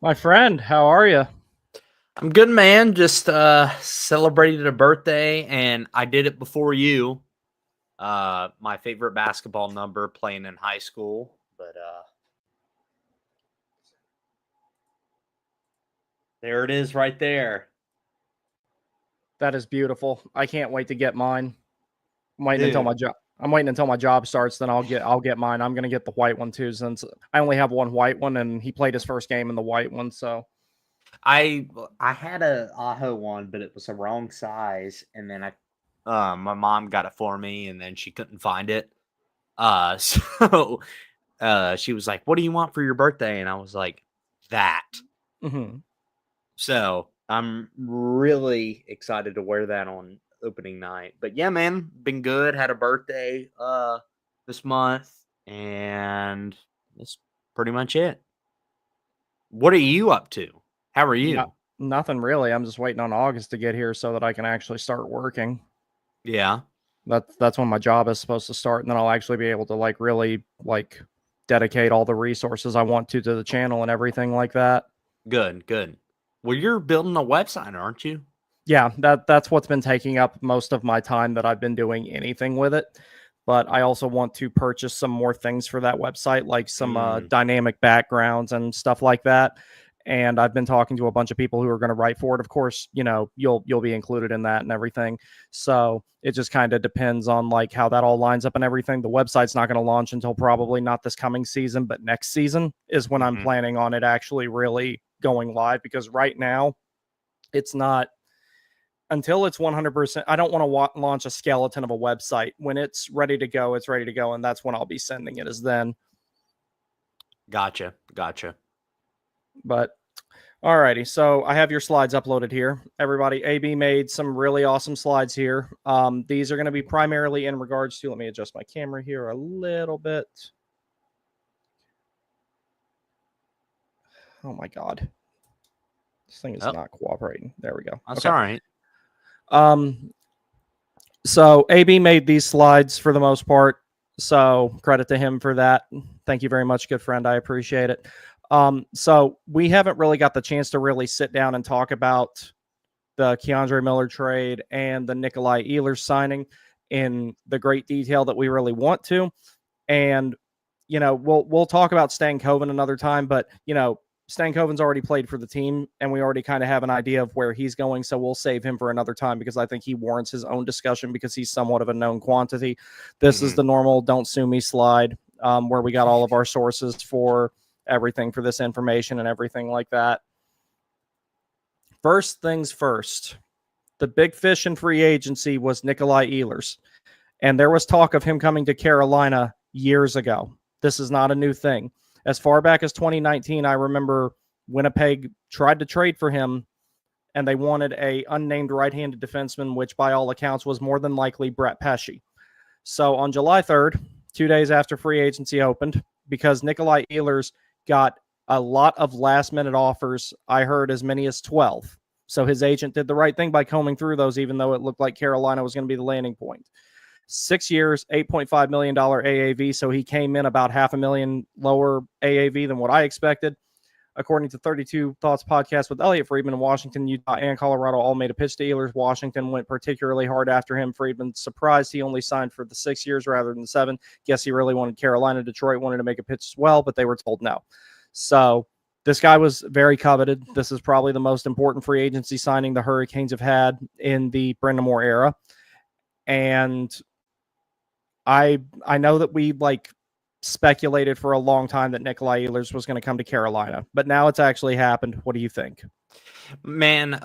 My friend, how are you? I'm good, man. Just celebrated a birthday, and I did it before you. My favorite basketball number playing in high school, but there it is, right there, That is beautiful. I can't wait to get mine. I'm waiting until my dude. job. I'm waiting until my job starts, then I'll get mine. I'm gonna get the white one too, since I only have one white one, and he played his first game in the white one. So I had a Aho one, but it was the wrong size, and then my mom got it for me, and then she couldn't find it. So she was like, "What do you want for your birthday?" And I was like, "That." mhm. So I'm really excited to wear that on opening night. But yeah, man, been good. Had a birthday this month, and that's pretty much it. What are you up to? How are Not you? nothing really. I'm just waiting on August to get here so that I can actually start working. Yeah, That's when my job is supposed to start, and then I'll actually be able to really dedicate all the resources I want to the channel and everything like that. good, good. Well, you're building a website, aren't you? Yeah, that's what's been taking up most of my time that I've been doing anything with it. But I also want to purchase some more things for that website, like some Mm, dynamic backgrounds and stuff like that. And I've been talking to a bunch of people who are going to write for it. Of course, you'll be included in that and everything. So it just kind of depends on how that all lines up and everything. The website's not going to launch until probably not this coming season, but next season is when I'm hmm. planning on it actually really going live. Because right now it's not until it's 100%. I don't want to launch a skeleton of a website. When it's ready to go, it's ready to go, and that's when I'll be sending it, is then. Gotcha, gotcha. But alrighty, so I have your slides uploaded here. Everybody, AB made some really awesome slides here. These are going to be primarily in regards to, let me adjust my camera here a little bit. Oh my God, this thing is Oh, not cooperating. There we go. that's Okay. all right. Um, So AB made these slides for the most part. So credit to him for that. Thank you very much, good friend. I appreciate it. So we haven't really got the chance to really sit down and talk about the Keandre Miller trade and the Nikolaj Ehlers signing in the great detail that we really want to. And we'll talk about Stankoven another time, but Stankoven's already played for the team, and we already kind of have an idea of where he's going, so we'll save him for another time because I think he warrants his own discussion because he's somewhat of a known quantity. This is Hmm. the normal "Don't Sue Me" slide, where we got all of our sources for everything for this information and everything like that. First things first, the big fish in free agency was Nikolaj Ehlers. And there was talk of him coming to Carolina years ago. This is not a new thing. As far back as 2019, I remember Winnipeg tried to trade for him, and they wanted a unnamed right-handed defenseman, which by all accounts was more than likely Brett Pesce. So on July 3rd, 2 days after free agency opened, because Nikolaj Ehlers got a lot of last-minute offers, I heard as many as 12. So his agent did the right thing by combing through those, even though it looked like Carolina was going to be the landing point. 6 years, $8.5 million AAV. So he came in about $500,000 lower AAV than what I expected. According to 32 Thoughts podcast with Elliot Friedman, Washington, Utah, and Colorado all made a pitch to Ehlers. Washington went particularly hard after him. Friedman surprised he only signed for the 6 years rather than 7. Guess he really wanted Carolina. Detroit wanted to make a pitch as well, but they were told no. So this guy was very coveted. This is probably the most important free agency signing the Hurricanes have had in the Brendan Moore era. And I know that we speculated for a long time that Nikolaj Ehlers was going to come to Carolina, but now it's actually happened. What do you think? Man,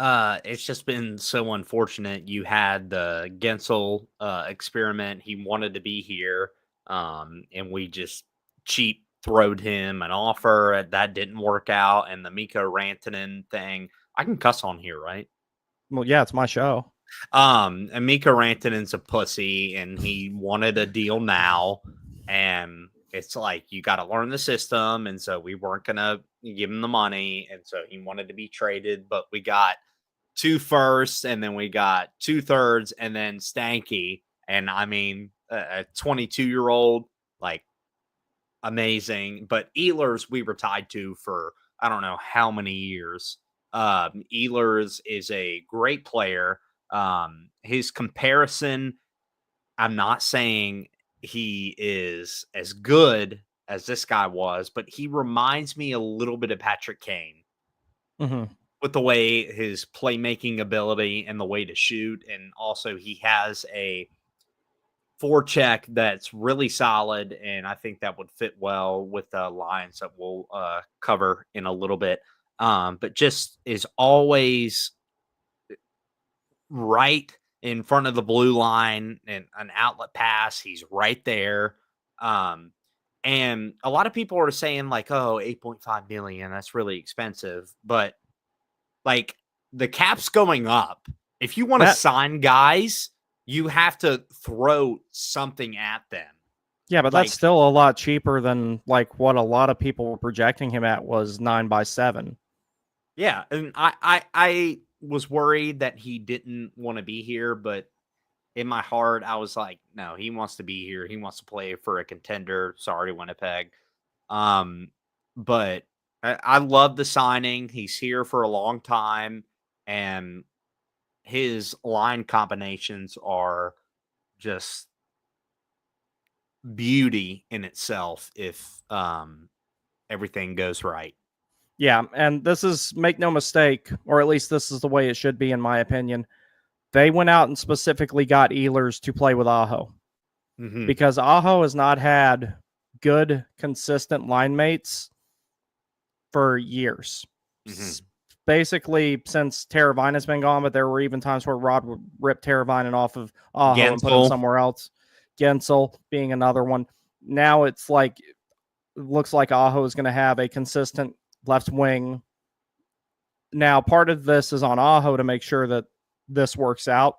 it's just been so unfortunate. You had the Gensel experiment. He wanted to be here, and we just cheap throwed him an offer that didn't work out. And the Miko Rantanen thing, I can cuss on here, right? Well, yeah, it's my show. And Miko Rantanen's a pussy, and he wanted a deal now, and it's like you got to learn the system, and so we weren't gonna give him the money, and so he wanted to be traded, but we got two firsts, and then we got 2/3, and then Stanky, and I mean a 22-year-old, like amazing, but Ehlers we were tied to for I don't know how many years. Ehlers is a great player. His comparison, I'm not saying he is as good as this guy was, but he reminds me a little bit of Patrick Kane Hmm. with the way his playmaking ability and the way to shoot. And also, he has a forecheck that's really solid. And I think that would fit well with the lines that we'll cover in a little bit. But just is always right in front of the blue line and an outlet pass. He's right there. Um, and a lot of people are saying, like, oh, 8.5 million, that's really expensive. But like the cap's going up. If you want to That sign guys, you have to throw something at them. Yeah, but that's Like, still a lot cheaper than like what a lot of people were projecting him at was 9x7. yeah, and I was worried that he didn't want to be here, but in my heart, I was like, no, he wants to be here. He wants to play for a contender. Sorry, Winnipeg. Um, but I love the signing. He's here for a long time, and his line combinations are just beauty in itself if everything goes right. Yeah, and this is, make no mistake, or at least this is the way it should be in my opinion. They went out and specifically got Ehlers to play with Aho Mm-hmm. because Aho has not had good, consistent line mates for years. Mm-hmm. Basically, since Teravainen's been gone, but there were even times where Rod would rip Teravainen off of Aho and put him Gensel. somewhere else. Gensel being another one. Now it's like, it looks like Aho is going to have a consistent left wing. Now, part of this is on Aho to make sure that this works out.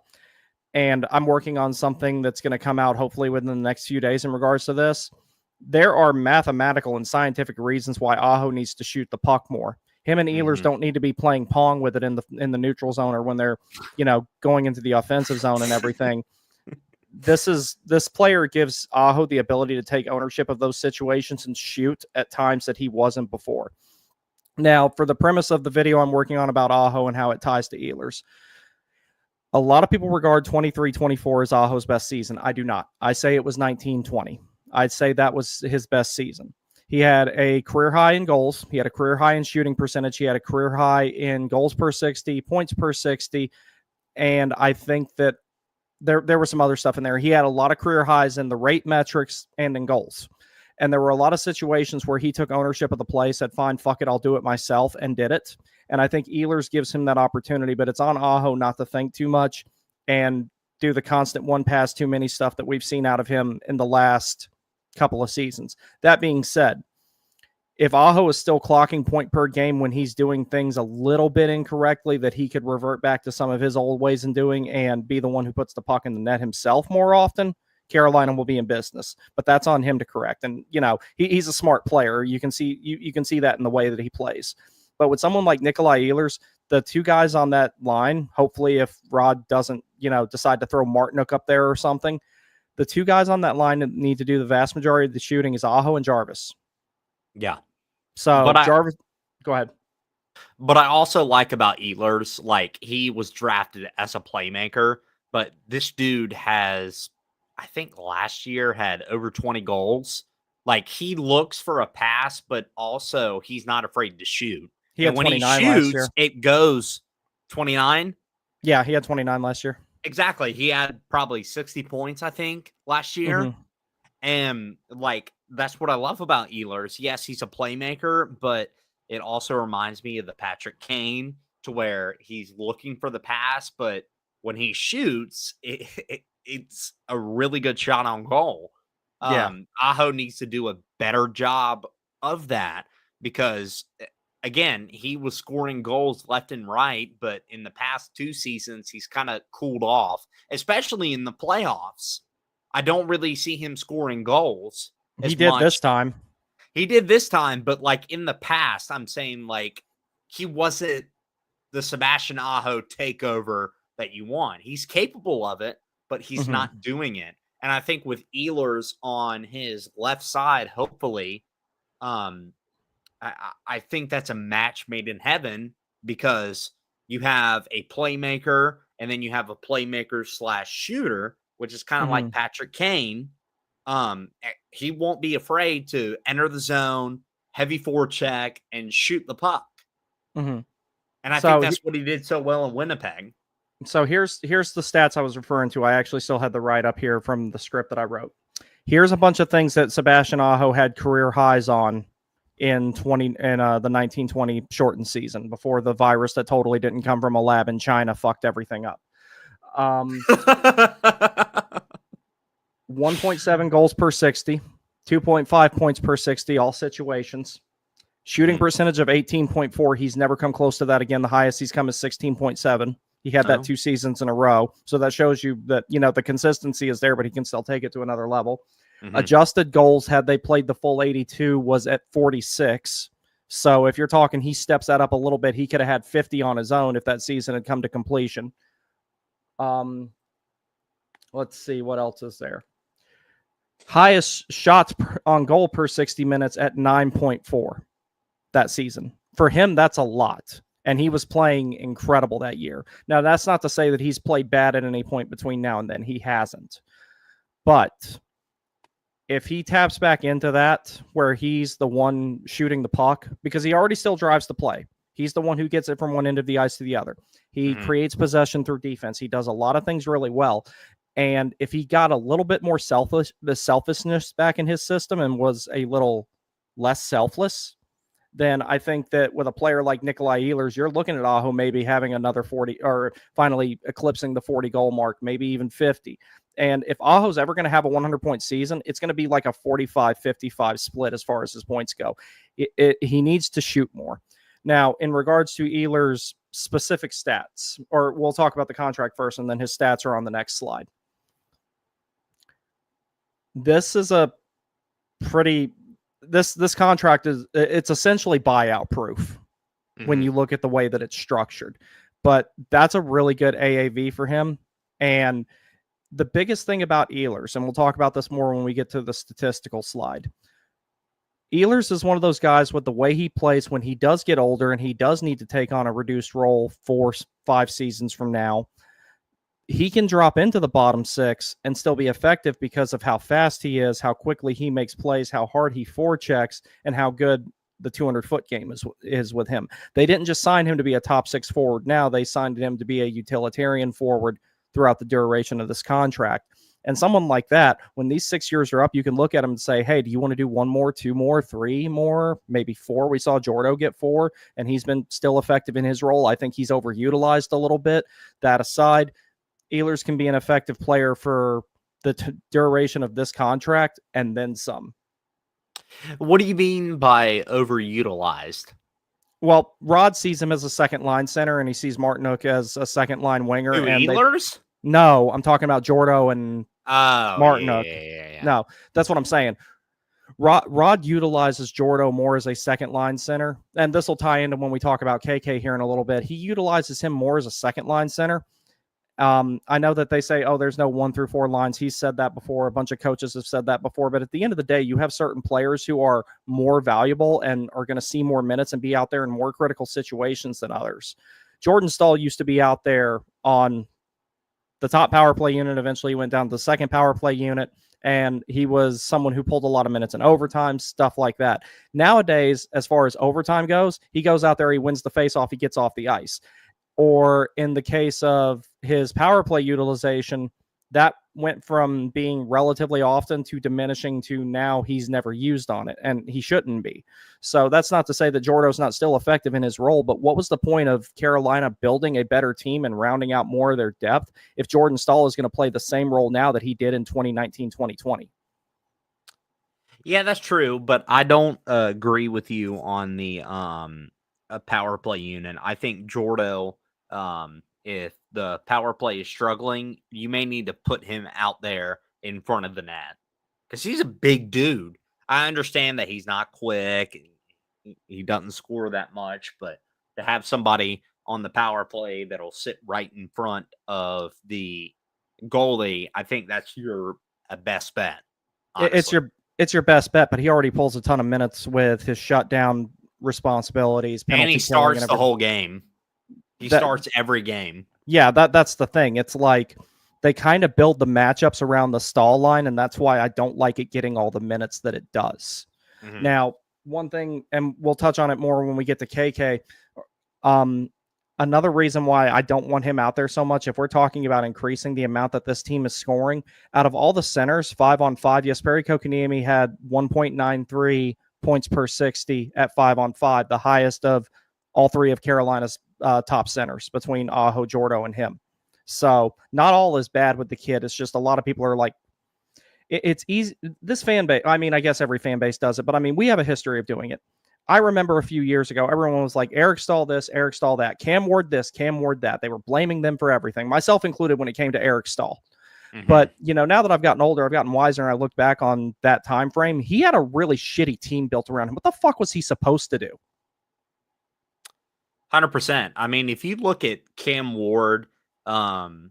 And I'm working on something that's going to come out hopefully within the next few days in regards to this. There are mathematical and scientific reasons why Aho needs to shoot the puck more. Him and Ehlers don't need to be playing pong with it in the neutral zone or when they're, going into the offensive zone and everything. This player gives Aho the ability to take ownership of those situations and shoot at times that he wasn't before. Now, for the premise of the video I'm working on about Aho and how it ties to Ehlers, a lot of people regard 23-24 as Aho's best season. I do not. I say it was 19-20. I'd say that was his best season. He had a career high in goals. He had a career high in shooting percentage. He had a career high in goals per 60, points per 60. And I think that there was some other stuff in there. He had a lot of career highs in the rate metrics and in goals. And there were a lot of situations where he took ownership of the play, said, fine, fuck it, I'll do it myself, and did it. And I think Ehlers gives him that opportunity, but it's on Aho not to think too much and do the constant one pass too many stuff that we've seen out of him in the last couple of seasons. That being said, if Aho is still clocking point per game when he's doing things a little bit incorrectly, that he could revert back to some of his old ways in doing and be the one who puts the puck in the net himself more often, Carolina will be in business. But that's on him to correct. And, he's a smart player. You can see you can see that in the way that he plays. But with someone like Nikolaj Ehlers, the two guys on that line, hopefully if Rod doesn't, decide to throw Martinook up there or something, the two guys on that line that need to do the vast majority of the shooting is Aho and Jarvis. Yeah. So Jarvis, go ahead. But I also like about Ehlers, like he was drafted as a playmaker, but this dude has, I think last year had over 20 goals. Like he looks for a pass, but also he's not afraid to shoot. He had And when he 29 last year. shoots, it goes 29. Yeah, he had 29 last year. Exactly. He had probably 60 points, I think, last year. Mm-hmm. And like that's what I love about Ehlers. Yes, he's a playmaker, but it also reminds me of the Patrick Kane to where he's looking for the pass, but when he shoots, it's a really good shot on goal. Yeah. Aho needs to do a better job of that because again, he was scoring goals left and right, but in the past 2 seasons, he's kind of cooled off, especially in the playoffs. I don't really see him scoring goals. He did much. this time. He did this time, but like in the past, I'm saying like he wasn't the Sebastian Aho takeover that you want. He's capable of it, but he's not doing it. And I think with Ehlers on his left side, hopefully, I think that's a match made in heaven because you have a playmaker and then you have a playmaker slash shooter, which is kind of like Patrick Kane. He won't be afraid to enter the zone, heavy forecheck, and shoot the puck. Mm-hmm. And I think that's what he did so well in Winnipeg. So here's the stats I was referring to. I actually still had the write up here from the script that I wrote. Here's a bunch of things that Sebastian Aho had career highs on in the 1920 shortened season before the virus that totally didn't come from a lab in China fucked everything up. 1.7 goals per 60, 2.5 points per 60, all situations. Shooting percentage of 18.4. He's never come close to that again. The highest he's come is 16.7. He had that 2 seasons in a row. So that shows you that, the consistency is there, but he can still take it to another level. Adjusted goals, had they played the full 82, was at 46. So if you're talking, he steps that up a little bit. He could have had 50 on his own if that season had come to completion. Let's see, what else is there? Highest shots on goal per 60 minutes at 9.4 that season. For him, that's a lot. And he was playing incredible that year. Now, that's not to say that he's played bad at any point between now and then. He hasn't. But if he taps back into that, where he's the one shooting the puck, because he already still drives the play. He's the one who gets it from one end of the ice to the other. He creates possession through defense. He does a lot of things really well. And if he got a little bit more selfishness back in his system and was a little less selfless, then I think that with a player like Nikolaj Ehlers, you're looking at Aho maybe having another 40 or finally eclipsing the 40 goal mark, maybe even 50. And if Aho's ever going to have a 100-point season, it's going to be like a 45-55 split as far as his points go. He needs to shoot more. Now, in regards to Ehlers' specific stats, or we'll talk about the contract first, and then his stats are on the next slide. This is a pretty... This contract it's essentially buyout proof when you look at the way that it's structured, but that's a really good AAV for him. And the biggest thing about Ehlers, and we'll talk about this more when we get to the statistical slide. Ehlers is one of those guys with the way he plays when he does get older and he does need to take on a reduced role 4-5 seasons from now. He can drop into the bottom 6 and still be effective because of how fast he is, how quickly he makes plays, how hard he forechecks, and how good the 200-foot game is with him. They didn't just sign him to be a top 6 forward now. They signed him to be a utilitarian forward throughout the duration of this contract. And someone like that, when these 6 years are up, you can look at him and say, hey, do you want to do 1 more, 2 more, 3 more, maybe 4? We saw Jordo get 4, and he's been still effective in his role. I think he's overutilized a little bit. That aside, Ehlers can be an effective player for the duration of this contract and then some. What do you mean by overutilized? Well, Rod sees him as a second line center, and he sees Martinook as a second line winger. Who, and Ehlers? No, I'm talking about Jordo and Martinook. Yeah. No, that's what I'm saying. Rod utilizes Jordo more as a second line center, and this will tie into when we talk about KK here in a little bit. He utilizes him more as a second line center. I know that they say, oh, there's no 1 through 4 lines. He's said that before. A bunch of coaches have said that before. But at the end of the day, you have certain players who are more valuable and are going to see more minutes and be out there in more critical situations than others. Jordan Staal used to be out there on the top power play unit. Eventually, he went down to the second power play unit, and he was someone who pulled a lot of minutes in overtime, stuff like that. Nowadays, as far as overtime goes, he goes out there, he wins the faceoff, he gets off the ice. Or in the case of his power play utilization, that went from being relatively often to diminishing to now he's never used on it, and he shouldn't be. So that's not to say that Jordo's not still effective in his role, but what was the point of Carolina building a better team and rounding out more of their depth if Jordan Staal is going to play the same role now that he did in 2019-2020? Yeah, that's true, but I don't agree with you on the power play unit. I think Jordo, if the power play is struggling, you may need to put him out there in front of the net because he's a big dude. I understand that he's not quick. He doesn't score that much, but to have somebody on the power play that'll sit right in front of the goalie, I think that's your best bet. Honestly. It's your best bet, but he already pulls a ton of minutes with his shutdown responsibilities, And he penalty killing, starts the whole game. He starts every game. Yeah, that's the thing. It's like they kind of build the matchups around the stall line, and that's why I don't like it getting all the minutes that it does. Mhm. Now, one thing, and we'll touch on it more when we get to KK. Another reason why I don't want him out there so much, if we're talking about increasing the amount that this team is scoring, out of all the centers, 5-on-5, Jesperi Kotkaniemi had 1.93 points per 60 at 5-on-5, the highest of all three of Carolina's top centers between Aho, Jordo, and him. So not all is bad with the kid. It's just a lot of people are like, it's easy. This fan base, I mean, I guess every fan base does it, but I mean, we have a history of doing it. I remember a few years ago, everyone was like, Eric Stahl this, Eric Stahl that, Cam Ward this, Cam Ward that. They were blaming them for everything, myself included when it came to Eric Stahl. Mm-hmm. But, you know, now that I've gotten older, I've gotten wiser, and I look back on that time frame, he had a really shitty team built around him. What the fuck was he supposed to do? 100%. I mean, if you look at Cam Ward and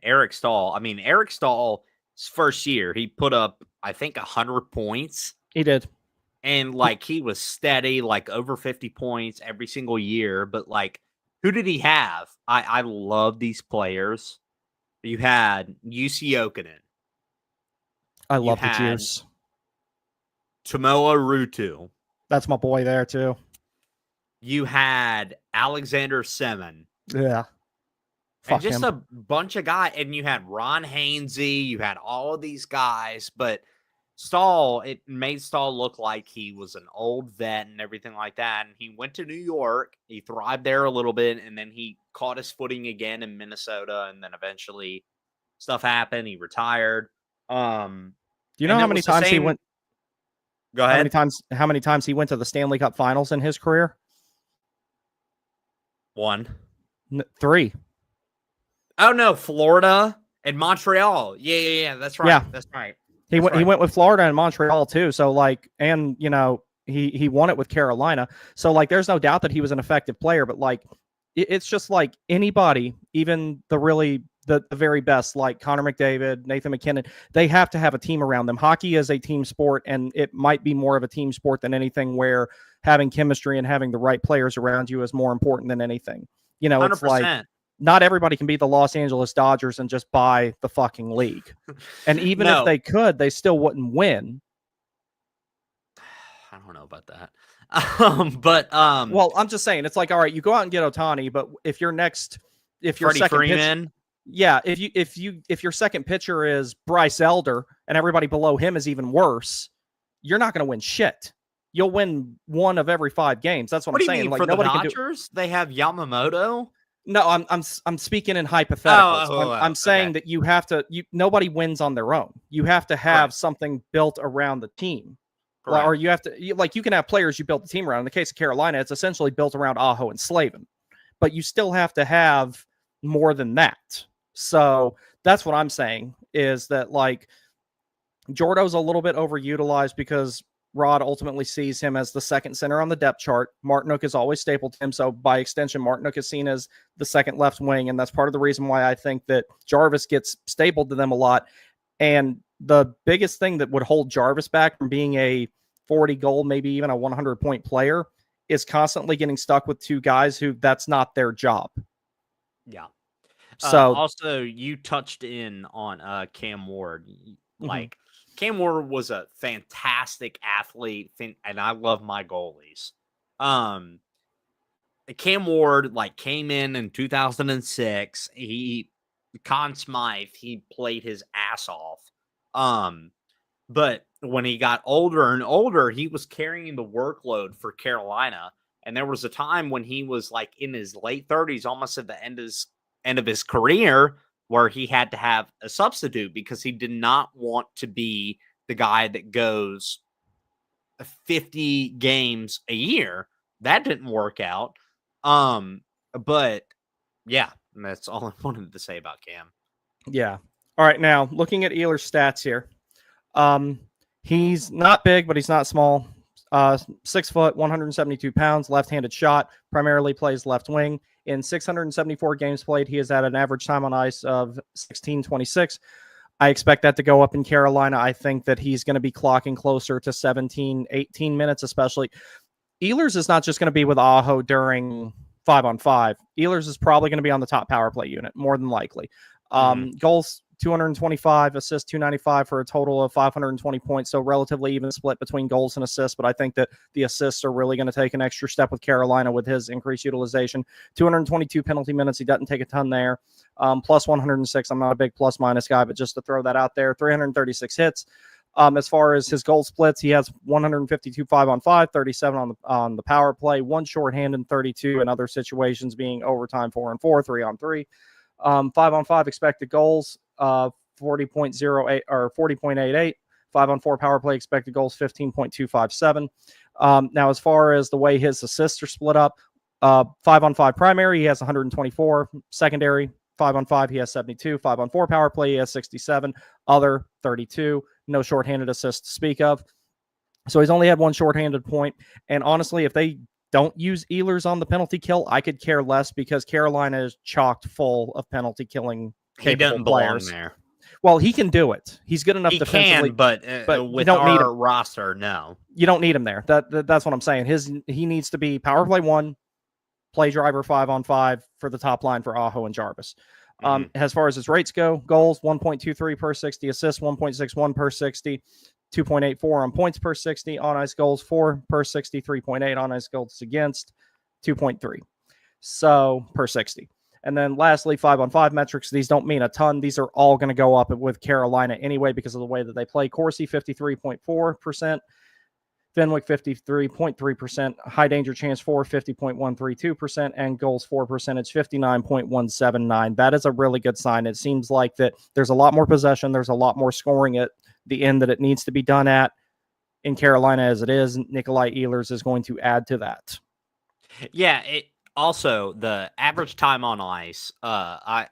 Eric Stahl, I mean, Eric Stahl's first year, he put up, I think, 100 points. He did. And, like, he was steady, like, over 50 points every single year. But, like, who did he have? I love these players. You had UC Okinen. I love the Cheers. Tomoa Rutu. That's my boy there, too. You had Alexander Semin. Yeah. And just a bunch of guys. And you had Ron Hainsey. You had all of these guys. But Stahl, it made Stahl look like he was an old vet and everything like that. And he went to New York. He thrived there a little bit. And then he caught his footing again in Minnesota. And then eventually stuff happened. He retired. Do you know how many times he went? Go ahead. How many times he went to the Stanley Cup Finals in his career? 1. 3. Oh, no. Florida and Montreal. Yeah. That's right. Yeah. That's right. He went with Florida and Montreal too. So like, and you know, he won it with Carolina. So like, there's no doubt that he was an effective player, but like, it's just like anybody, even the very best, like Connor McDavid, Nathan McKinnon, they have to have a team around them. Hockey is a team sport, and it might be more of a team sport than anything, where having chemistry and having the right players around you is more important than anything. You know, 100%. It's like, not everybody can be the Los Angeles Dodgers and just buy the fucking league. And even if they could, they still wouldn't win. I don't know about that. Well, I'm just saying, it's like, all right, you go out and get Ohtani, but if your Freddie Freeman, if your second pitcher is Bryce Elder and everybody below him is even worse, you're not going to win shit. You'll win 1 of every 5 games. That's what I'm saying. Mean, like, for nobody the Dodgers, they have Yamamoto. No, I'm speaking in hypotheticals. I'm saying that you have to. Nobody wins on their own. You have to have something built around the team, or you have to. You can have players you built the team around. In the case of Carolina, it's essentially built around Aho and Slavin, but you still have to have more than that. So that's what I'm saying, is that like Jordo's a little bit overutilized because Rod ultimately sees him as the second center on the depth chart. Martinook is always stapled to him, so by extension, Martinook is seen as the second left wing, and that's part of the reason why I think that Jarvis gets stapled to them a lot. And the biggest thing that would hold Jarvis back from being a 40-goal, maybe even a 100-point player, is constantly getting stuck with 2 guys who that's not their job. Yeah. So also, you touched in on Cam Ward. Like, Cam Ward was a fantastic athlete, and I love my goalies. Cam Ward came in 2006. Conn Smythe, he played his ass off. But when he got older and older, he was carrying the workload for Carolina. And there was a time when he was in his late 30s, almost at the end of his career, where he had to have a substitute because he did not want to be the guy that goes 50 games a year. That didn't work out. But yeah, that's all I wanted to say about Cam. Yeah. All right. Now, looking at Ehlers' stats here. He's not big, but he's not small. 6 foot, 172 pounds, left-handed shot, primarily plays left wing. In 674 games played, he has had an average time on ice of 16:26. I expect that to go up in Carolina. I think that he's going to be clocking closer to 17, 18 minutes, especially. Ehlers is not just going to be with Aho during 5-on-5. Ehlers is probably going to be on the top power play unit, more than likely. Goals 225, assists 295 for a total of 520 points. So relatively even split between goals and assists. But I think that the assists are really going to take an extra step with Carolina with his increased utilization. 222 penalty minutes. He doesn't take a ton there. Plus 106. I'm not a big plus minus guy, but just to throw that out there, 336 hits. As far as his goal splits, he has 152 5-on-5, 37 on the power play, 1 shorthanded, 32 in other situations, being overtime 4-on-4, 3-on-3. 5-on-5 expected goals, 40.08 or 40.88. 5-on-4 power play expected goals, 15.257. Now, as far as the way his assists are split up, 5-on-5 primary, he has 124. Secondary, 5-on-5, he has 72. 5-on-4 power play, he has 67. Other, 32. No shorthanded assists to speak of. So he's only had 1 shorthanded point. And honestly, if they don't use Ehlers on the penalty kill, I could care less because Carolina is chocked full of penalty killing capable he doesn't players. belong there. Well, he can do it. He's good enough he defensively. Can, but with don't need our him. roster, no. You don't need him there. That's what I'm saying. He needs to be power play 1, play driver 5-on-5 for the top line for Aho and Jarvis. As far as his rates go, goals 1.23 per 60, assists 1.61 per 60, 2.84 on points per 60, on ice goals 4 per 60, 3.8 on ice goals against, 2.3 so per 60. And then lastly, 5-on-5 metrics. These don't mean a ton. These are all going to go up with Carolina anyway because of the way that they play. Corsi 53.4%. Fenwick 53.3%, high danger chance for 50.132%, and goals for percentage 59.179. That is a really good sign. It seems like that there's a lot more possession, there's a lot more scoring at the end that it needs to be done at in Carolina as it is. Nikolaj Ehlers is going to add to that. Yeah, also the average time on ice. I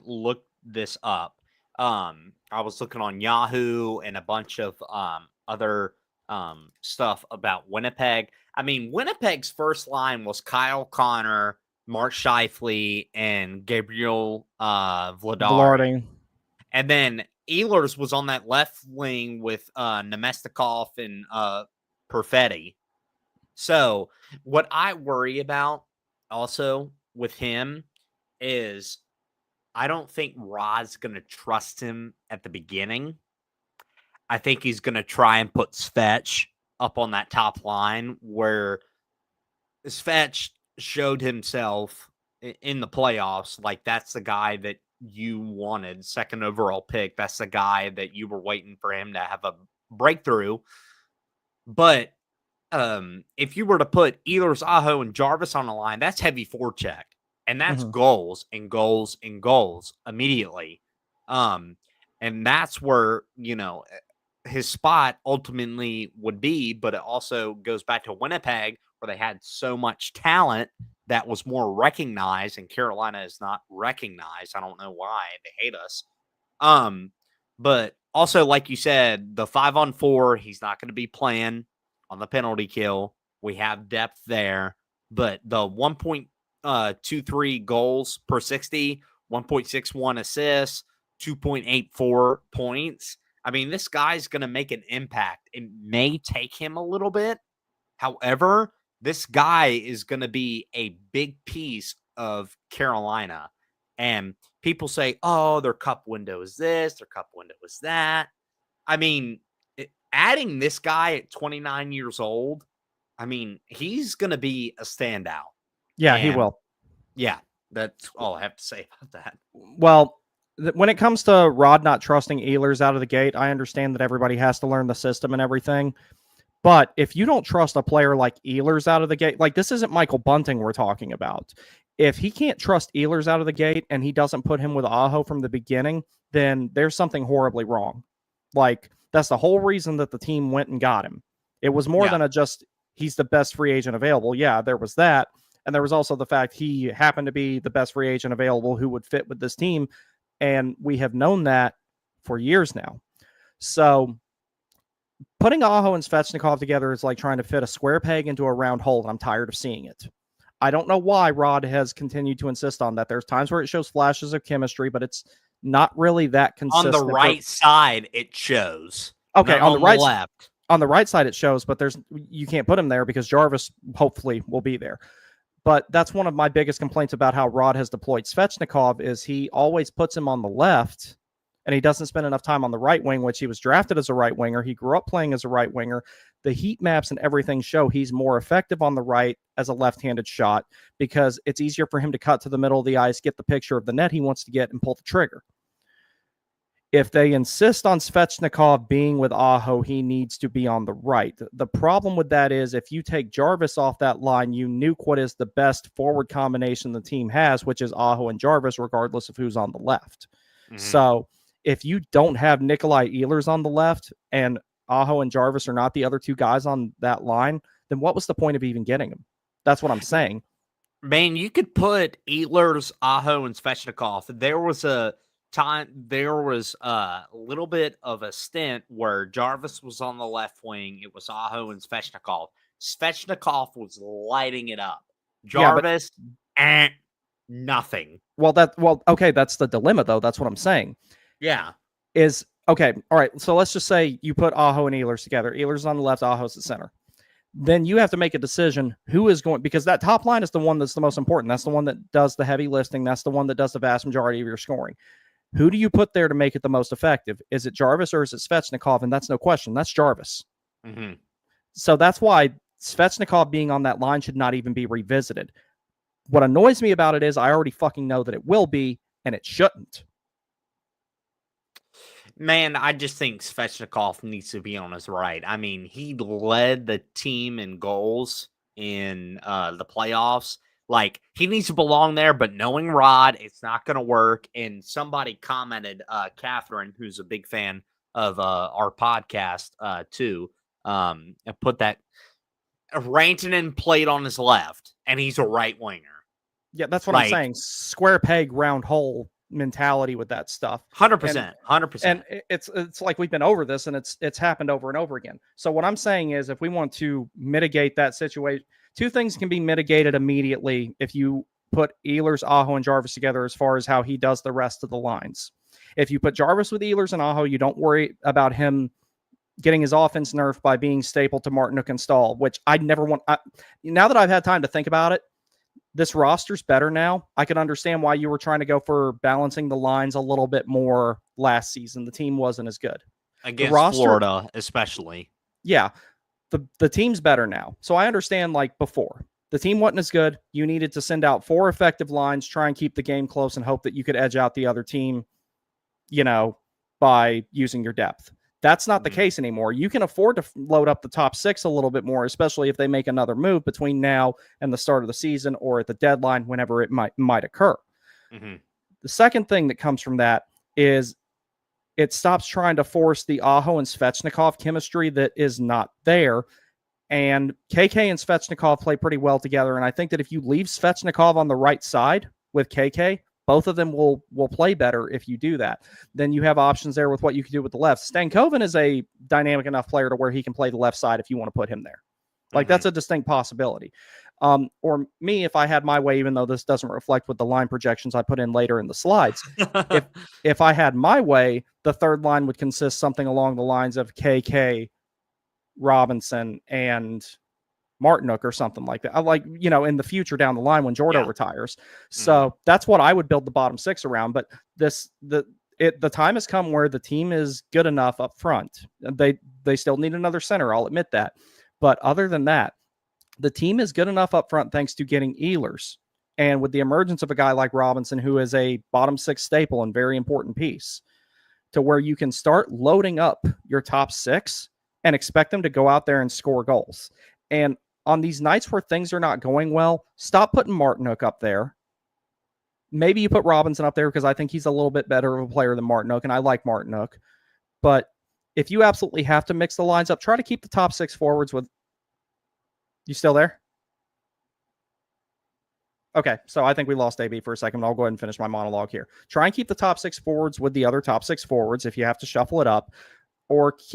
looked this up. I was looking on Yahoo and a bunch of other stuff about Winnipeg. I mean, Winnipeg's first line was Kyle Connor, Mark Scheifele, and Gabriel Vladar. And then Ehlers was on that left wing with Nemestikov and Perfetti. So what I worry about also with him is I don't think Rod's going to trust him at the beginning. I think he's going to try and put Svetch up on that top line where Svetch showed himself in the playoffs. Like, that's the guy that you wanted, second overall pick. That's the guy that you were waiting for him to have a breakthrough. But if you were to put Ehlers, Aho, and Jarvis on the line, that's heavy forecheck. And that's goals and goals and goals immediately. And that's where, his spot ultimately would be, but it also goes back to Winnipeg where they had so much talent that was more recognized, and Carolina is not recognized. I don't know why. They hate us. But also, like you said, the 5-on-4, he's not going to be playing on the penalty kill. We have depth there, but the 1.23 goals per 60, 1.61 assists, 2.84 points. I mean, this guy's going to make an impact. It may take him a little bit. However, this guy is going to be a big piece of Carolina. And people say, oh, their cup window is this, their cup window is that. I mean, adding this guy at 29 years old, I mean, he's going to be a standout. Yeah, he will. Yeah, that's all I have to say about that. Well, when it comes to Rod not trusting Ehlers out of the gate, I understand that everybody has to learn the system and everything. But if you don't trust a player like Ehlers out of the gate, like this isn't Michael Bunting we're talking about. If he can't trust Ehlers out of the gate and he doesn't put him with Aho from the beginning, then there's something horribly wrong. Like, that's the whole reason that the team went and got him. It was more than he's the best free agent available. Yeah, there was that. And there was also the fact he happened to be the best free agent available who would fit with this team. And we have known that for years now. So putting Aho and Svechnikov together is like trying to fit a square peg into a round hole, and I'm tired of seeing it. I don't know why Rod has continued to insist on that. There's times where it shows flashes of chemistry, but it's not really that consistent. On the right side, it shows. Okay, on the right, left. On the right side, it shows, but you can't put him there because Jarvis hopefully will be there. But that's one of my biggest complaints about how Rod has deployed Svechnikov is he always puts him on the left, and he doesn't spend enough time on the right wing, which he was drafted as a right winger. He grew up playing as a right winger. The heat maps and everything show he's more effective on the right as a left-handed shot because it's easier for him to cut to the middle of the ice, get the picture of the net he wants to get, and pull the trigger. If they insist on Svechnikov being with Aho, he needs to be on the right. The problem with that is if you take Jarvis off that line, you nuke what is the best forward combination the team has, which is Aho and Jarvis, regardless of who's on the left. Mm-hmm. So if you don't have Nikolaj Ehlers on the left and Aho and Jarvis are not the other two guys on that line, then what was the point of even getting them? That's what I'm saying. Man, you could put Ehlers, Aho, and Svechnikov. There was a little bit of a stint where Jarvis was on the left wing. It was Aho and Svechnikov. Svechnikov was lighting it up. Jarvis, nothing. Okay, that's the dilemma, though. That's what I'm saying. Yeah. Okay, all right, so let's just say you put Aho and Ehlers together. Ehlers on the left, Aho's the center. Then you have to make a decision who is going, because that top line is the one that's the most important. That's the one that does the heavy lifting. That's the one that does the vast majority of your scoring. Who do you put there to make it the most effective? Is it Jarvis or is it Svechnikov? And that's no question. That's Jarvis. Mm-hmm. So that's why Svechnikov being on that line should not even be revisited. What annoys me about it is I already fucking know that it will be, and it shouldn't. Man, I just think Svechnikov needs to be on his right. I mean, he led the team in goals in the playoffs. Like, he needs to belong there, but knowing Rod, it's not going to work. And somebody commented, Catherine, who's a big fan of our podcast, too, put that Rantanen played on his left, and he's a right winger. Yeah, that's what I'm saying. Square peg, round hole mentality with that stuff. 100%. 100%. And it's like we've been over this, and it's happened over and over again. So what I'm saying is if we want to mitigate that situation, two things can be mitigated immediately if you put Ehlers, Aho, and Jarvis together as far as how he does the rest of the lines. If you put Jarvis with Ehlers and Aho, you don't worry about him getting his offense nerfed by being stapled to Martinook and Stahl, which I never want. Now that I've had time to think about it, this roster's better now. I can understand why you were trying to go for balancing the lines a little bit more last season. The team wasn't as good. Against Florida, especially. Yeah. The team's better now. So I understand, like before, the team wasn't as good. You needed to send out 4 effective lines, try and keep the game close, and hope that you could edge out the other team, by using your depth. That's not the case anymore. You can afford to load up the top 6 a little bit more, especially if they make another move between now and the start of the season or at the deadline, whenever it might occur. Mm-hmm. The second thing that comes from that is it stops trying to force the Aho and Svechnikov chemistry that is not there. And KK and Svechnikov play pretty well together. And I think that if you leave Svechnikov on the right side with KK, both of them will play better if you do that. Then you have options there with what you can do with the left. Stankoven is a dynamic enough player to where he can play the left side if you want to put him there. Like, that's a distinct possibility. Or me, if I had my way, even though this doesn't reflect with the line projections I put in later in the slides, if I had my way, the third line would consist something along the lines of KK, Robinson, and Martinook or something like that. In the future down the line when Jordo retires. So that's what I would build the bottom 6 around. But the time has come where the team is good enough up front. They still need another center. I'll admit that. But other than that, the team is good enough up front thanks to getting Ehlers. And with the emergence of a guy like Robinson, who is a bottom 6 staple and very important piece, to where you can start loading up your top 6 and expect them to go out there and score goals. And on these nights where things are not going well, stop putting Martinook up there. Maybe you put Robinson up there because I think he's a little bit better of a player than Martinook, and I like Martinook. But if you absolutely have to mix the lines up, try to keep the top 6 forwards with... You still there? Okay, so I think we lost AB for a second. I'll go ahead and finish my monologue here. Try and keep the top 6 forwards with the other top 6 forwards if you have to shuffle it up,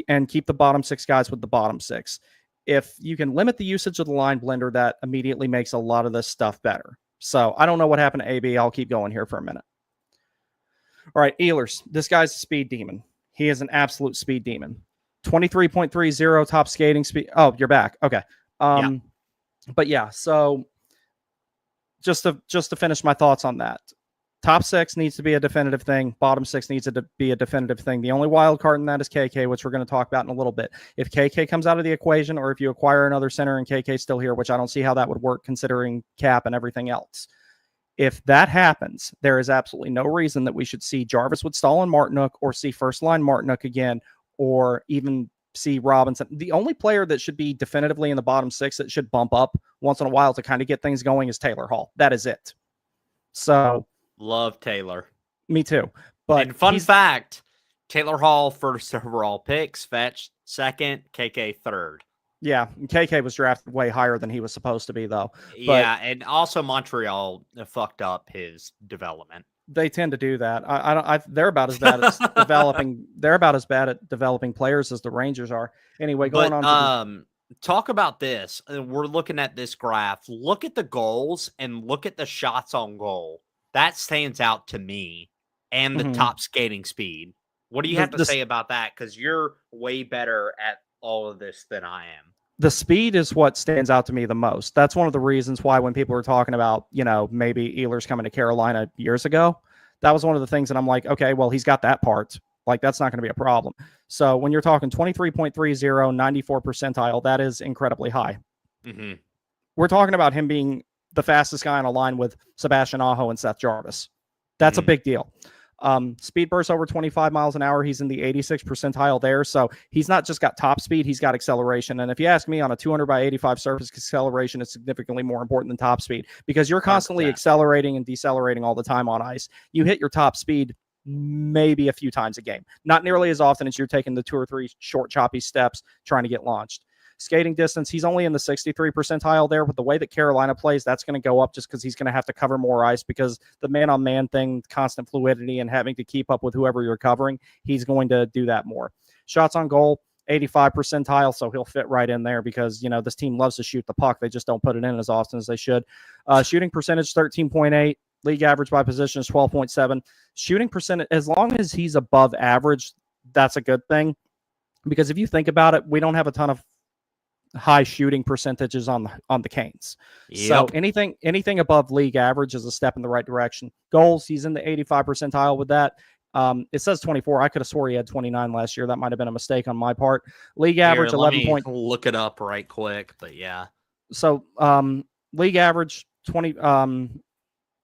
and keep the bottom 6 guys with the bottom 6. If you can limit the usage of the line blender, that immediately makes a lot of this stuff better. So I don't know what happened to AB. I'll keep going here for a minute. All right, Ehlers. This guy's a speed demon. He is an absolute speed demon. 23.30 top skating speed. Oh, you're back. Okay. Yeah. But yeah, so just to finish my thoughts on that. Top 6 needs to be a definitive thing. Bottom 6 needs to be a definitive thing. The only wild card in that is KK, which we're going to talk about in a little bit. If KK comes out of the equation, or if you acquire another center and KK's still here, which I don't see how that would work considering cap and everything else. If that happens, there is absolutely no reason that we should see Jarvis Woodstall and Martinook, or see first line Martinook again, or even see Robinson. The only player that should be definitively in the bottom 6 that should bump up once in a while to kind of get things going is Taylor Hall. That is it. So love Taylor. Me too. But and fun fact, Taylor Hall first overall pick, Svetch second, KK third. Yeah, KK was drafted way higher than he was supposed to be, though. Yeah, and also Montreal fucked up his development. They tend to do that. They're about as bad as developing. They're about as bad at developing players as the Rangers are. Anyway, going on. Talk about this. We're looking at this graph. Look at the goals and look at the shots on goal. That stands out to me, and the top skating speed. What do you have to say about that? Because you're way better at all of this than I am. The speed is what stands out to me the most. That's one of the reasons why when people were talking about, maybe Ehlers coming to Carolina years ago, that was one of the things that I'm like, okay, well, he's got that part. Like, that's not going to be a problem. So when you're talking 23.30, 94 percentile, that is incredibly high. Mm-hmm. We're talking about him being the fastest guy on a line with Sebastian Aho and Seth Jarvis. That's a big deal. Speed burst over 25 miles an hour. He's in the 86 percentile there. So he's not just got top speed, he's got acceleration. And if you ask me, on a 200 by 85 surface, acceleration is significantly more important than top speed, because you're constantly accelerating and decelerating all the time on ice. You hit your top speed maybe a few times a game, not nearly as often as you're taking the 2 or 3 short choppy steps trying to get launched. Skating distance, he's only in the 63 percentile there, but the way that Carolina plays, that's going to go up just because he's going to have to cover more ice, because the man-on-man thing, constant fluidity and having to keep up with whoever you're covering, he's going to do that more. Shots on goal, 85 percentile, so he'll fit right in there because, this team loves to shoot the puck. They just don't put it in as often as they should. Shooting percentage, 13.8. League average by position is 12.7. Shooting percentage, as long as he's above average, that's a good thing, because if you think about it, we don't have a ton of high shooting percentages on the Canes. Yep. So anything above league average is a step in the right direction. Goals, he's in the 85 percentile with that. It says 24. I could have swore he had 29 last year. That might have been a mistake on my part. League average 11 point. Look it up right quick, but yeah. So league average 20.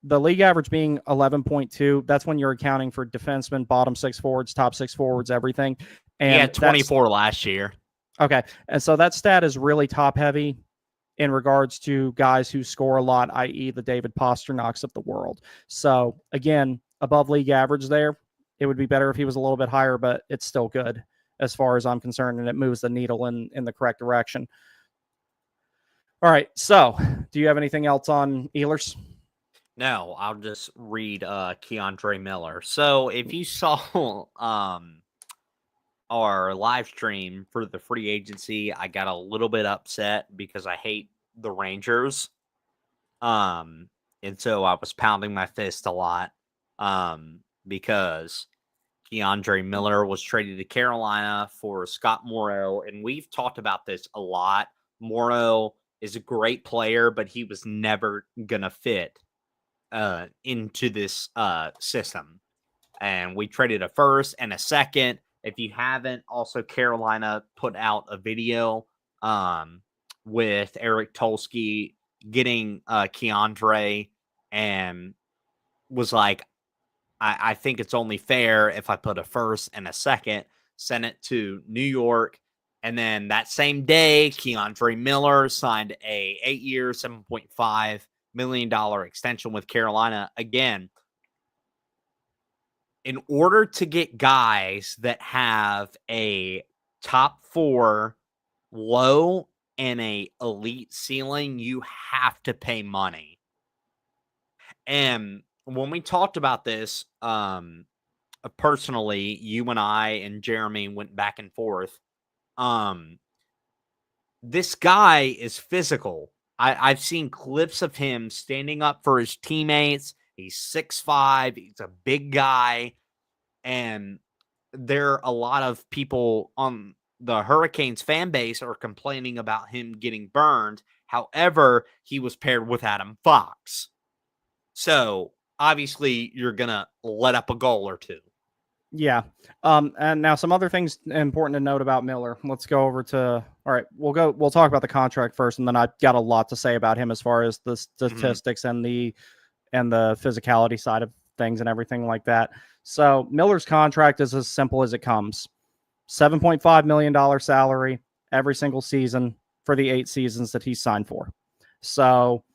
The league average being 11.2. That's when you're accounting for defensemen, bottom 6 forwards, top 6 forwards, everything. And he had 24 last year. Okay. And so that stat is really top heavy in regards to guys who score a lot, i.e. the David Pasternaks of the world. So again, above league average there. It would be better if he was a little bit higher, but it's still good as far as I'm concerned, and it moves the needle in the correct direction. All right. So do you have anything else on Ehlers? No, I'll just read Keandre Miller. So if you saw our live stream for the free agency, I got a little bit upset because I hate the Rangers. And so I was pounding my fist a lot because Keandre Miller was traded to Carolina for Scott Morrow. And we've talked about this a lot. Morrow is a great player, but he was never going to fit into this system. And we traded a first and a second. If you haven't, also Carolina put out a video with Eric Tulsky getting Keandre, and was like, I think it's only fair if I put a first and a second, send it to New York. And then that same day, Keandre Miller signed a 8-year, $7.5 million extension with Carolina. Again, in order to get guys that have a top 4 low and a elite ceiling, you have to pay money. And when we talked about this, personally, you and I and Jeremy went back and forth. This guy is physical. I've seen clips of him standing up for his teammates. He's 6'5". He's a big guy. And there are a lot of people on the Hurricanes fan base are complaining about him getting burned. However, he was paired with Adam Fox. So obviously you're going to let up a goal or two. Yeah. And now some other things important to note about Miller. Let's go over to, all right, we'll talk about the contract first. And then I've got a lot to say about him as far as the statistics and the physicality side of things and everything like that. So Miller's contract is as simple as it comes. $7.5 million salary every single season for the 8 seasons that he's signed for. So,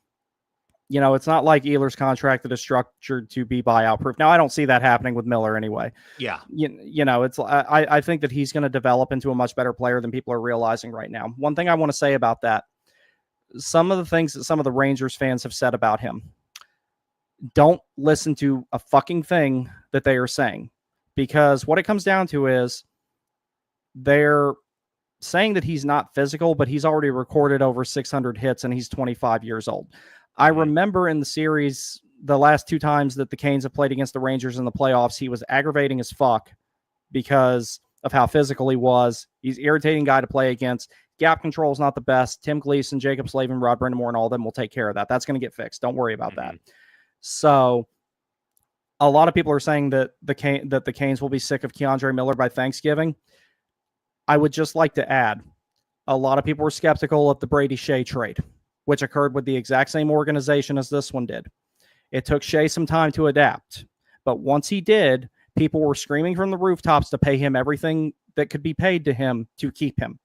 it's not like Ehlers' contract that is structured to be buyout proof. Now, I don't see that happening with Miller anyway. Yeah. I think that he's going to develop into a much better player than people are realizing right now. One thing I want to say about that, some of the things that some of the Rangers fans have said about him, don't listen to a fucking thing that they are saying, because what it comes down to is they're saying that he's not physical, but he's already recorded over 600 hits and he's 25 years old. I remember in the series, the last 2 times that the Canes have played against the Rangers in the playoffs, he was aggravating as fuck because of how physical he was. He's an irritating guy to play against. Gap control is not the best. Tim Gleason, Jacob Slavin, Rod Brindamore, and all of them will take care of that. That's going to get fixed. Don't worry about that. So a lot of people are saying that the Canes will be sick of K'Andre Miller by Thanksgiving. I would just like to add, a lot of people were skeptical of the Brady Shea trade, which occurred with the exact same organization as this one did. It took Shea some time to adapt, but once he did, people were screaming from the rooftops to pay him everything that could be paid to him to keep him.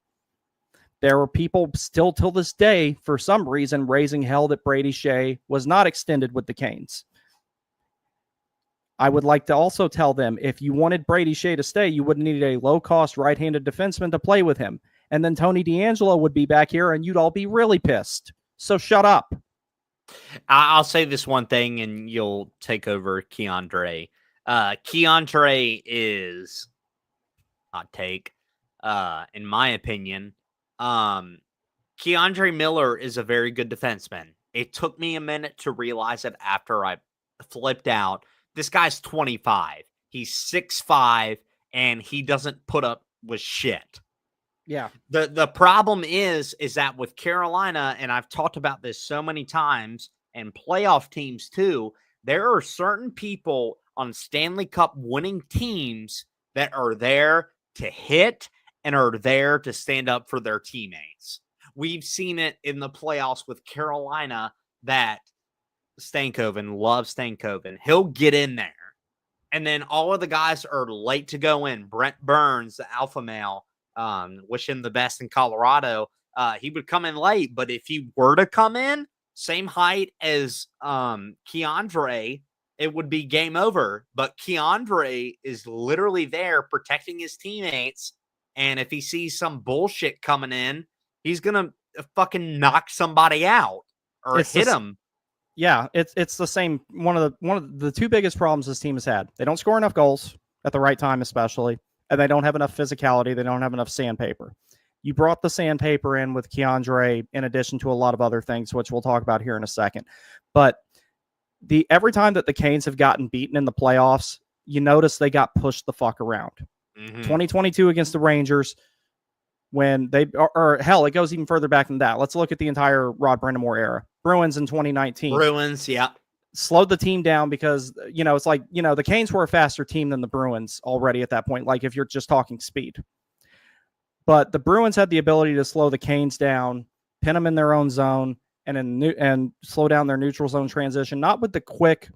There were people still till this day, for some reason, raising hell that Brady Shea was not extended with the Canes. I would like to also tell them, if you wanted Brady Shea to stay, you would need a low-cost right-handed defenseman to play with him. And then Tony DeAngelo would be back here, and you'd all be really pissed. So shut up. I'll say this one thing, and you'll take over K'Andre. K'Andre is hot take, in my opinion. K'Andre Miller is a very good defenseman. It took me a minute to realize it after I flipped out. This guy's 25. He's 6'5", and he doesn't put up with shit. Yeah. The problem is that with Carolina, and I've talked about this so many times, and playoff teams too, there are certain people on Stanley Cup winning teams that are there to hit and are there to stand up for their teammates. We've seen it in the playoffs with Carolina that Stankoven loves Stankoven. He'll get in there. And then all of the guys are late to go in. Brent Burns, the alpha male, wish him the best in Colorado. He would come in late, but if he were to come in, same height as K'Andre, it would be game over. But K'Andre is literally there protecting his teammates. And if he sees some bullshit coming in, he's going to fucking knock somebody out or hit him. Yeah, it's the same. One of the 2 biggest problems this team has had. They don't score enough goals at the right time, especially, and they don't have enough physicality. They don't have enough sandpaper. You brought the sandpaper in with K'Andre in addition to a lot of other things, which we'll talk about here in a second. But every time that the Canes have gotten beaten in the playoffs, you notice they got pushed the fuck around. 2022 against the Rangers, when they, or hell, it goes even further back than that. Let's look at the entire Rod Brindamore era. Bruins in 2019. Bruins, yeah. Slowed the team down because, it's like, the Canes were a faster team than the Bruins already at that point, like if you're just talking speed. But the Bruins had the ability to slow the Canes down, pin them in their own zone, and slow down their neutral zone transition, not with the quick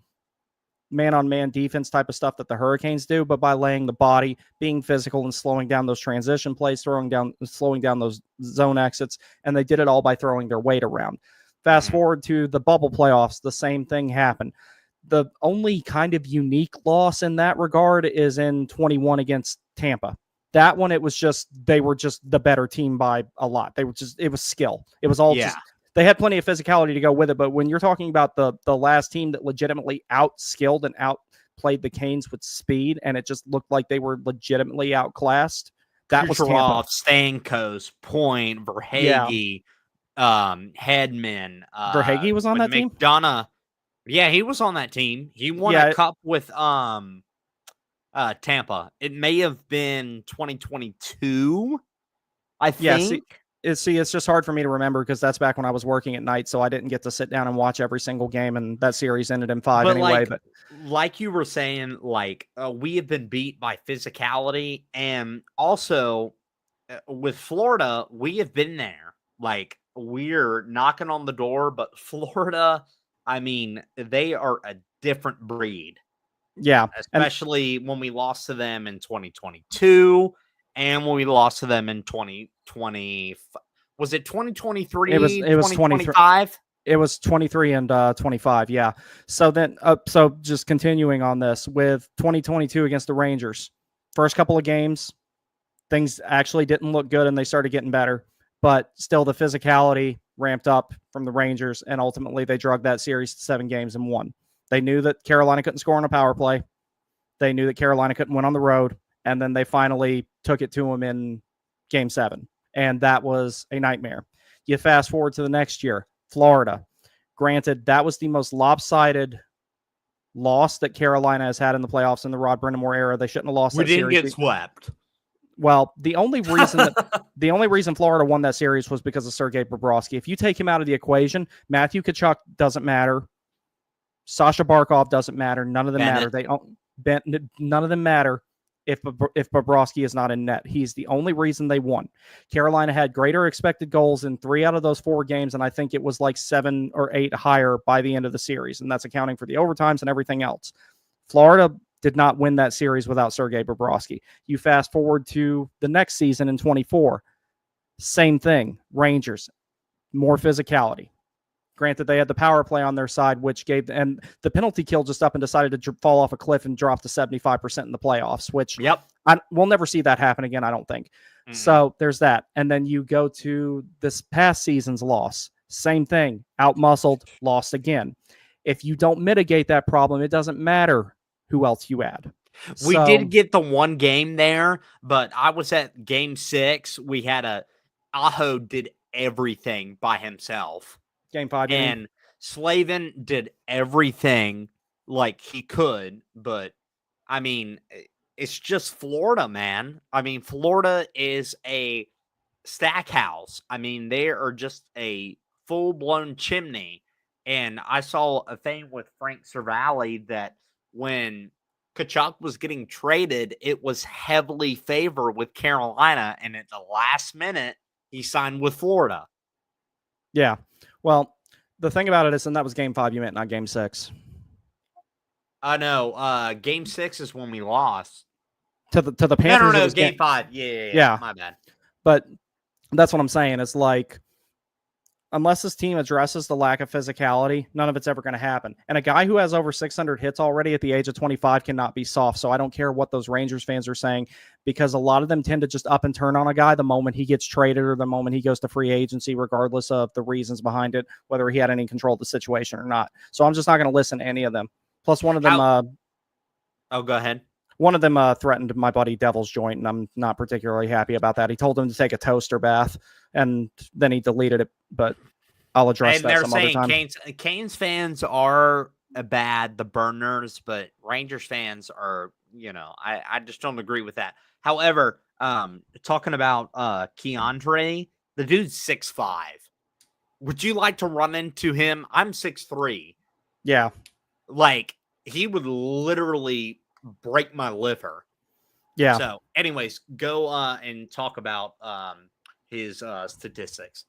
man-on-man defense type of stuff that the Hurricanes do, but by laying the body, being physical, and slowing down those transition plays, slowing down those zone exits, and they did it all by throwing their weight around. Fast forward to the bubble playoffs, the same thing happened. The only kind of unique loss in that regard is in 21 against Tampa. That one, they were just the better team by a lot. It was skill. It was all just, they had plenty of physicality to go with it. But when you're talking about the last team that legitimately out-skilled and outplayed the Canes with speed, and it just looked like they were legitimately outclassed, that was Tampa. Stamkos, Point, Verhaeghe, Hedman. Verhaeghe was on that team? McDonough. Yeah, he was on that team. He won a cup with Tampa. It may have been 2022. I Yeah, think. it's just hard for me to remember because that's back when I was working at night, so I didn't get to sit down and watch every single game, and that series ended in 5 But anyway. like you were saying, we have been beat by physicality, and also with Florida, we have been there. Like, we're knocking on the door, but Florida, I mean, they are a different breed, yeah, and especially when we lost to them in 2022 and when we lost to them in 2020. Was it 2023, it was 23. 2025? It was 23 and 25. Yeah. So then, so just continuing on this with 2022 against the Rangers, first couple of games, things actually didn't look good and they started getting better, but still the physicality ramped up from the Rangers, and ultimately they drug that series to 7 games and won. They knew that Carolina couldn't score on a power play. They knew that Carolina couldn't win on the road, and then they finally took it to them in Game 7, and that was a nightmare. You fast forward to the next year, Florida. Granted, that was the most lopsided loss that Carolina has had in the playoffs in the Rod Brindamore era. They shouldn't have lost We that didn't series. get swept. Well, the only reason Florida won that series was because of Sergei Bobrovsky. If you take him out of the equation, Matthew Tkachuk doesn't matter. Sasha Barkov doesn't matter. None of them matter. None of them matter if Bobrovsky is not in net. He's the only reason they won. Carolina had greater expected goals in 3 out of those 4 games, and I think it was like 7 or 8 higher by the end of the series, and that's accounting for the overtimes and everything else. Florida did not win that series without Sergei Bobrovsky. You fast forward to the next season in 24, same thing. Rangers, more physicality. Granted, they had the power play on their side, which gave, and the penalty kill just up and decided to fall off a cliff and drop to 75% in the playoffs, which we'll never see that happen again, I don't think. Mm-hmm. So there's that. And then you go to this past season's loss. Same thing. Out-muscled, lost again. If you don't mitigate that problem, it doesn't matter who else you add. We did get the one game there, but I was at Game 6. We had Aho did everything by himself. Game 5, and Slavin did everything like he could, but I mean, it's just Florida, man. I mean, Florida is a stack house. I mean, they are just a full-blown chimney. And I saw a thing with Frank Cervalli that when Tkachuk was getting traded, it was heavily favored with Carolina, and at the last minute, he signed with Florida. Yeah. Well, the thing about it is, and that was Game 5 you meant, not Game 6. No. Game 6 is when we lost to the Panthers. No. Game 5. Yeah. My bad. But that's what I'm saying. It's like, unless this team addresses the lack of physicality, none of it's ever going to happen. And a guy who has over 600 hits already at the age of 25 cannot be soft. So I don't care what those Rangers fans are saying, because a lot of them tend to just up and turn on a guy the moment he gets traded or the moment he goes to free agency, regardless of the reasons behind it, whether he had any control of the situation or not. So I'm just not going to listen to any of them. Plus, one of them... go ahead. One of them threatened my buddy Devil's Joint, and I'm not particularly happy about that. He told him to take a toaster bath, and then he deleted it, but I'll address that some other time. Canes fans are bad, the burners, but Rangers fans are, I just don't agree with that. However, talking about Keandre, the dude's 6'5". Would you like to run into him? I'm 6'3". Yeah. Like, he would literally break my liver. Yeah. So, anyways, go and talk about his statistics.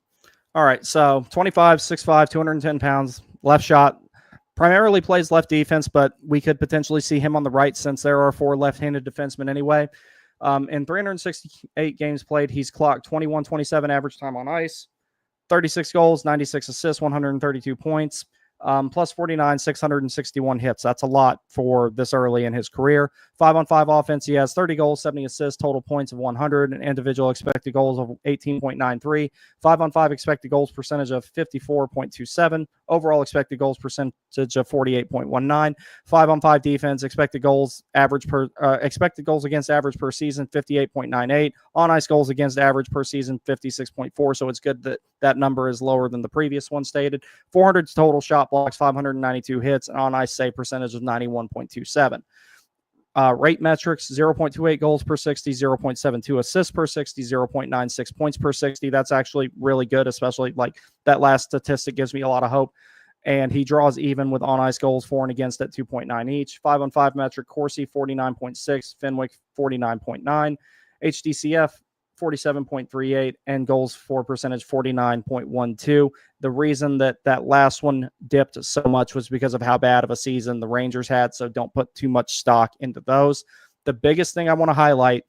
All right. So 25, 6'5", 210 pounds, left shot, primarily plays left defense, but we could potentially see him on the right since there are 4 left-handed defensemen anyway. In 368 games played, he's clocked 21-27 average time on ice, 36 goals, 96 assists, 132 points. Plus 49, 661 hits. That's a lot for this early in his career. 5-on-5 offense, he has 30 goals, 70 assists, total points of 100, and individual expected goals of 18.93. 5-on-5 expected goals percentage of 54.27. Overall expected goals percentage of 48.19. 5-on-5 defense, expected goals against average per season, 58.98. On ice goals against average per season, 56.4. So it's good that that number is lower than the previous one stated. 400 total shot blocks, 592 hits, and on ice save percentage of 91.27. Rate metrics, 0.28 goals per 60, 0.72 assists per 60, 0.96 points per 60. That's actually really good, especially like that last statistic gives me a lot of hope. And he draws even with on-ice goals for and against at 2.9 each. 5-on-5 metric, Corsi 49.6, Fenwick 49.9, HDCF 47.38, and goals for percentage 49.12. The reason that last one dipped so much was because of how bad of a season the Rangers had, so don't put too much stock into those. The biggest thing I want to highlight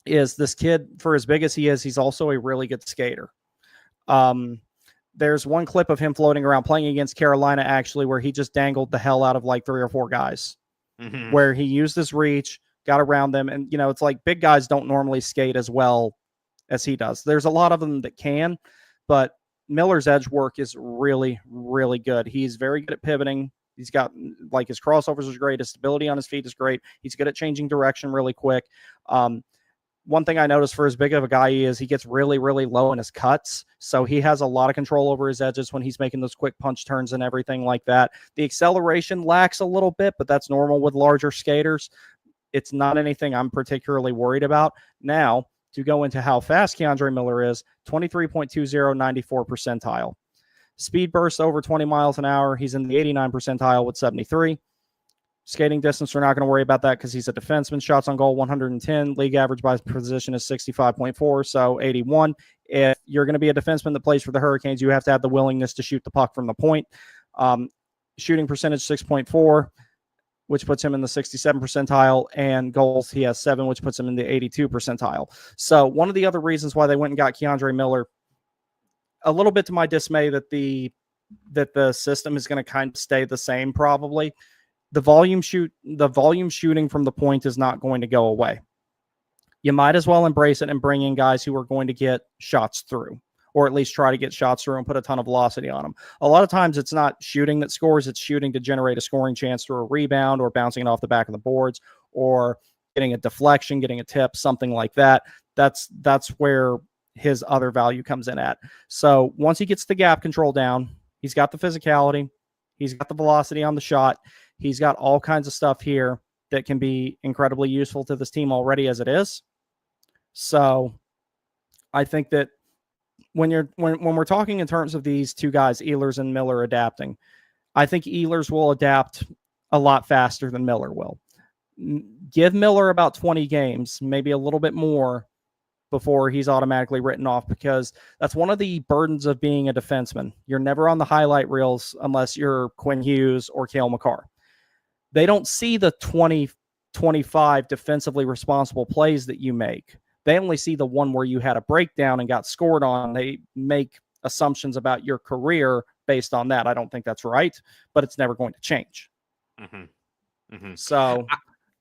is this kid, for as big as he is, he's also a really good skater. There's one clip of him floating around playing against Carolina, actually, where he just dangled the hell out of like 3 or 4 guys, where he used his reach, got around them. And, you know, it's like big guys don't normally skate as well as he does. There's a lot of them that can, but Miller's edge work is really, really good. He's very good at pivoting. He's got, like, his crossovers is great. His stability on his feet is great. He's good at changing direction really quick. One thing I noticed for as big of a guy he is, he gets really, really low in his cuts. So he has a lot of control over his edges when he's making those quick punch turns and everything like that. The acceleration lacks a little bit, but that's normal with larger skaters. It's not anything I'm particularly worried about. Now, to go into how fast K'Andre Miller is, 23.20, 94 percentile. Speed burst over 20 miles an hour. He's in the 89 percentile with 73. Skating distance, we're not going to worry about that because he's a defenseman. Shots on goal, 110. League average by position is 65.4, so 81. If you're going to be a defenseman that plays for the Hurricanes, you have to have the willingness to shoot the puck from the point. Shooting percentage, 6.4, which puts him in the 67 percentile, and goals, he has 7, which puts him in the 82 percentile. So one of the other reasons why they went and got K'Andre Miller, a little bit to my dismay that the system is going to kind of stay the same probably. The volume shooting from the point is not going to go away. You might as well embrace it and bring in guys who are going to get shots through, or at least try to get shots through and put a ton of velocity on them. A lot of times it's not shooting that scores, it's shooting to generate a scoring chance through a rebound or bouncing it off the back of the boards or getting a deflection, getting a tip, something like that. That's where his other value comes in at. So once he gets the gap control down, he's got the physicality, he's got the velocity on the shot, he's got all kinds of stuff here that can be incredibly useful to this team already as it is. So I think that when we're talking in terms of these two guys, Ehlers and Miller, adapting, I think Ehlers will adapt a lot faster than Miller will. Give Miller about 20 games, maybe a little bit more, before he's automatically written off, because that's one of the burdens of being a defenseman. You're never on the highlight reels unless you're Quinn Hughes or Cale Makar. They don't see the 20, 25 defensively responsible plays that you make. They only see the one where you had a breakdown and got scored on. They make assumptions about your career based on that. I don't think that's right, but it's never going to change. So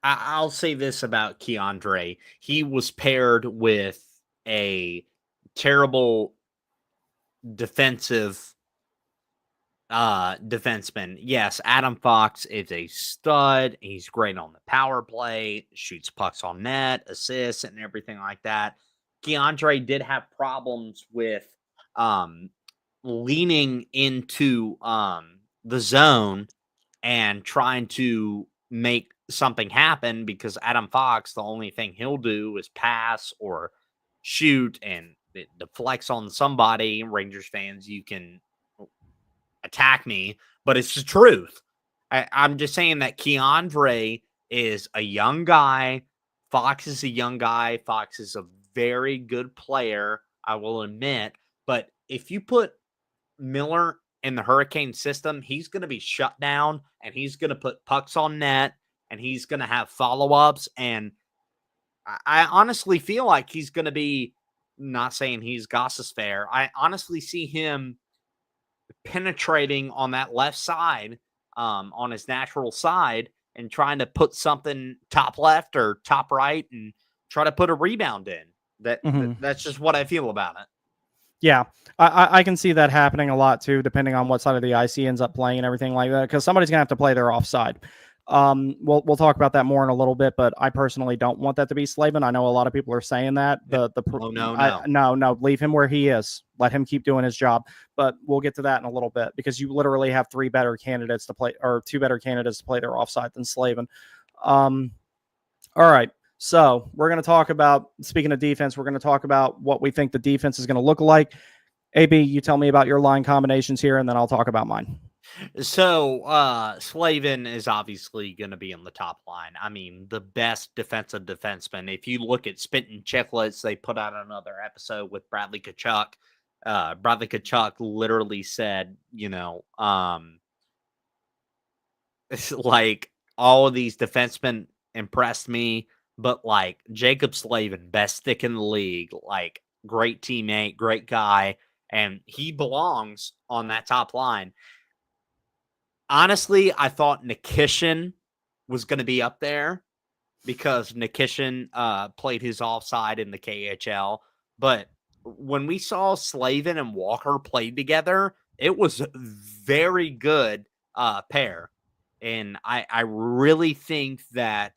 I'll say this about K'Andre. He was paired with a terrible defenseman. Yes, Adam Fox is a stud. He's great on the power play, shoots pucks on net, assists, and everything like that. K'Andre did have problems with leaning into the zone and trying to make something happen, because Adam Fox, the only thing he'll do is pass or shoot, and it deflects on somebody. Rangers fans, you can attack me, but it's the truth. I'm just saying that K'Andre is a young guy. Fox is a young guy. Fox is a very good player, I will admit. But if you put Miller in the Hurricane system, he's going to be shut down, and he's going to put pucks on net, and he's going to have follow-ups. And I honestly feel like he's going to be, not saying he's Gossesfair, I honestly see him penetrating on that left side, on his natural side, and trying to put something top left or top right and try to put a rebound in. That's just what I feel about it. Yeah, I can see that happening a lot too, depending on what side of the ice he ends up playing and everything like that, because somebody's going to have to play their offside. We'll talk about that more in a little bit, but I personally don't want that to be Slavin. I know a lot of people are saying that. No, leave him where he is. Let him keep doing his job. But we'll get to that in a little bit, because you literally have two better candidates to play their offside than Slavin. All right. So we're going to talk about, speaking of defense, we're going to talk about what we think the defense is going to look like. AB, you tell me about your line combinations here, and then I'll talk about mine. So, Slavin is obviously going to be on the top line. I mean, the best defensive defenseman. If you look at Spittin' Chicklets, they put out another episode with Bradley Tkachuk. Bradley Tkachuk literally said, it's like all of these defensemen impressed me, but like Jacob Slavin, best stick in the league, like great teammate, great guy, and he belongs on that top line. Honestly, I thought Nikishin was going to be up there because Nikishin played his offside in the KHL. But when we saw Slavin and Walker play together, it was a very good pair. And I really think that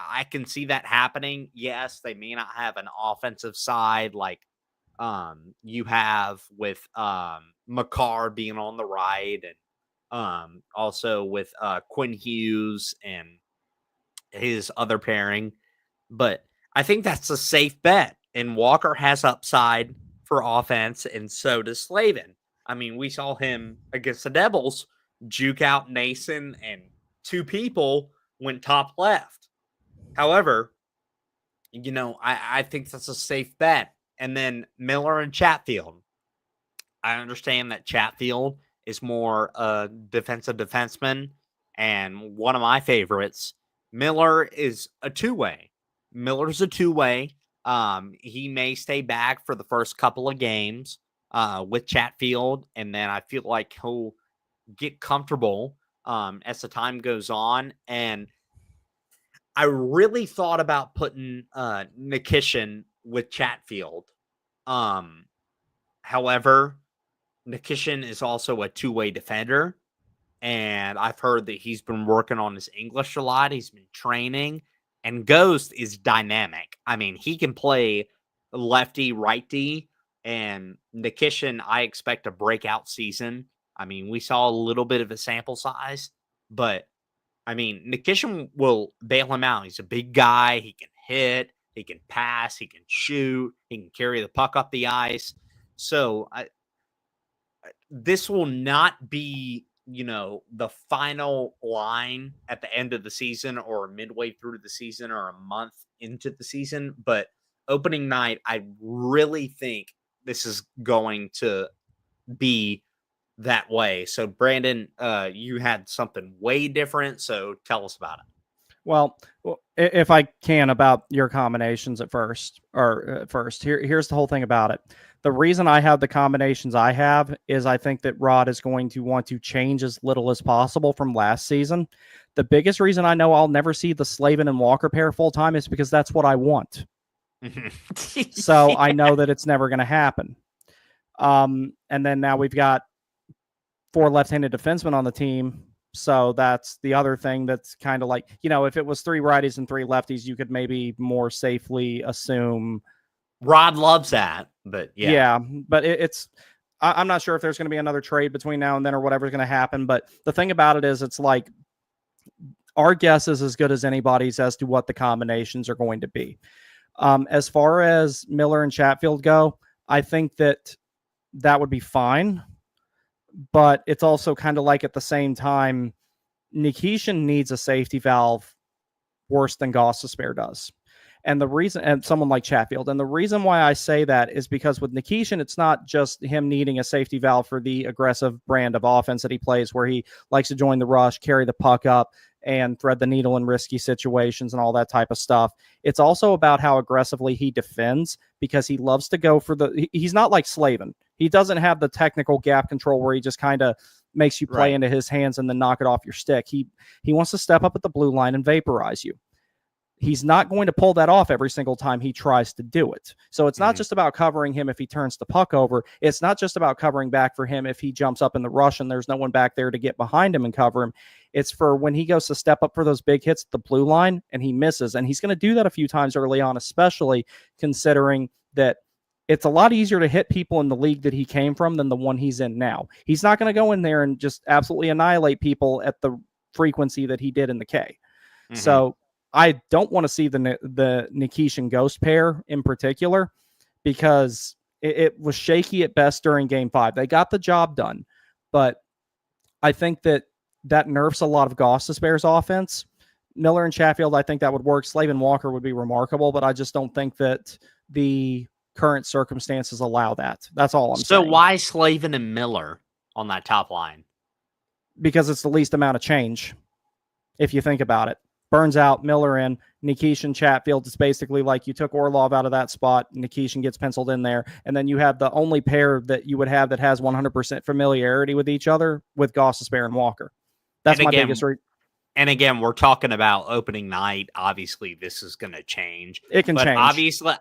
I can see that happening. Yes, they may not have an offensive side like you have with Makar being on the right, and also with Quinn Hughes and his other pairing. But I think that's a safe bet. And Walker has upside for offense, and so does Slavin. I mean, we saw him against the Devils juke out Nason, and two people went top left. However, I think that's a safe bet. And then Miller and Chatfield. I understand that Chatfield is more a defensive defenseman, and one of my favorites. Miller is a two-way. Miller's a two-way. He may stay back for the first couple of games with Chatfield, and then I feel like he'll get comfortable as the time goes on. And I really thought about putting Nikishin with Chatfield. However, Nikishin is also a two-way defender, and I've heard that he's been working on his English a lot. He's been training, and Ghost is dynamic. I mean, he can play lefty, righty, and Nikishin, I expect a breakout season. I mean, we saw a little bit of a sample size, but I mean, Nikishin will bail him out. He's a big guy. He can hit, he can pass, he can shoot, he can carry the puck up the ice. So this will not be, the final line at the end of the season or midway through the season or a month into the season. But opening night, I really think this is going to be that way. So Brandon, you had something way different. So tell us about it. Well, if I can, about your combinations first, here's the whole thing about it. The reason I have the combinations I have is I think that Rod is going to want to change as little as possible from last season. The biggest reason I know I'll never see the Slavin and Walker pair full time is because that's what I want. So I know that it's never going to happen. And then now we've got 4 left-handed defensemen on the team. So that's the other thing that's kind of like, if it was 3 righties and 3 lefties, you could maybe more safely assume. Rod loves that, but yeah. Yeah, but I'm not sure if there's going to be another trade between now and then or whatever's going to happen. But the thing about it is, it's like our guess is as good as anybody's as to what the combinations are going to be. As far as Miller and Chatfield go, I think that would be fine. But it's also kind of like, at the same time, Nikishin needs a safety valve worse than Gostisbehere does. And the reason, and someone like Chatfield, and the reason why I say that is because with Nikishin, it's not just him needing a safety valve for the aggressive brand of offense that he plays, where he likes to join the rush, carry the puck up, and thread the needle in risky situations and all that type of stuff. It's also about how aggressively he defends, because he loves to go for he's not like Slavin. He doesn't have the technical gap control where he just kind of makes you play into his hands and then knock it off your stick. He wants to step up at the blue line and vaporize you. He's not going to pull that off every single time he tries to do it. So it's not just about covering him if he turns the puck over. It's not just about covering back for him if he jumps up in the rush and there's no one back there to get behind him and cover him. It's for when he goes to step up for those big hits at the blue line and he misses. And he's going to do that a few times early on, especially considering that it's a lot easier to hit people in the league that he came from than the one he's in now. He's not going to go in there and just absolutely annihilate people at the frequency that he did in the K. So I don't want to see the Nikishin Ghost pair in particular because it was shaky at best during Game 5. They got the job done, but I think that nerfs a lot of Gostisbehere's offense. Miller and Chatfield, I think that would work. Slavin Walker would be remarkable, but I just don't think that the current circumstances allow that. That's all I'm saying. So why Slavin and Miller on that top line? Because it's the least amount of change, if you think about it. Burns out, Miller in, Nikishin, Chatfield. It's basically like you took Orlov out of that spot, Nikishin gets penciled in there, and then you have the only pair that you would have that has 100% familiarity with each other with Gostisbehere and Walker. That's my biggest And again, we're talking about opening night. Obviously, this is going to change. It can change.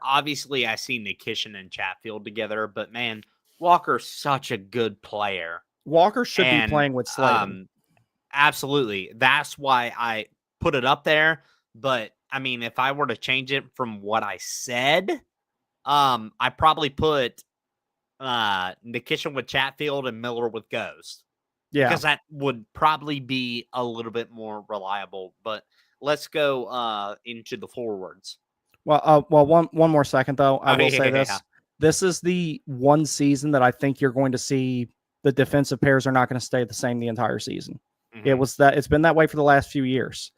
Obviously, I see Nikishin and Chatfield together, but man, Walker's such a good player. Walker should be playing with Slavin. Absolutely. That's why I put it up there. But I mean, if I were to change it from what I said, I probably put Nikishin with Chatfield and Miller with Ghost. Yeah. Because that would probably be a little bit more reliable. But let's go into the forwards. Well, one more second, though. I will say this. This is the one season that I think you're going to see the defensive pairs are not going to stay the same the entire season. Mm-hmm. It's been that way for the last few years,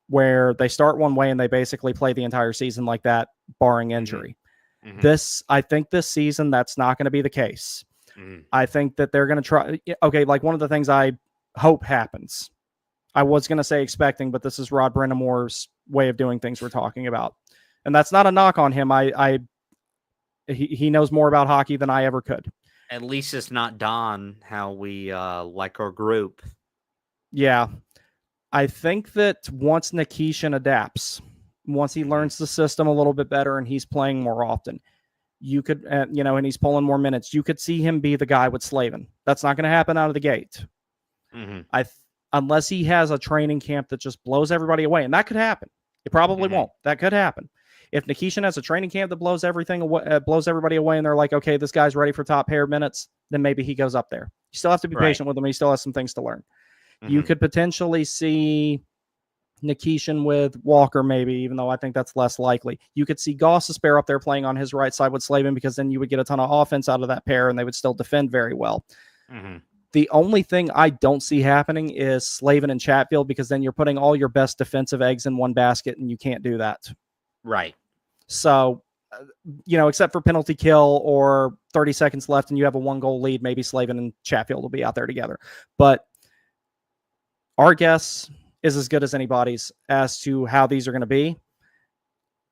where they start one way and they basically play the entire season like that, barring injury. Mm-hmm. I think this season, that's not going to be the case. Mm-hmm. I think that they're going to try. Okay, like one of the things I hope happens, I was going to say expecting, but this is Rod Brennamore's way of doing things we're talking about. And that's not a knock on him. He knows more about hockey than I ever could. At least it's not Don, how we like our group. Yeah. I think that once Nikishin adapts, once he learns the system a little bit better and he's playing more often, you could, and he's pulling more minutes, you could see him be the guy with Slavin. That's not going to happen out of the gate. Mm-hmm. Unless he has a training camp that just blows everybody away. And that could happen. It probably won't. That could happen. If Nikishin has a training camp that blows everybody away, and they're like, okay, this guy's ready for top pair minutes, then maybe he goes up there. You still have to be patient with him. He still has some things to learn. Mm-hmm. You could potentially see Nikishin with Walker, maybe, even though I think that's less likely. You could see Gostisbehere up there playing on his right side with Slavin, because then you would get a ton of offense out of that pair, and they would still defend very well. Mm-hmm. The only thing I don't see happening is Slavin and Chatfield, because then you're putting all your best defensive eggs in one basket, and you can't do that. Right. So, except for penalty kill or 30 seconds left and you have a 1-goal lead, maybe Slavin and Chatfield will be out there together. But our guess is as good as anybody's as to how these are going to be.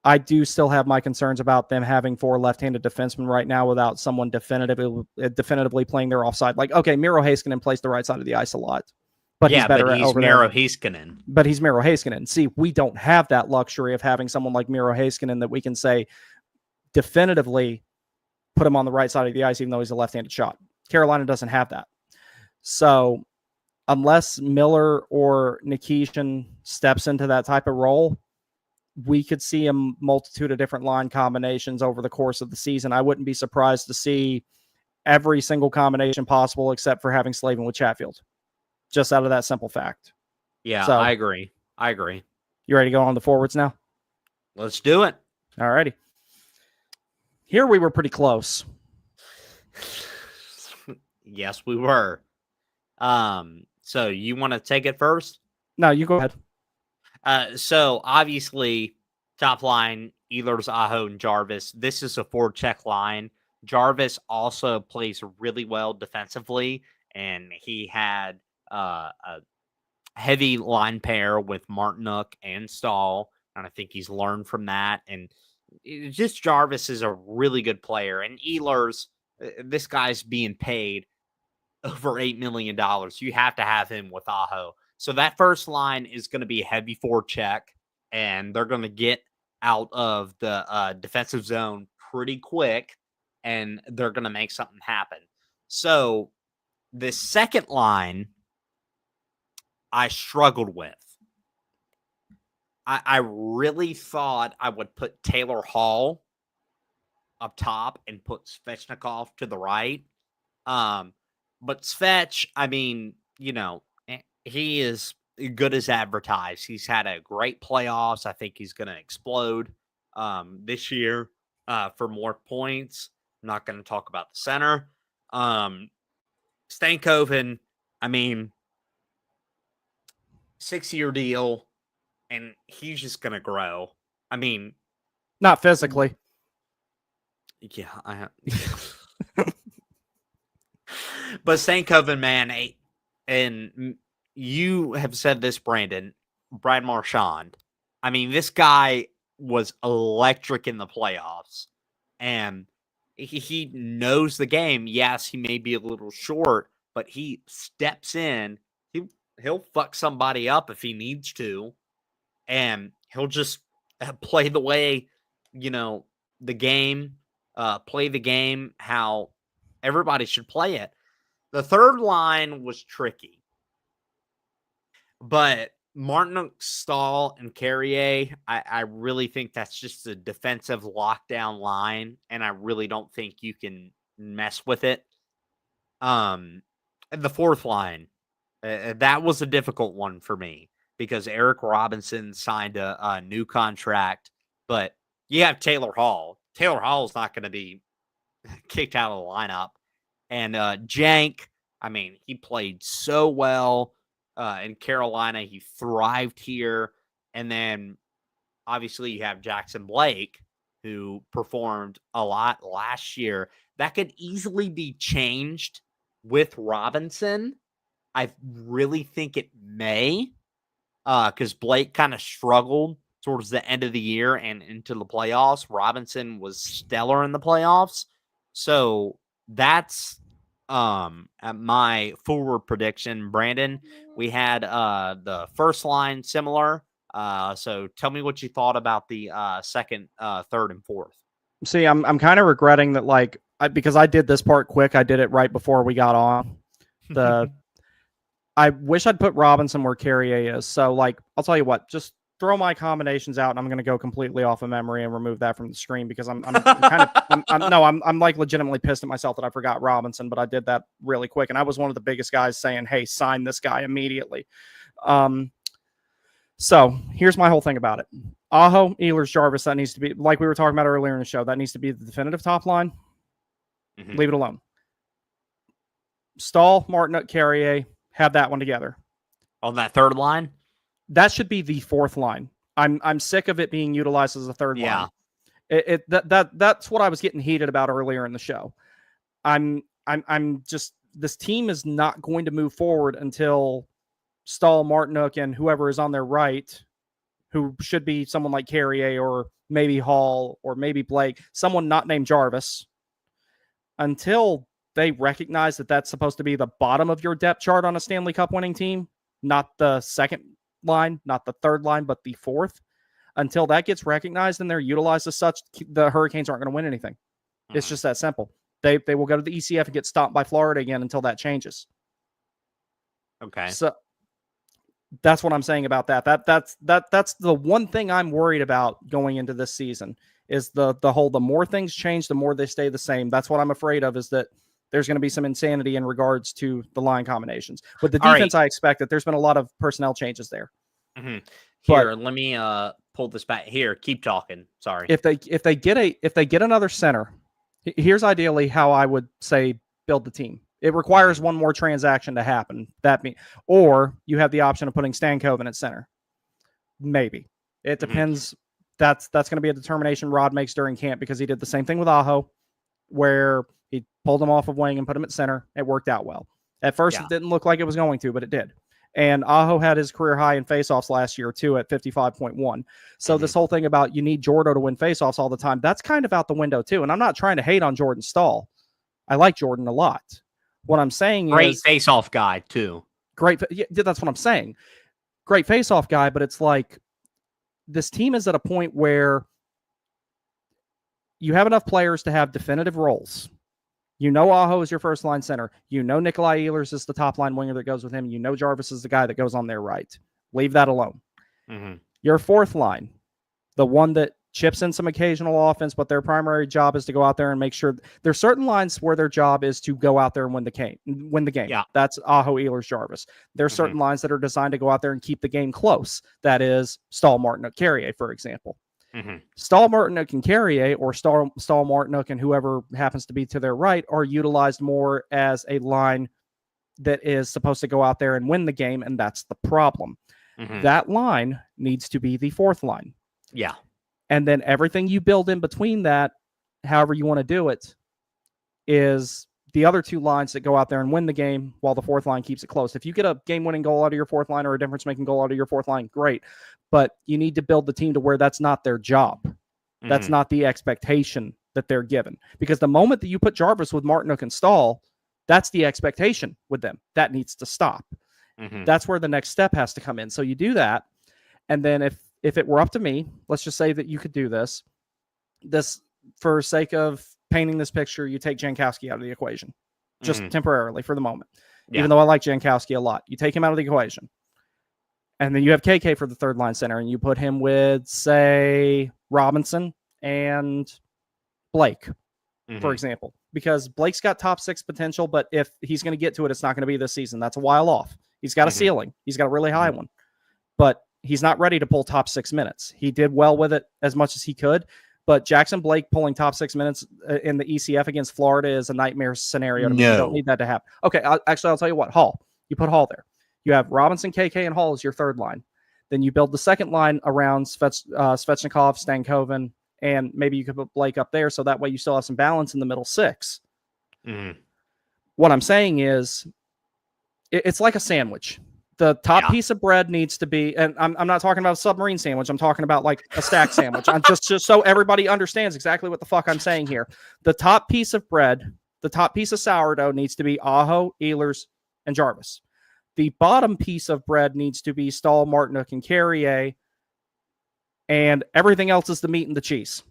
I do still have my concerns about them having 4 left-handed defensemen right now without someone definitively playing their offside. Like, okay, Miro Heiskanen plays the right side of the ice a lot. But he's better over there. But he's Miro Heiskanen. See, we don't have that luxury of having someone like Miro Heiskanen that we can say definitively put him on the right side of the ice, even though he's a left-handed shot. Carolina doesn't have that. So unless Miller or Nikishin steps into that type of role, we could see a multitude of different line combinations over the course of the season. I wouldn't be surprised to see every single combination possible except for having Slavin with Chatfield. Just out of that simple fact. Yeah, so, I agree. You ready to go on the forwards now? Let's do it. All righty. Here we were pretty close. Yes, we were. So you want to take it first? No, you go ahead. So obviously, top line, Ehlers, Aho, and Jarvis. This is a 4-check line. Jarvis also plays really well defensively, and he had a heavy line pair with Martinuk and Stahl, and I think he's learned from that. And just Jarvis is a really good player, and Ehlers, this guy's being paid over $8 million. You have to have him with Aho. So that first line is going to be a heavy 4-check, and they're going to get out of the defensive zone pretty quick, and they're going to make something happen. So the second line, I struggled with. I really thought I would put Taylor Hall up top and put Svechnikov to the right. But Svech, I mean, he is good as advertised. He's had a great playoffs. I think he's going to explode this year for more points. I'm not going to talk about the center. Stankoven, I mean, 6-year deal, and he's just going to grow. I mean, not physically. Yeah, but Stankoven, man, and you have said this, Brandon, Brad Marchand. I mean, this guy was electric in the playoffs, and he knows the game. Yes, he may be a little short, but he steps in. He'll fuck somebody up if he needs to, and he'll just play the way, the game. Play the game how everybody should play it. The third line was tricky, but Martin, Stahl, and Carrier, I really think that's just a defensive lockdown line, and I really don't think you can mess with it. And the fourth line, that was a difficult one for me because Eric Robinson signed a new contract, but you have Taylor Hall. Taylor Hall is not going to be kicked out of the lineup. And Jank, I mean, he played so well in Carolina. He thrived here. And then obviously you have Jackson Blake, who performed a lot last year. That could easily be changed with Robinson. I really think it may, because Blake kind of struggled towards the end of the year and into the playoffs. Robinson was stellar in the playoffs. So that's my forward prediction. Brandon, we had the first line similar. So tell me what you thought about the second, third, and fourth. See, I'm kind of regretting that, because I did this part quick. I did it right before we got on. I wish I'd put Robinson where Carrier is. So, I'll tell you what, just throw my combinations out, and I'm going to go completely off of memory and remove that from the screen because I'm legitimately pissed at myself that I forgot Robinson, but I did that really quick, and I was one of the biggest guys saying, "Hey, sign this guy immediately." So here's my whole thing about it: Aho, Ehlers, Jarvis. That needs to be, like we were talking about earlier in the show. That needs to be the definitive top line. Mm-hmm. Leave it alone. Stahl, Martin, Carrier. Have that one together. On that third line? That should be the fourth line. I'm sick of it being utilized as a third line. That's what I was getting heated about earlier in the show. I'm just, this team is not going to move forward until Stahl, Martinook, and whoever is on their right, who should be someone like Carrier or maybe Hall or maybe Blake, someone not named Jarvis, until they recognize that that's supposed to be the bottom of your depth chart on a Stanley Cup winning team, not the second line, not the third line, but the fourth. Until that gets recognized and they're utilized as such, the Hurricanes aren't going to win anything. It's just that simple. They will go to the ECF and get stopped by Florida again until that changes. Okay. So that's what I'm saying about that. That's the one thing I'm worried about going into this season is the more things change, the more they stay the same. That's what I'm afraid of, is that there's going to be some insanity in regards to the line combinations. With the defense, I expect that there's been a lot of personnel changes there. Mm-hmm. Here, let me pull this back. Here, keep talking. Sorry. If they get another center, here's ideally how I would say build the team. It requires one more transaction to happen. Or you have the option of putting Stankoven at center. Maybe. It depends. Mm-hmm. That's going to be a determination Rod makes during camp, because he did the same thing with Aho, where he pulled him off of wing and put him at center. It worked out well. At first, It didn't look like it was going to, but it did. And Aho had his career high in faceoffs last year, too, at 55.1. So this whole thing about you need Jordo to win faceoffs all the time, that's kind of out the window, too. And I'm not trying to hate on Jordan Stahl. I like Jordan a lot. What I'm saying is... Great faceoff guy, too. Great. Yeah, that's what I'm saying. Great faceoff guy, but it's like this team is at a point where you have enough players to have definitive roles. You know Aho is your first line center. You know Nikolaj Ehlers is the top line winger that goes with him. You know Jarvis is the guy that goes on their right. Leave that alone. Mm-hmm. Your fourth line, the one that chips in some occasional offense, but their primary job is to go out there and make sure there's certain lines where their job is to go out there and win the game. Yeah. That's Aho, Ehlers, Jarvis. There's certain lines that are designed to go out there and keep the game close. That is Stahl, Martinook, Carrier, for example. Stahl, Martinook, and Carrier, or Stahl, Martinook, and whoever happens to be to their right, are utilized more as a line that is supposed to go out there and win the game, and that's the problem. That line needs to be the fourth line. Yeah. And then everything you build in between that, however you want to do it, is the other two lines that go out there and win the game while the fourth line keeps it close. If you get a game-winning goal out of your fourth line or a difference-making goal out of your fourth line, great. But you need to build the team to where that's not their job. That's not the expectation that they're given. Because the moment that you put Jarvis with Martinook and Stahl, that's the expectation with them. That needs to stop. That's where the next step has to come in. So you do that, and then if it were up to me, let's just say that you could do this, for sake of painting this picture, you take Jankowski out of the equation, just temporarily for the moment. Even though I like Jankowski a lot, you take him out of the equation. And then you have KK for the third line center, and you put him with, say, Robinson and Blake, for example. Because Blake's got top 6 potential, but if he's going to get to it, it's not going to be this season. That's a while off. He's got a ceiling. He's got a really high one. But he's not ready to pull top 6 minutes. He did well with it as much as he could, but Jackson Blake pulling top 6 minutes in the ECF against Florida is a nightmare scenario. You don't need that to happen. Okay, I'll tell you what. Hall. You put Hall there. You have Robinson, KK, and Hall as your third line. Then you build the second line around Svechnikov, Stankoven, and maybe you could put Blake up there, so that way you still have some balance in the middle 6. What I'm saying is, it's like a sandwich. The top piece of bread needs to be, and I'm not talking about a submarine sandwich. I'm talking about like a stack sandwich. I'm just so everybody understands exactly what the fuck I'm saying here. The top piece of bread, the top piece of sourdough needs to be Aho, Ehlers, and Jarvis. The bottom piece of bread needs to be Stahl, Martinook, and Carrier, and everything else is the meat and the cheese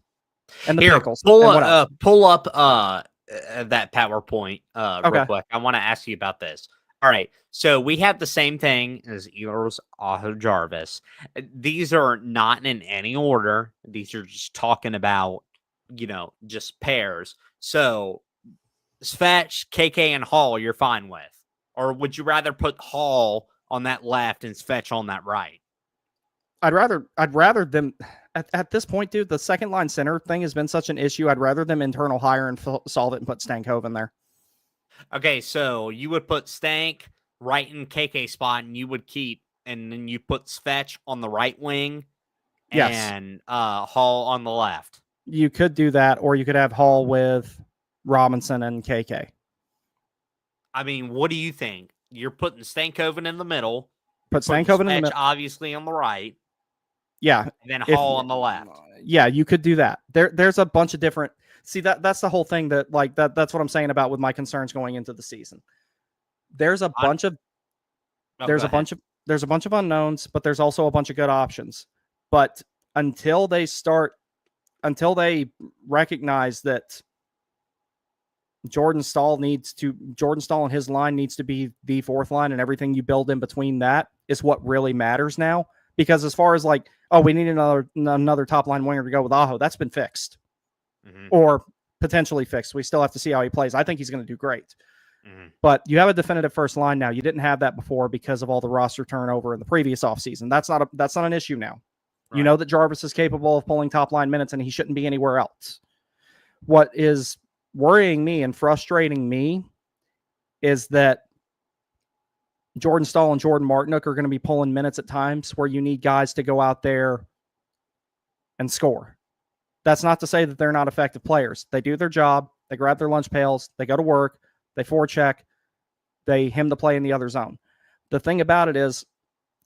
and the pickles. Pull up that PowerPoint real quick. I want to ask you about this. All right, so we have the same thing as Ehlers, Aho, Jarvis. These are not in any order. These are just talking about, just pairs. So Svetch, KK, and Hall, you're fine with. Or would you rather put Hall on that left and Svetch on that right? I'd rather them at this point, dude. The second line center thing has been such an issue. I'd rather them internal hire and solve it and put Stankoven there. Okay, so you would put Stank right in KK spot, and you would and then you put Svetch on the right wing, and Hall on the left. You could do that, or you could have Hall with Robinson and KK. I mean, what do you think? You're putting Stankoven in the middle. Put Stankoven in the middle, obviously on the right. Yeah, and then Hall on the left. Yeah, you could do that. There's a bunch of different. See, that's the whole thing that's what I'm saying about with my concerns going into the season. There's a bunch of unknowns, but there's also a bunch of good options. But until they recognize that Jordan Stahl and his line needs to be the fourth line, and everything you build in between that is what really matters now. Because as far as we need another top line winger to go with Aho, that's been fixed. Or potentially fixed. We still have to see how he plays. I think he's going to do great. But you have a definitive first line now. You didn't have that before because of all the roster turnover in the previous offseason. That's not an issue now. Right. You know that Jarvis is capable of pulling top line minutes, and he shouldn't be anywhere else. What is worrying me and frustrating me is that Jordan Stahl and Jordan Martinook are going to be pulling minutes at times where you need guys to go out there and score. That's not to say that they're not effective players. They do their job. They grab their lunch pails. They go to work. They forecheck. They hem the play in the other zone. The thing about it is,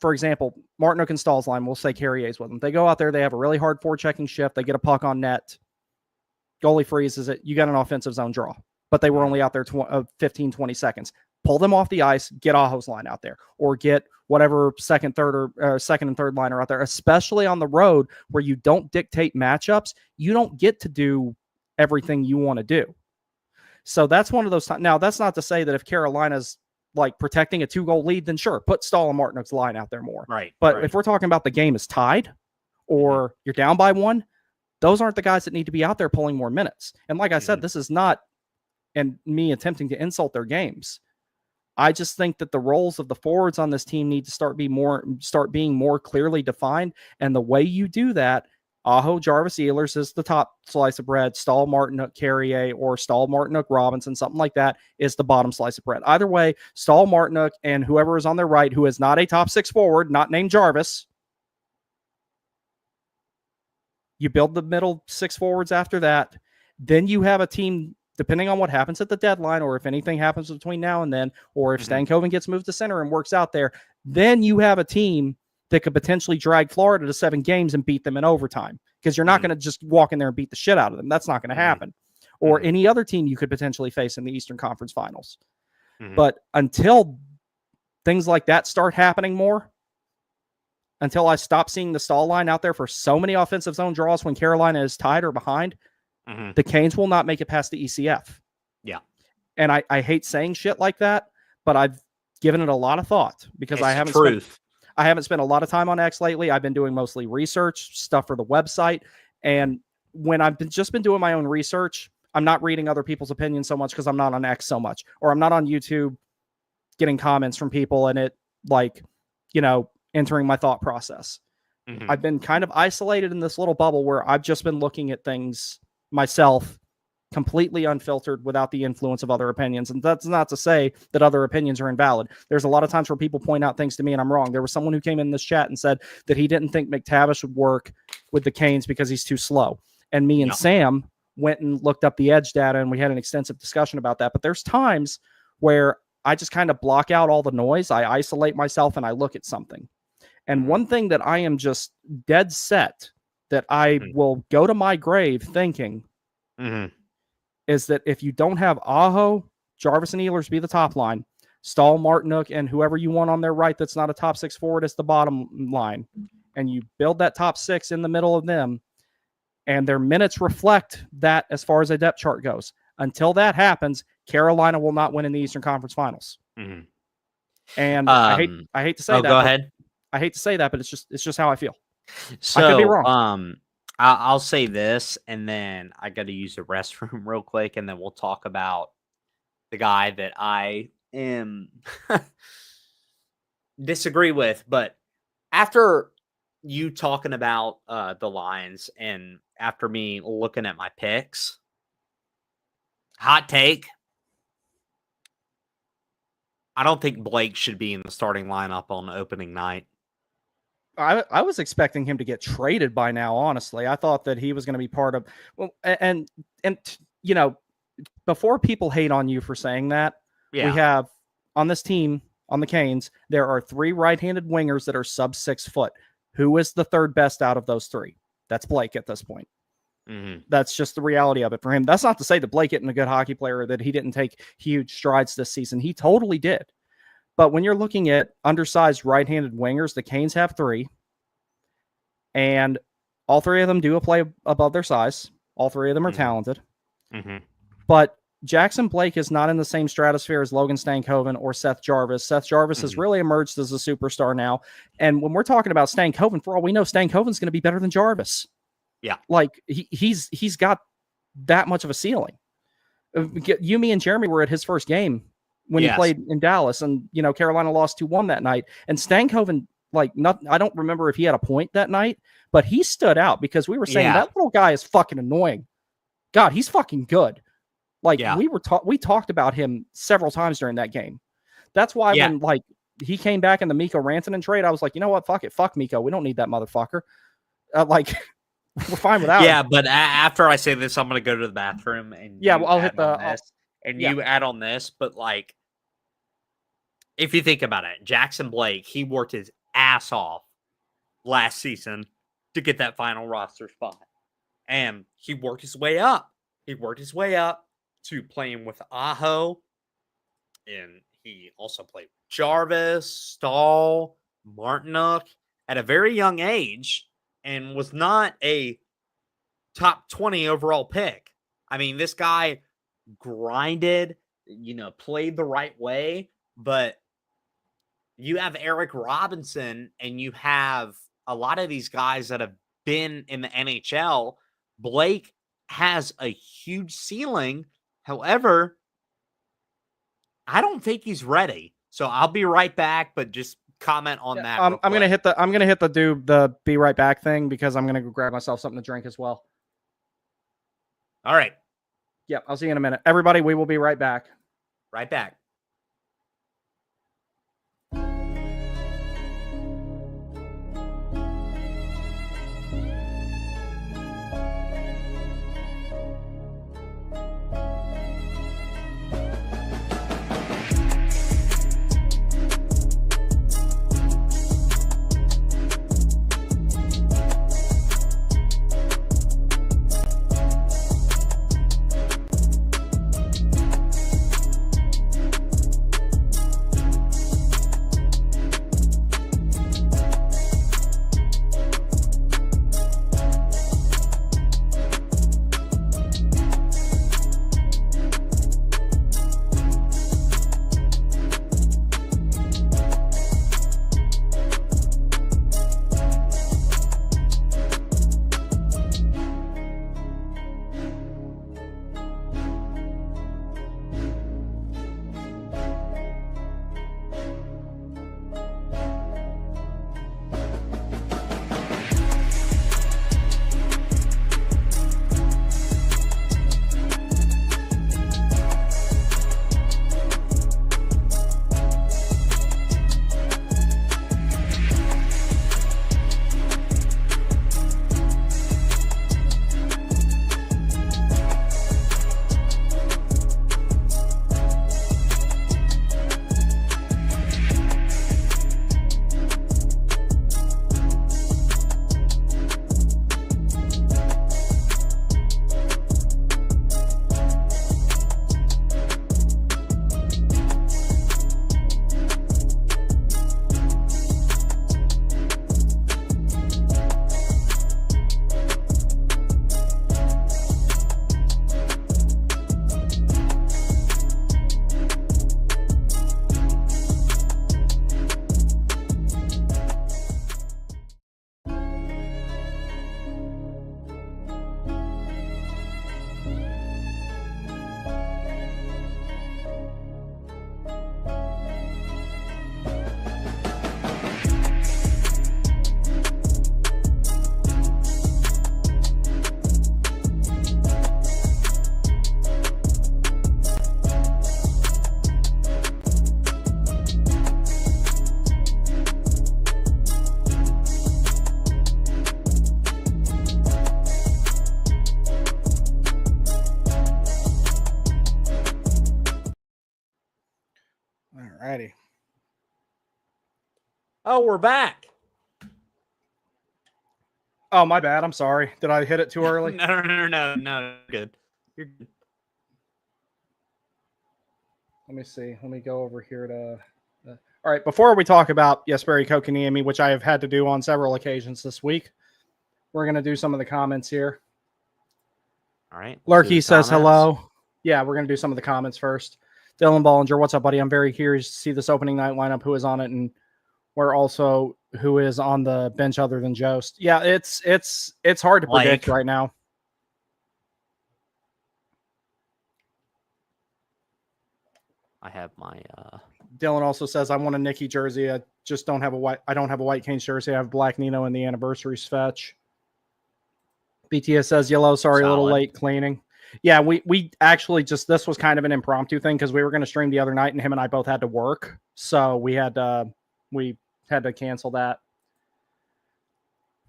for example, Martinook and Stahl's line, we'll say Carrier's with them. They go out there. They have a really hard forechecking shift. They get a puck on net. Goalie freezes it. You got an offensive zone draw. But they were only out there 15, 20 seconds. Pull them off the ice. Get Aho's line out there. Or get whatever second and third liner out there, especially on the road where you don't dictate matchups. You don't get to do everything you want to do. So that's one of those times. Now, that's not to say that if Carolina's protecting a 2-goal lead, then sure, put Stahl and Martinook's line out there more. Right. But if we're talking about the game is tied or you're down by 1, those aren't the guys that need to be out there pulling more minutes. And like I said, this is not and me attempting to insult their games. I just think that the roles of the forwards on this team need to start being more clearly defined. And the way you do that, Aho, Jarvis, Ehlers is the top slice of bread. Stahl, Martinook, Carrier, or Stahl, Martinook, Robinson, something like that is the bottom slice of bread. Either way, Stahl, Martinook, and whoever is on their right, who is not a top six forward, not named Jarvis, you build the middle six forwards after that. Then you have a team, depending on what happens at the deadline, or if anything happens between now and then, or if Stankoven gets moved to center and works out there, then you have a team that could potentially drag Florida to 7 games and beat them in overtime, because you're not going to just walk in there and beat the shit out of them. That's not going to happen. Or any other team you could potentially face in the Eastern Conference Finals. But until things like that start happening more, until I stop seeing the Stahl line out there for so many offensive zone draws when Carolina is tied or behind, the Canes will not make it past the ECF. Yeah. And I hate saying shit like that, but I've given it a lot of thought, because I haven't spent a lot of time on X lately. I've been doing mostly research stuff for the website. And when I've just been doing my own research, I'm not reading other people's opinions so much, because I'm not on X so much, or I'm not on YouTube getting comments from people and it entering my thought process. I've been kind of isolated in this little bubble where I've just been looking at things myself, completely unfiltered, without the influence of other opinions. And that's not to say that other opinions are invalid. There's a lot of times where people point out things to me and I'm wrong. There was someone who came in this chat and said that he didn't think McTavish would work with the Canes because he's too slow. And me and Sam went and looked up the edge data, and we had an extensive discussion about that. But there's times where I just kind of block out all the noise. I isolate myself and I look at something. And one thing that I am just dead set that I will go to my grave thinking is that if you don't have Aho, Jarvis, and Ehlers be the top line, Stahl, Martinook, and whoever you want on their right that's not a top six forward is the bottom line, and you build that top six in the middle of them, and their minutes reflect that as far as a depth chart goes. Until that happens, Carolina will not win in the Eastern Conference Finals. And I hate to say that. Go ahead. I hate to say that, but it's just how I feel. So, I could be wrong. I'll say this, and then I got to use the restroom real quick, and then we'll talk about the guy that I am disagree with. But after you talking about the Lions, and after me looking at my picks, hot take, I don't think Blake should be in the starting lineup on opening night. I was expecting him to get traded by now, honestly. I thought that he was going to be part of, and before people hate on you for saying that, we have on this team, on the Canes, there are 3 right-handed wingers that are sub 6 foot. Who is the third best out of those 3? That's Blake at this point. That's just the reality of it for him. That's not to say that Blake isn't a good hockey player, that he didn't take huge strides this season. He totally did. But when you're looking at undersized right-handed wingers, the Canes have 3. And all 3 of them do play above their size. All 3 of them are talented. But Jackson Blake is not in the same stratosphere as Logan Stankoven or Seth Jarvis. Seth Jarvis has really emerged as a superstar now. And when we're talking about Stankoven, for all we know, Stankoven's going to be better than Jarvis. Yeah. Like, he's got that much of a ceiling. You, me, and Jeremy were at his first game when he played in Dallas, and Carolina lost 2-1 that night. And Stankoven, I don't remember if he had a point that night, but he stood out because we were saying that little guy is fucking annoying. God, he's fucking good. We talked about him several times during that game. That's why when he came back in the Mikko Rantanen trade, I was like, you know what? Fuck it. Fuck Mikko. We don't need that motherfucker. We're fine without him. But after I say this, I'm going to go to the bathroom and I'll hit the you add on this. But if you think about it, Jackson Blake, he worked his ass off last season to get that final roster spot, and he worked his way up. He worked his way up to playing with Aho, and he also played with Jarvis, Stahl, Martinook at a very young age, and was not a top 20 overall pick. I mean, this guy grinded, played the right way, but you have Eric Robinson and you have a lot of these guys that have been in the NHL Blake has a huge ceiling. However, I don't think he's ready. So I'll be right back, but just comment on that. I'm gonna hit the be right back thing because I'm gonna go grab myself something to drink as well. All right. Yep, I'll see you in a minute. Everybody, we will be right back. Right back. Alrighty. Oh, we're back. Oh, my bad. I'm sorry. Did I hit it too early? No. Good. You're good. Let me see. Let me go over here to. All right. Before we talk about Jesperi Kotkaniemi, which I have had to do on several occasions this week, we're going to do some of the comments here. All right. Lurky says hello. Yeah, we're going to do some of the comments first. Dylan Bollinger, what's up, buddy? I'm very curious to see this opening night lineup, who is on it, and where also who is on the bench other than Jost. Yeah, it's hard to predict right now. I have my Dylan also says I want a Nicky jersey. I just don't have a white. I don't have a White Canes jersey. I have Black Nino in the anniversaries fetch. BTS says yellow. Sorry, a little late cleaning. Yeah, we actually just, this was kind of an impromptu thing because we were going to stream the other night and him and I both had to work, so we had to cancel that.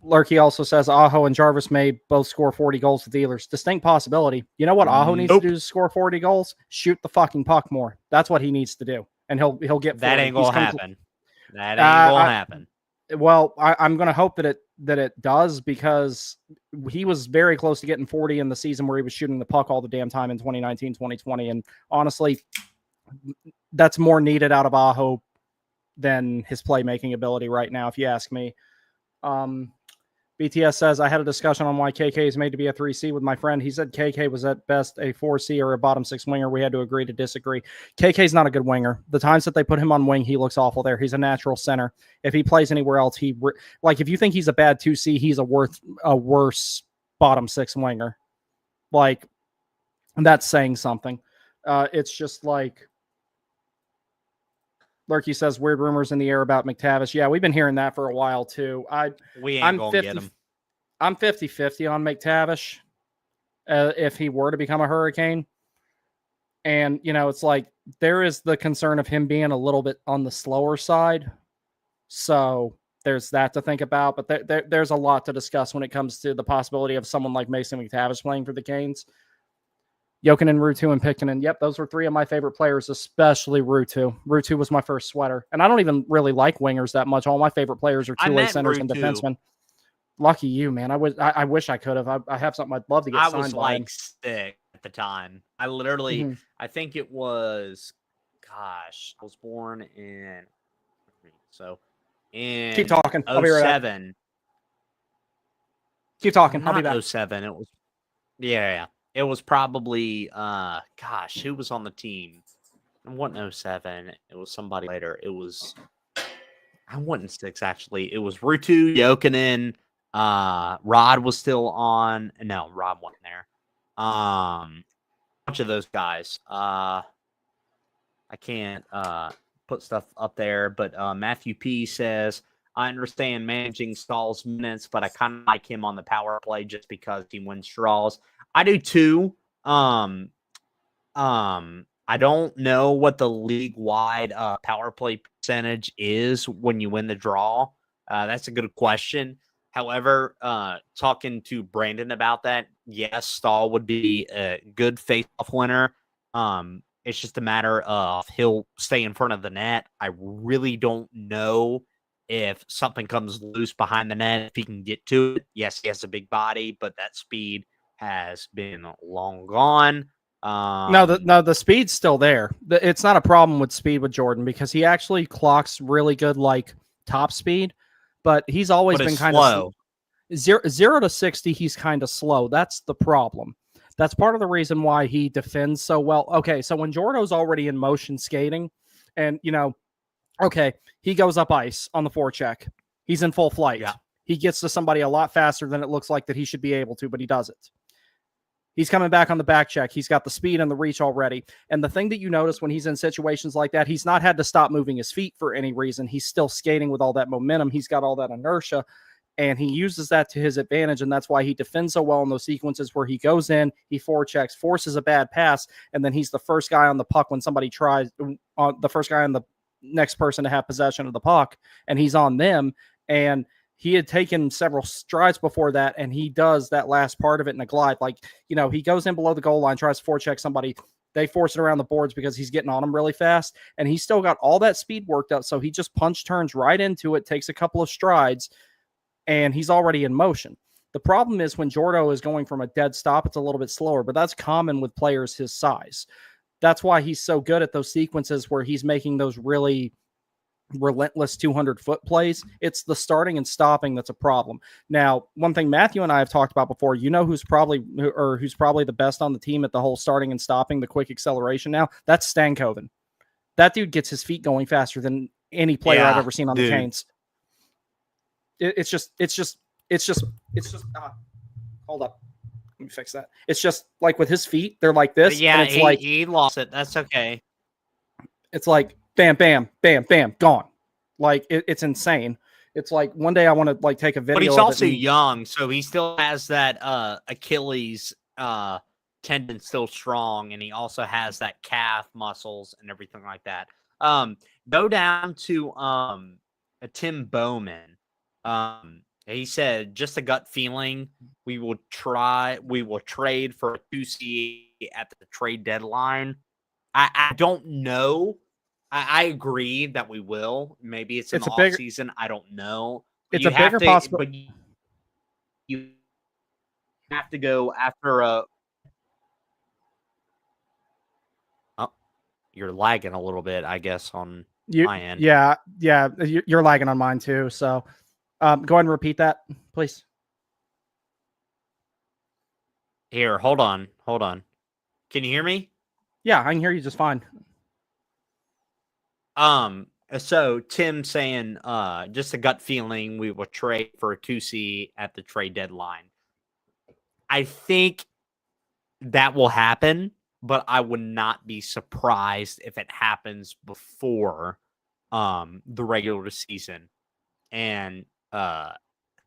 Lurky also says Aho and Jarvis may both score 40 goals with the Ehlers. Distinct possibility. You know what Aho needs to do to score 40 goals? Shoot the fucking puck more. That's what he needs to do, and he'll get 40. That ain't gonna happen. That ain't gonna happen. Well, I'm going to hope that it does, because he was very close to getting 40 in the season where he was shooting the puck all the damn time in 2019, 2020. And honestly, that's more needed out of Aho than his playmaking ability right now, if you ask me. BTS says, I had a discussion on why KK is made to be a 3C with my friend. He said KK was at best a 4C or a bottom 6 winger. We had to agree to disagree. KK's not a good winger. The times that they put him on wing, he looks awful there. He's a natural center. If he plays anywhere else, if you think he's a bad 2C, he's a worse bottom 6 winger. Like, that's saying something. It's just like Lurky says, weird rumors in the air about McTavish. Yeah, we've been hearing that for a while too. We ain't gonna get him. I'm 50-50 on McTavish if he were to become a Hurricane. And, it's like there is the concern of him being a little bit on the slower side. So there's that to think about. But there's a lot to discuss when it comes to the possibility of someone like Mason McTavish playing for the Canes. Jokinen, Ruutu, and Pitkanen. Yep, those were 3 of my favorite players, especially Ruutu. Ruutu was my first sweater. And I don't even really like wingers that much. All my favorite players are two-way centers and defensemen. Lucky you, man. I wish I could have. I have something I'd love to get signed by. I was like sick at the time. I literally, I think it was, I was born in, keep talking. I'll be right back. Keep talking. I'll be back. 07. It was, yeah. It was probably, who was on the team? It wasn't 07. It was somebody later. It was, I wasn't 6, actually. It was Ruutu, Jokinen, Rod was still on. No, Rod wasn't there. A bunch of those guys. I can't put stuff up there, but Matthew P says, I understand managing Stahl's minutes, but I kind of like him on the power play just because he wins draws. I do too. I don't know what the league-wide power play percentage is when you win the draw. That's a good question. However, talking to Brandon about that, yes, Stahl would be a good face-off winner. It's just a matter of he'll stay in front of the net. I really don't know if something comes loose behind the net, if he can get to it. Yes, he has a big body, but that speed has been long gone. No, the speed's still there. It's not a problem with speed with Jordan because he actually clocks really good, like, top speed, but he's always been kind of slow. 0 to 60, he's kind of slow. That's the problem. That's part of the reason why he defends so well. Okay, so when Jordo's already in motion skating and, he goes up ice on the forecheck. He's in full flight. Yeah. He gets to somebody a lot faster than it looks like that he should be able to, but he doesn't. He's coming back on the back check. He's got the speed and the reach already. And the thing that you notice when he's in situations like that, he's not had to stop moving his feet for any reason. He's still skating with all that momentum. He's got all that inertia, and he uses that to his advantage, and that's why he defends so well in those sequences where he goes in, he forechecks, forces a bad pass, and then he's the first guy on the puck when somebody tries, the first guy on the next person to have possession of the puck, and he's on them, and he had taken several strides before that, and he does that last part of it in a glide. Like, he goes in below the goal line, tries to forecheck somebody. They force it around the boards because he's getting on them really fast, and he's still got all that speed worked up, so he just punch turns right into it, takes a couple of strides, and he's already in motion. The problem is when Jordo is going from a dead stop, it's a little bit slower, but that's common with players his size. That's why he's so good at those sequences where he's making those really relentless 200-foot plays. It's the starting and stopping that's a problem. Now, one thing Matthew and I have talked about before, who's probably the best on the team at the whole starting and stopping, the quick acceleration now? That's Stankoven. That dude gets his feet going faster than any player I've ever seen on the Canes. It's just hold up. Let me fix that. It's just like with his feet, they're like this. Yeah, and it's he lost it. That's okay. It's like bam, bam, bam, bam, gone. Like it's insane. It's like one day I want to take a video. But he's also young, so he still has that Achilles tendon still strong, and he also has that calf muscles and everything like that. Go down to Tim Bowman. He said, just a gut feeling. We will trade for a 2C at the trade deadline. I don't know. I agree that we will. Maybe it's in the off season. I don't know. It's a bigger possibility. But you have to go after a. Oh, you're lagging a little bit, I guess, on my end. Yeah, you're lagging on mine too. So, go ahead and repeat that, please. Here, hold on. Can you hear me? Yeah, I can hear you just fine. So Tim saying, just a gut feeling, we will trade for a 2C at the trade deadline. I think that will happen, but I would not be surprised if it happens before the regular season. And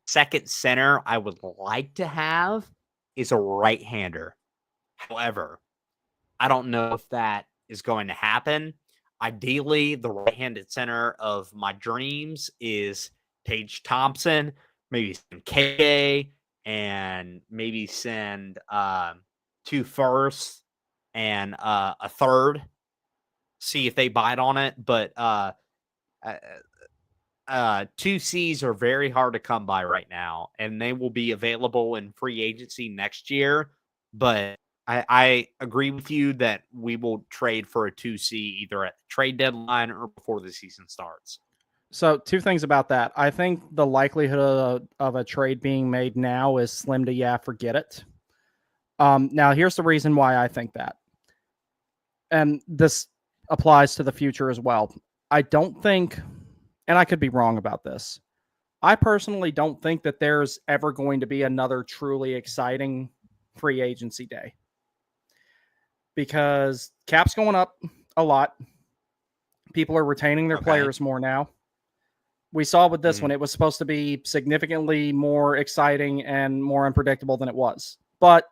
second center I would like to have is a right-hander. However, I don't know if that is going to happen. Ideally, the right-handed center of my dreams is Paige Thompson, maybe send KA, and maybe send 2 firsts and a third. See if they bite on it. But 2 C's are very hard to come by right now, and they will be available in free agency next year. But I agree with you that we will trade for a 2C either at the trade deadline or before the season starts. So 2 things about that. I think the likelihood of a trade being made now is slim to forget it. Now, here's the reason why I think that. And this applies to the future as well. I don't think, and I could be wrong about this, I personally don't think that there's ever going to be another truly exciting free agency day. Because cap's going up a lot. People are retaining their players more now. We saw with this one, it was supposed to be significantly more exciting and more unpredictable than it was. But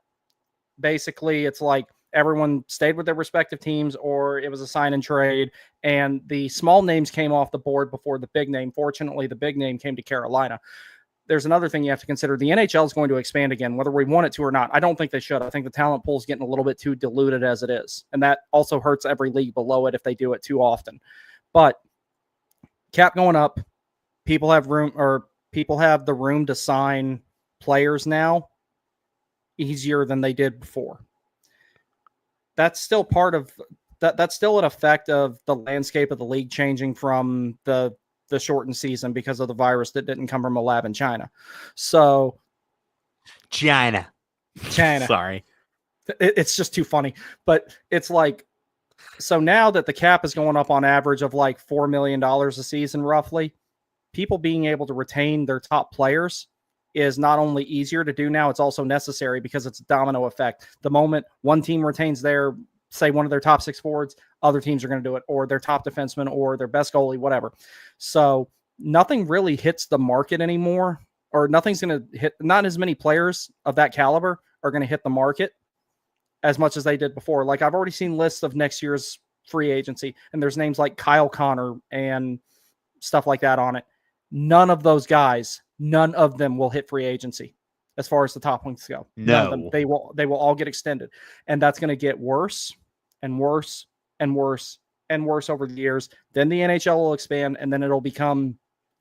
basically, it's like everyone stayed with their respective teams, or it was a sign and trade, and the small names came off the board before the big name. Fortunately, the big name came to Carolina. There's another thing you have to consider. The NHL is going to expand again, whether we want it to or not. I don't think they should. I think the talent pool is getting a little bit too diluted as it is. And that also hurts every league below it if they do it too often. But cap going up, people have the room to sign players now easier than they did before. That's still part of that. That's still an effect of the landscape of the league changing from the shortened season because of the virus that didn't come from a lab in China. So China. Sorry. It's just too funny. But it's like, so now that the cap is going up on average of like $4 million a season, roughly, people being able to retain their top players is not only easier to do now, it's also necessary because it's a domino effect. The moment one team retains their, say, one of their top 6 forwards, other teams are going to do it, or their top defenseman, or their best goalie, whatever. So nothing really hits the market anymore, or nothing's going to hit. Not as many players of that caliber are going to hit the market as much as they did before. Like, I've already seen lists of next year's free agency, and there's names like Kyle Connor and stuff like that on it. None of those guys, none of them will hit free agency as far as the top ones go. No. None of them. They will all get extended. And that's going to get worse and worse and worse and worse over the years. Then the NHL will expand, and then it'll become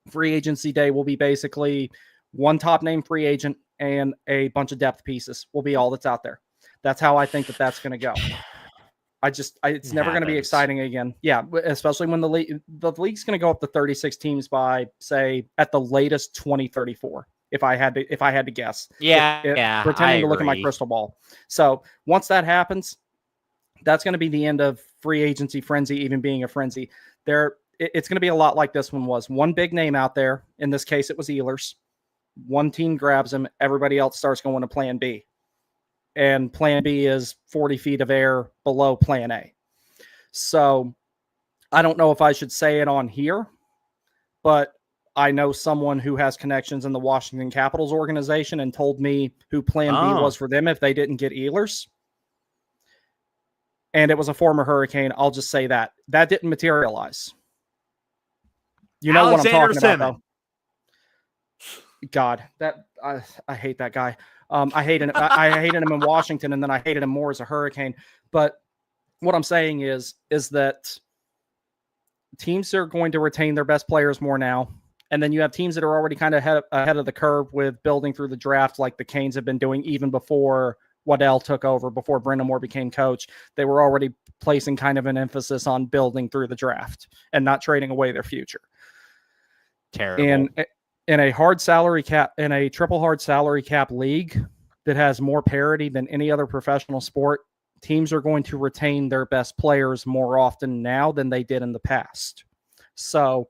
free agency day will be basically one top name free agent and a bunch of depth pieces will be all that's out there. That's how I think that that's going to go. It's never going to be exciting again. Yeah, especially when the league's going to go up to 36 teams by, say, at the latest 2034. If I had to guess. Yeah. Pretending to look at my crystal ball. So once that happens, that's going to be the end of free agency frenzy, even being a frenzy. It's going to be a lot like this one was. One big name out there. In this case, it was Ehlers. One team grabs him. Everybody else starts going to plan B. And plan B is 40 feet of air below plan A. So I don't know if I should say it on here, but I know someone who has connections in the Washington Capitals organization and told me who plan B was for them if they didn't get Ehlers. And it was a former Hurricane. I'll just say that. That didn't materialize. You know what I'm talking about, though. God, I hate that guy. I hated him in Washington, and then I hated him more as a Hurricane. But what I'm saying is that teams are going to retain their best players more now. And then you have teams that are already kind of ahead of the curve with building through the draft, like the Canes have been doing even before Waddell took over, before Brendan Moore became coach. They were already placing kind of an emphasis on building through the draft and not trading away their future. Terrible. In a hard salary cap, in a triple hard salary cap league that has more parity than any other professional sport, teams are going to retain their best players more often now than they did in the past. So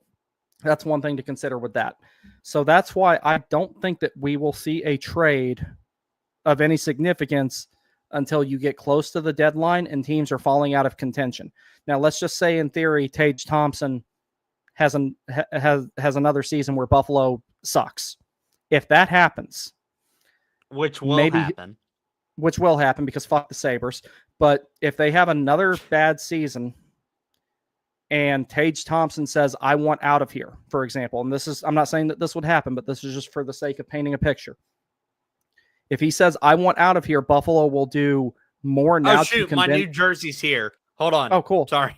that's one thing to consider with that. So that's why I don't think that we will see a trade of any significance until you get close to the deadline and teams are falling out of contention. Now, let's just say in theory, Tage Thompson has another season where Buffalo sucks. If that happens, which will happen, because fuck the Sabres. But if they have another bad season and Tage Thompson says, I want out of here, for example, and I'm not saying that this would happen, but this is just for the sake of painting a picture. If he says, I want out of here, Buffalo will do more now. Oh, shoot, my new jersey's here. Hold on. Oh, cool. Sorry.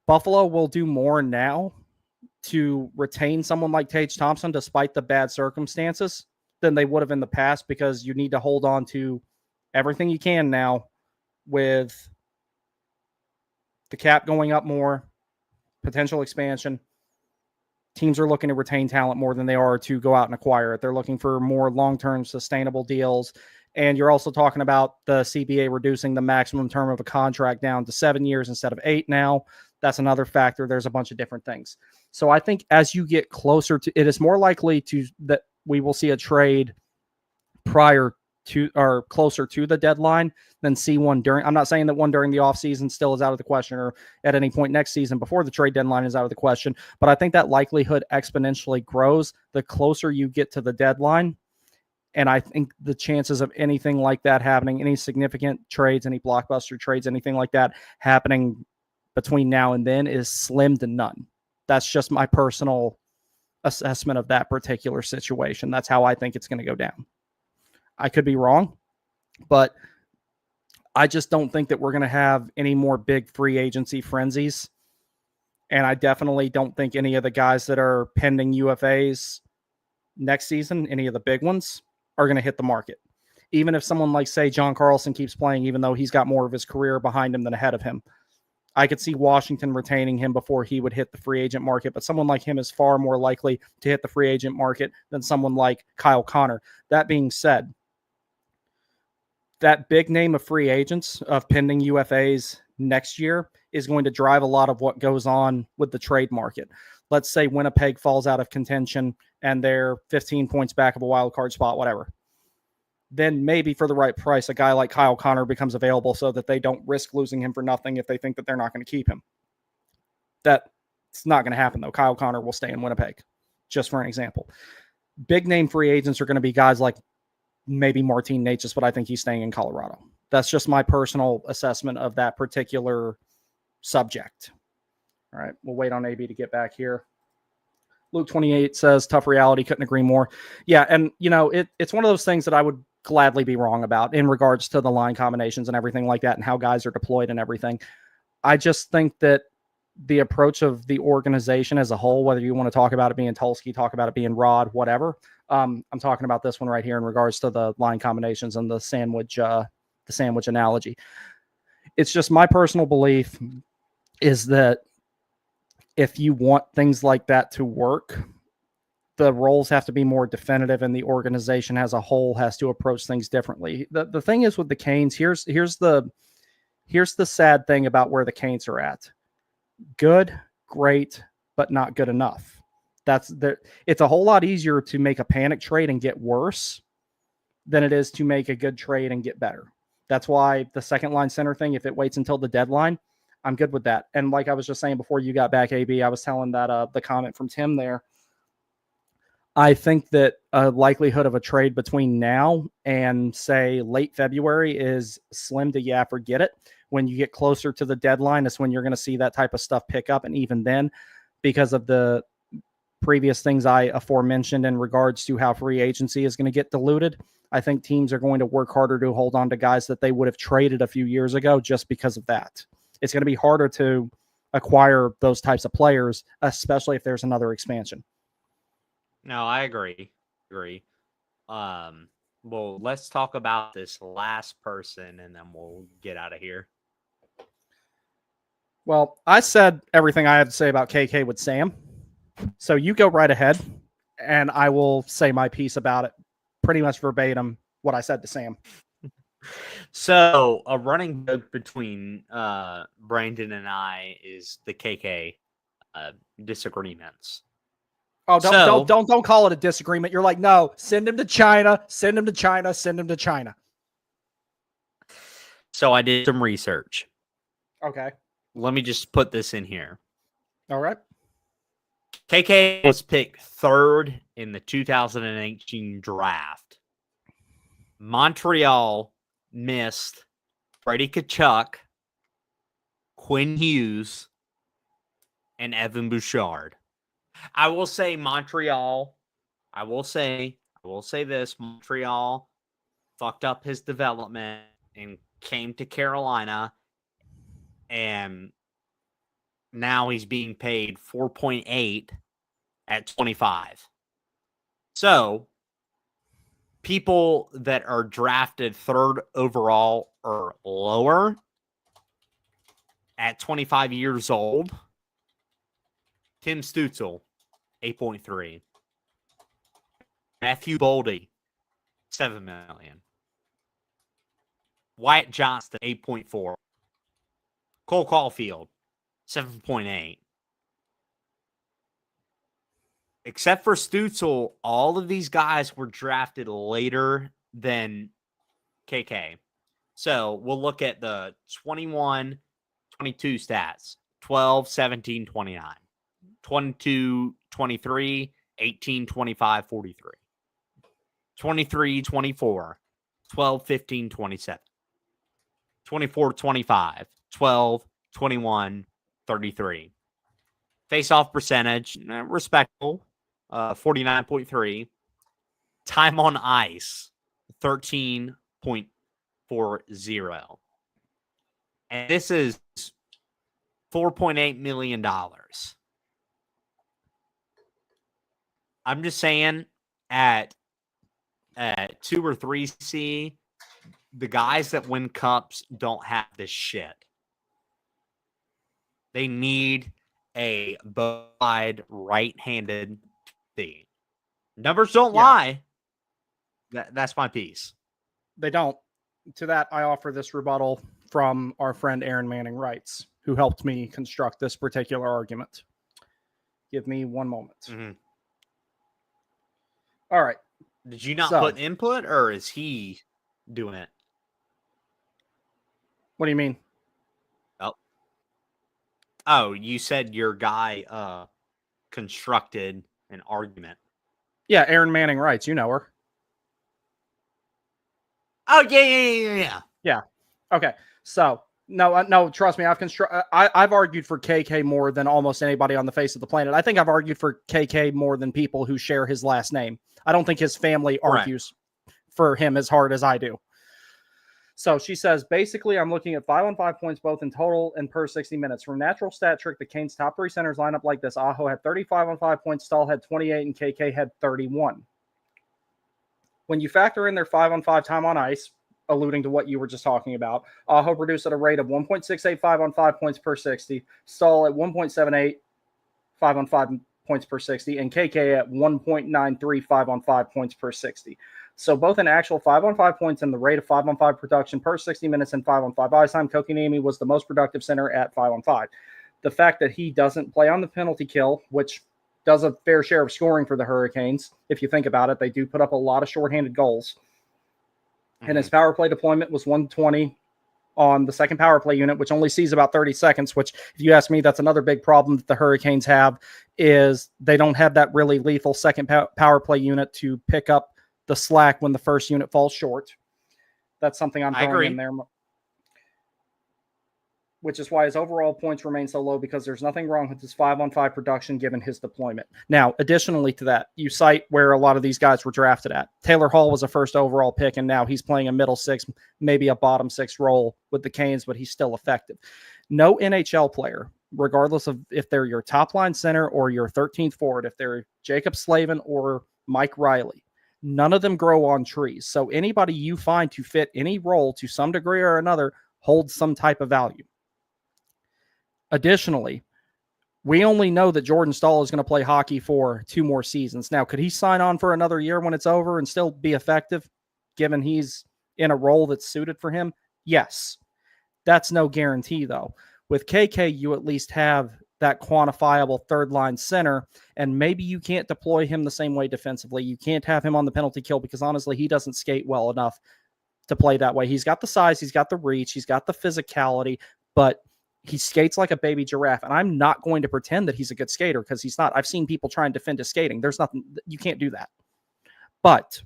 Buffalo will do more now to retain someone like Tage Thompson despite the bad circumstances than they would have in the past, because you need to hold on to everything you can now with the cap going up more, potential expansion. Teams are looking to retain talent more than they are to go out and acquire it. They're looking for more long-term sustainable deals. And you're also talking about the CBA reducing the maximum term of a contract down to 7 years instead of 8 now. That's another factor. There's a bunch of different things. So I think as you get closer to it, is more likely that we will see a trade prior to or closer to the deadline than see one during. I'm not saying that one during the offseason still is out of the question, or at any point next season before the trade deadline is out of the question. But I think that likelihood exponentially grows the closer you get to the deadline. And I think the chances of anything like that happening, any significant trades, any blockbuster trades, anything like that happening between now and then is slim to none. That's just my personal assessment of that particular situation. That's how I think it's going to go down. I could be wrong, but I just don't think that we're going to have any more big free agency frenzies. And I definitely don't think any of the guys that are pending UFAs next season, any of the big ones, are going to hit the market. Even if someone like, say, John Carlson keeps playing, even though he's got more of his career behind him than ahead of him, I could see Washington retaining him before he would hit the free agent market. But someone like him is far more likely to hit the free agent market than someone like Kyle Connor. That being said, that big name of free agents, of pending UFAs next year, is going to drive a lot of what goes on with the trade market. Let's say Winnipeg falls out of contention and they're 15 points back of a wild card spot, whatever. Then maybe for the right price, a guy like Kyle Connor becomes available so that they don't risk losing him for nothing if they think that they're not going to keep him. That's not going to happen, though. Kyle Connor will stay in Winnipeg, just for an example. Big name free agents are going to be guys like maybe Martin Necas, but I think he's staying in Colorado. That's just my personal assessment of that particular subject. All right, we'll wait on AB to get back here. Luke 28 says, tough reality, couldn't agree more. Yeah, and, it's one of those things that I would gladly be wrong about in regards to the line combinations and everything like that and how guys are deployed and everything. I just think that the approach of the organization as a whole, whether you want to talk about it being Tulsky, talk about it being Rod, whatever, I'm talking about this one right here in regards to the line combinations and the sandwich analogy. It's just my personal belief is that if you want things like that to work, the roles have to be more definitive and the organization as a whole has to approach things differently. The thing is with the Canes, here's the sad thing about where the Canes are at. Good, great, but not good enough. It's a whole lot easier to make a panic trade and get worse than it is to make a good trade and get better. That's why the second line center thing, if it waits until the deadline, I'm good with that. And like I was just saying before you got back, AB, I was telling that the comment from Tim there. I think that a likelihood of a trade between now and, say, late February is slim to forget it. When you get closer to the deadline, that's when you're going to see that type of stuff pick up. And even then, because of the previous things I aforementioned in regards to how free agency is going to get diluted, I think teams are going to work harder to hold on to guys that they would have traded a few years ago just because of that. It's going to be harder to acquire those types of players, especially if there's another expansion. No, I agree. Well, let's talk about this last person and then we'll get out of here. Well, I said everything I had to say about KK with Sam. So you go right ahead and I will say my piece about it pretty much verbatim what I said to Sam. So a running joke between Brandon and I is the KK disagreements. Oh, don't call it a disagreement. You're like, no, send him to China, send him to China, send him to China. So I did some research. Okay. Let me just put this in here. All right. KK was picked 3rd in the 2018 draft. Montreal missed Brady Tkachuk, Quinn Hughes, and Evan Bouchard. I will say Montreal. I will say this. Montreal fucked up his development and came to Carolina, and now he's being paid 4.8 at 25. So people that are drafted 3rd overall or lower at 25 years old, Tim Stützle, 8.3. Matthew Boldy, 7 million. Wyatt Johnston, 8.4. Cole Caulfield, 7.8. Except for Stützle, all of these guys were drafted later than KK. So we'll look at the 21, 22 stats. 12, 17, 29. 22, 23, 18, 25, 43. 23, 24. 12, 15, 27. 24, 25. 12, 21, 33. Face-off percentage, respectable, 49.3. Time on ice, 13.40. And this is $4.8 million. I'm just saying at 2 or 3C, the guys that win cups don't have this shit. They need a bona-fide right-handed thing. Numbers don't lie. That's my piece. They don't. To that, I offer this rebuttal from our friend Aaron Manning Wrights, who helped me construct this particular argument. Give me one moment. Mm-hmm. All right. Did you not put input, or is he doing it? What do you mean? Oh, you said your guy constructed an argument. Yeah, Aaron Manning Wrights. You know her. Oh, yeah. Yeah. Okay. So, no, trust me. I've argued for KK more than almost anybody on the face of the planet. I think I've argued for KK more than people who share his last name. I don't think his family argues for him as hard as I do. So she says, basically, I'm looking at 5-on-5 points, both in total and per 60 minutes. From natural stat trick, the Canes' top 3 centers line up like this. Aho had 35-on-5 points, Stahl had 28, and KK had 31. When you factor in their 5-on-5 time on ice, alluding to what you were just talking about, Aho produced at a rate of 1.68 5-on-5 points per 60, Stahl at 1.78 5-on-5 points per 60, and KK at 1.93 5-on-5 points per 60. So both in actual 5-on-5 points and the rate of 5-on-5 production per 60 minutes and 5-on-5 ice time, Kotkaniemi was the most productive center at 5-on-5. The fact that he doesn't play on the penalty kill, which does a fair share of scoring for the Hurricanes, if you think about it, they do put up a lot of shorthanded goals. Mm-hmm. And his power play deployment was 120 on the second power play unit, which only sees about 30 seconds, which, if you ask me, that's another big problem that the Hurricanes have, is they don't have that really lethal second power play unit to pick up the slack when the first unit falls short. That's something I'm throwing in there. Which is why his overall points remain so low, because there's nothing wrong with his 5-on-5 production given his deployment. Now, additionally to that, you cite where a lot of these guys were drafted at. Taylor Hall was a first overall pick, and now he's playing a middle 6, maybe a bottom 6 role with the Canes, but he's still effective. No NHL player, regardless of if they're your top line center or your 13th forward, if they're Jacob Slavin or Mike Riley, none of them grow on trees. So anybody you find to fit any role to some degree or another holds some type of value. Additionally, we only know that Jordan Stahl is going to play hockey for 2 more seasons. Now, could he sign on for another year when it's over and still be effective, given he's in a role that's suited for him? Yes. That's no guarantee, though. With KK, you at least have that quantifiable third line center, and maybe you can't deploy him the same way defensively. You can't have him on the penalty kill because honestly, he doesn't skate well enough to play that way. He's got the size, he's got the reach, he's got the physicality, but he skates like a baby giraffe. And I'm not going to pretend that he's a good skater because he's not. I've seen people try and defend his skating. There's nothing, you can't do that. But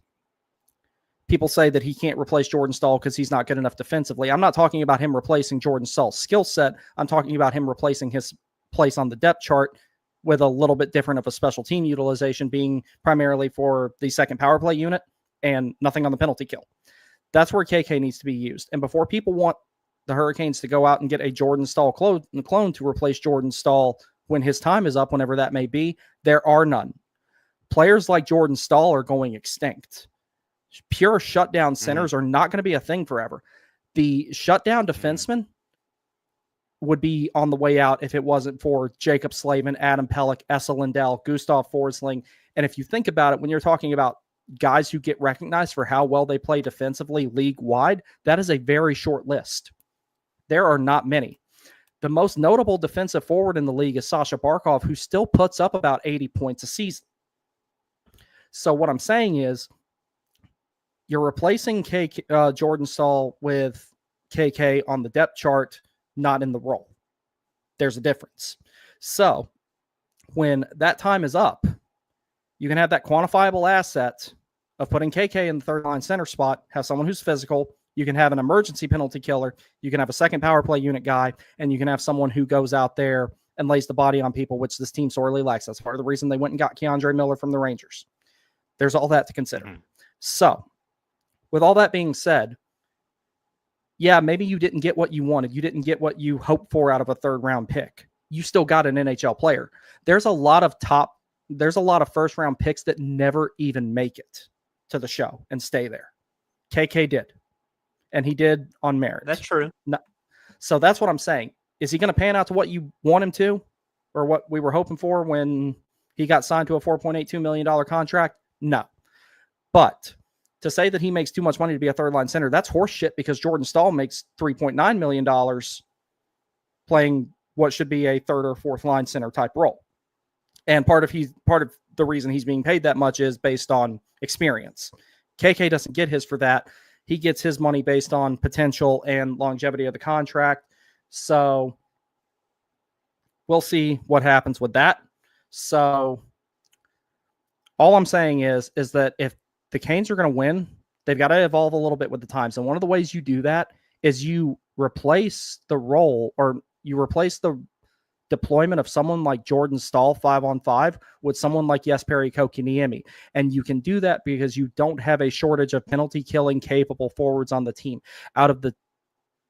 people say that he can't replace Jordan Staal because he's not good enough defensively. I'm not talking about him replacing Jordan Staal's skill set. I'm talking about him replacing his place on the depth chart with a little bit different of a special team utilization, being primarily for the second power play unit and nothing on the penalty kill. That's where KK needs to be used. And before people want the Hurricanes to go out and get a Jordan Staal clone to replace Jordan Staal when his time is up, whenever that may be, there are none. Players like Jordan Staal are going extinct. Pure shutdown centers are not going to be a thing forever. The shutdown defenseman would be on the way out if it wasn't for Jacob Slavin, Adam Pelech, Esa Lindell, Gustav Forsling. And if you think about it, when you're talking about guys who get recognized for how well they play defensively league-wide, that is a very short list. There are not many. The most notable defensive forward in the league is Sasha Barkov, who still puts up about 80 points a season. So what I'm saying is you're replacing Jordan Staal with KK on the depth chart, not in the role. There's a difference. So when that time is up, you can have that quantifiable asset of putting KK in the third line center spot, have someone who's physical. You can have an emergency penalty killer. You can have a second power play unit guy, and you can have someone who goes out there and lays the body on people, which this team sorely lacks. That's part of the reason they went and got Keandre Miller from the Rangers. There's all that to consider. So with all that being said, yeah, maybe you didn't get what you wanted. You didn't get what you hoped for out of a third round pick. You still got an NHL player. There's a lot of first round picks that never even make it to the show and stay there. KK did. And he did on merit. That's true. No. So that's what I'm saying. Is he going to pan out to what you want him to, or what we were hoping for when he got signed to a $4.82 million contract? No. But to say that he makes too much money to be a third line center, that's horseshit, because Jordan Staal makes $3.9 million playing what should be a third or fourth line center type role. And part of the reason he's being paid that much is based on experience. KK doesn't get his for that. He gets his money based on potential and longevity of the contract. So we'll see what happens with that. So all I'm saying is that if the Canes are going to win, they've got to evolve a little bit with the times. And one of the ways you do that is you replace the role, or you replace the deployment of someone like Jordan Staal 5-on-5 with someone like Jesperi Kotkaniemi. And you can do that because you don't have a shortage of penalty killing capable forwards on the team. Out of the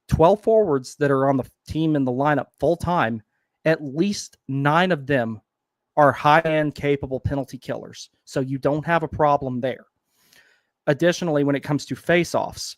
12 forwards that are on the team in the lineup full time, at least 9 of them are high-end capable penalty killers. So you don't have a problem there. Additionally, when it comes to face-offs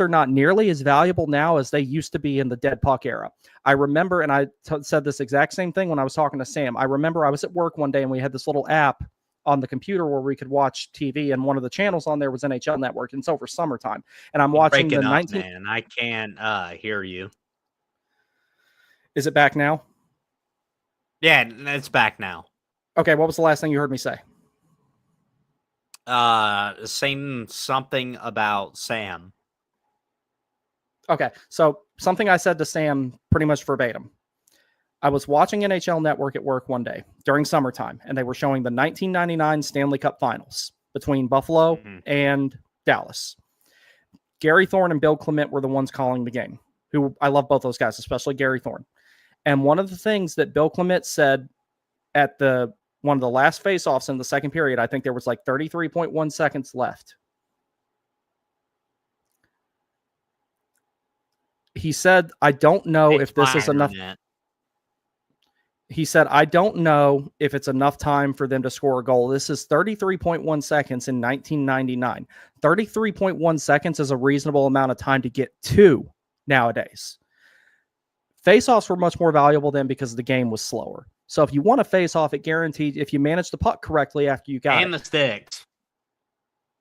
are not nearly as valuable now as they used to be in the dead puck era. I remember, and I said this exact same thing when I was talking to Sam. I remember I was at work one day and we had this little app on the computer where we could watch TV, and one of the channels on there was NHL Network, and it's over summertime. And I'm watching the 19. Man, I can't hear you. Is it back now? Yeah, it's back now. Okay, what was the last thing you heard me say? Saying something about Sam. Okay, so something I said to Sam pretty much verbatim. I was watching NHL Network at work one day during summertime, and they were showing the 1999 Stanley Cup Finals between Buffalo and Dallas. Gary Thorne and Bill Clement were the ones calling the game, who I love both those guys, especially Gary Thorne. And one of the things that Bill Clement said at one of the last face-offs in the second period, I think there was like 33.1 seconds left. He said, I don't know if this is enough. He said, I don't know if it's enough time for them to score a goal. This is 33.1 seconds in 1999. 33.1 seconds is a reasonable amount of time to get 2 nowadays. Face-offs were much more valuable then because the game was slower. So if you want to face off, it guaranteed if you manage the puck correctly after you got it. And the sticks.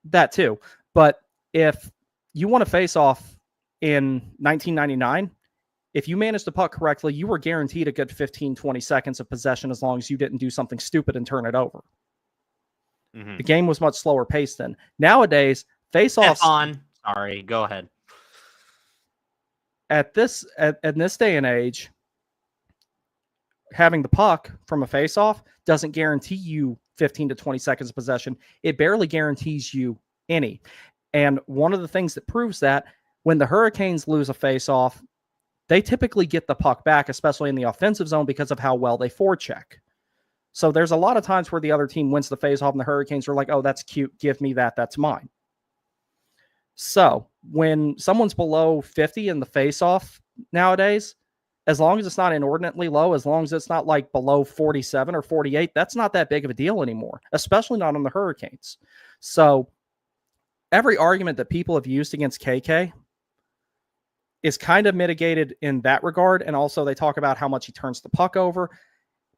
That too. But if you want to face off in 1999, if you managed the puck correctly, you were guaranteed a good 15, 20 seconds of possession as long as you didn't do something stupid and turn it over. Mm-hmm. The game was much slower paced then. Nowadays, face-offs... Sorry, go ahead. In this day and age, having the puck from a face-off doesn't guarantee you 15 to 20 seconds of possession. It barely guarantees you any. And one of the things that proves that, when the Hurricanes lose a face-off, they typically get the puck back, especially in the offensive zone, because of how well they forecheck. So there's a lot of times where the other team wins the face-off and the Hurricanes are like, oh, that's cute. Give me that. That's mine. So when someone's below 50 in the face-off nowadays, as long as it's not inordinately low, as long as it's not like below 47 or 48, that's not that big of a deal anymore, especially not on the Hurricanes. So every argument that people have used against KK is kind of mitigated in that regard. And also they talk about how much he turns the puck over,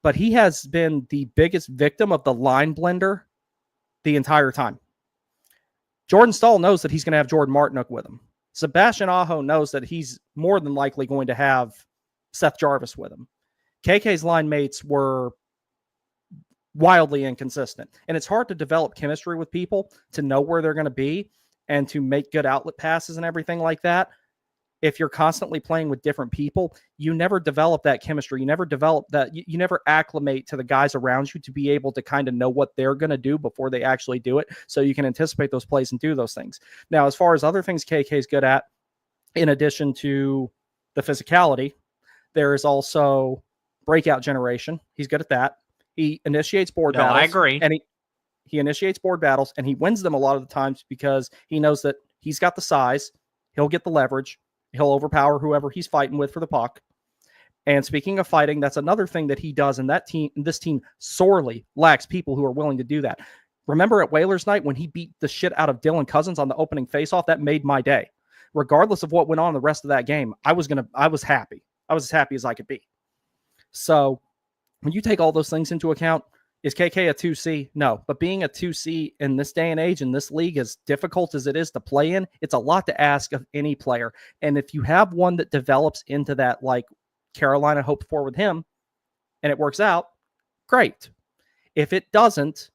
but he has been the biggest victim of the line blender the entire time. Jordan Staal knows that he's going to have Jordan Martinook with him. Sebastian Aho knows that he's more than likely going to have Seth Jarvis with him. KK's line mates were wildly inconsistent, and it's hard to develop chemistry with people to know where they're going to be and to make good outlet passes and everything like that. If you're constantly playing with different people, you never develop that chemistry. You never develop that. You never acclimate to the guys around you to be able to kind of know what they're going to do before they actually do it, so you can anticipate those plays and do those things. Now, as far as other things KK is good at, in addition to the physicality, there is also breakout generation. He's good at that. He initiates board battles. I agree. And he initiates board battles, and he wins them a lot of the times because he knows that he's got the size. He'll get the leverage. He'll overpower whoever he's fighting with for the puck. And speaking of fighting, that's another thing that he does. And this team sorely lacks people who are willing to do that. Remember at Whalers night when he beat the shit out of Dylan Cousins on the opening faceoff? That made my day. Regardless of what went on the rest of that game, I was happy. I was as happy as I could be. So when you take all those things into account, is KK a 2C? No. But being a 2C in this day and age, in this league, as difficult as it is to play in, it's a lot to ask of any player. And if you have one that develops into that, like Carolina hoped for with him, and it works out, great. If it doesn't,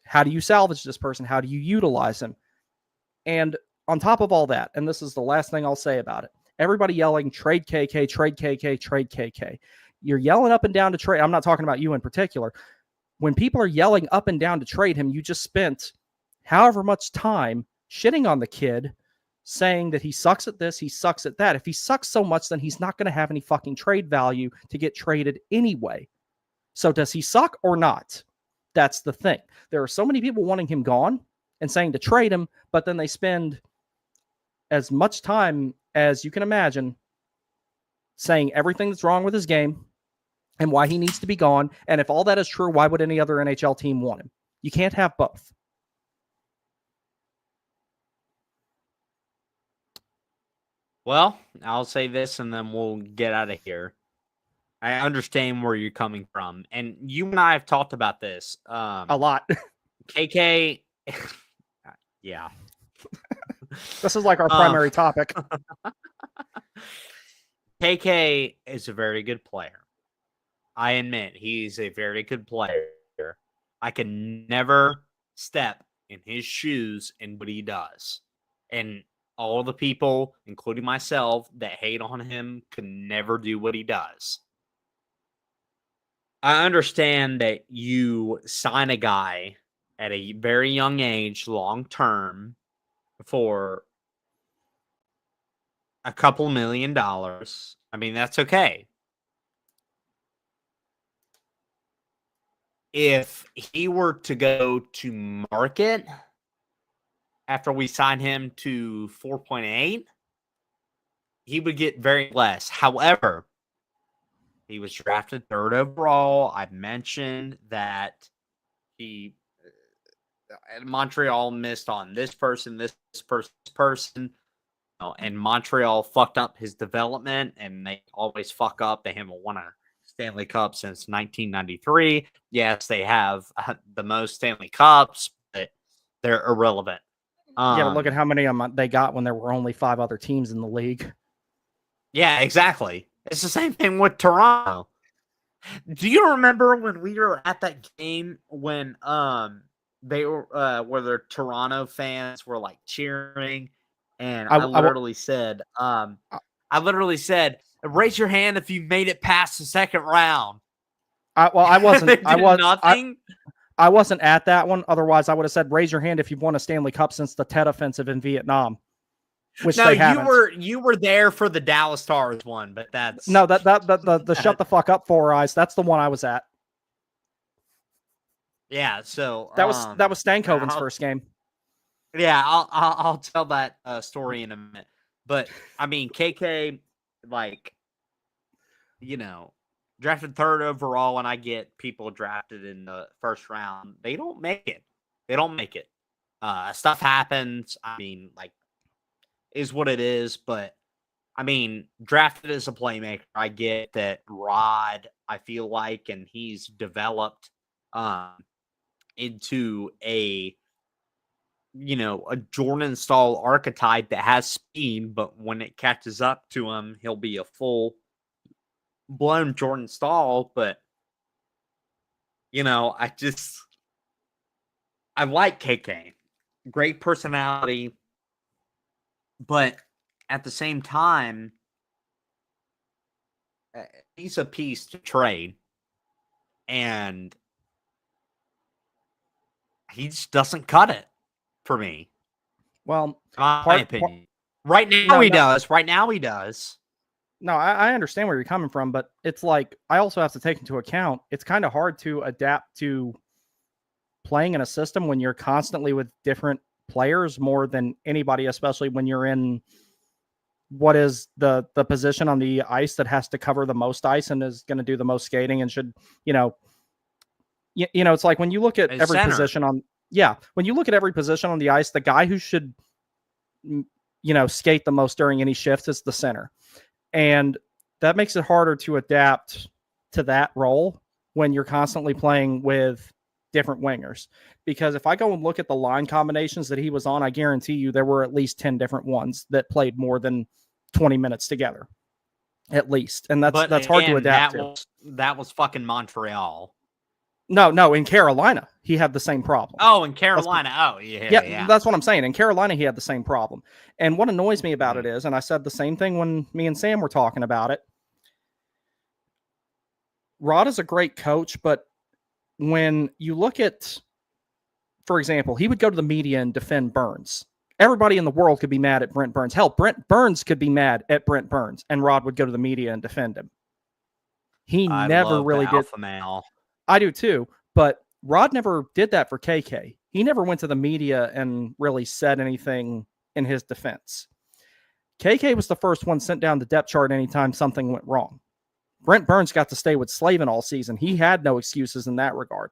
how do you salvage this person? How do you utilize him? And on top of all that, and this is the last thing I'll say about it, everybody yelling, trade KK, trade KK, trade KK. You're yelling up and down to trade. I'm not talking about you in particular. When people are yelling up and down to trade him, you just spent however much time shitting on the kid, saying that he sucks at this, he sucks at that. If he sucks so much, then he's not going to have any fucking trade value to get traded anyway. So does he suck or not? That's the thing. There are so many people wanting him gone and saying to trade him, but then they spend as much time as you can imagine saying everything that's wrong with his game and why he needs to be gone. And if all that is true, why would any other NHL team want him? You can't have both. Well, I'll say this and then we'll get out of here. I understand where you're coming from. And you and I have talked about this. A lot. KK, yeah. This is like our primary topic. KK is a very good player. I admit he's a very good player. I can never step in his shoes and what he does. And all the people, including myself, that hate on him can never do what he does. I understand that you sign a guy at a very young age, long term, for a couple $1 million. I mean, that's okay. If he were to go to market after we sign him to 4.8, he would get very less. However, he was drafted 3rd overall. I mentioned that he Montreal missed on this person, and Montreal fucked up his development, and they always fuck up. They haven't won a Stanley Cup since 1993. Yes, they have the most Stanley Cups, but they're irrelevant. Yeah, but look at how many of them they got when there were only 5 other teams in the league. Yeah, exactly. It's the same thing with Toronto. Do you remember when we were at that game when they were where the Toronto fans were like cheering, and I, I, I literally said, raise your hand if you made it past the second round. well, I wasn't. They did nothing. I wasn't at that one. Otherwise, I would have said, raise your hand if you've won a Stanley Cup since the Tet Offensive in Vietnam, which No, they haven't. you were there for the Dallas Stars one, but that's No, the shut the fuck up for eyes. That's the one I was at. yeah. So That was Stankoven's first game. Yeah, I'll tell that story in a minute. But I mean, KK, like, you know, drafted third overall, and I get people drafted in the first round. They don't make it. They don't make it. Stuff happens. I mean, like, is what it is. But I mean, drafted as a playmaker, I get that Rod, I feel like, and he's developed into a Jordan style archetype that has speed, but when it catches up to him, he'll be a full blown Jordan style. But I like KK. Great personality, but at the same time, he's a piece to trade, and he just doesn't cut it for me. Well, my opinion. Right now he does. Right now he does. No, I understand where you're coming from, but it's like I also have to take into account it's kind of hard to adapt to playing in a system when you're constantly with different players more than anybody, especially when you're in what is the position on the ice that has to cover the most ice and is going to do the most skating and should, it's like when you look at every position on, when you look at every position on the ice, the guy who should, skate the most during any shift is the center. And that makes it harder to adapt to that role when you're constantly playing with different wingers. Because if I go and look at the line combinations that he was on, I guarantee you there were at least 10 different ones that played more than 20 minutes together. At least. And that's hard to adapt to. That was fucking Montreal. No, in Carolina, he had the same problem. Oh, in Carolina. Yeah. That's what I'm saying. In Carolina, he had the same problem. And what annoys me about it is, and I said the same thing when me and Sam were talking about it, Rod is a great coach, but when you look at, for example, he would go to the media and defend Burns. Everybody in the world could be mad at Brent Burns. Hell, Brent Burns could be mad at Brent Burns, and Rod would go to the media and defend him. I never really did. Alpha male. I do too, but Rod never did that for KK. He never went to the media and really said anything in his defense. KK was the first one sent down the depth chart anytime something went wrong. Brent Burns got to stay with Slavin all season. He had no excuses in that regard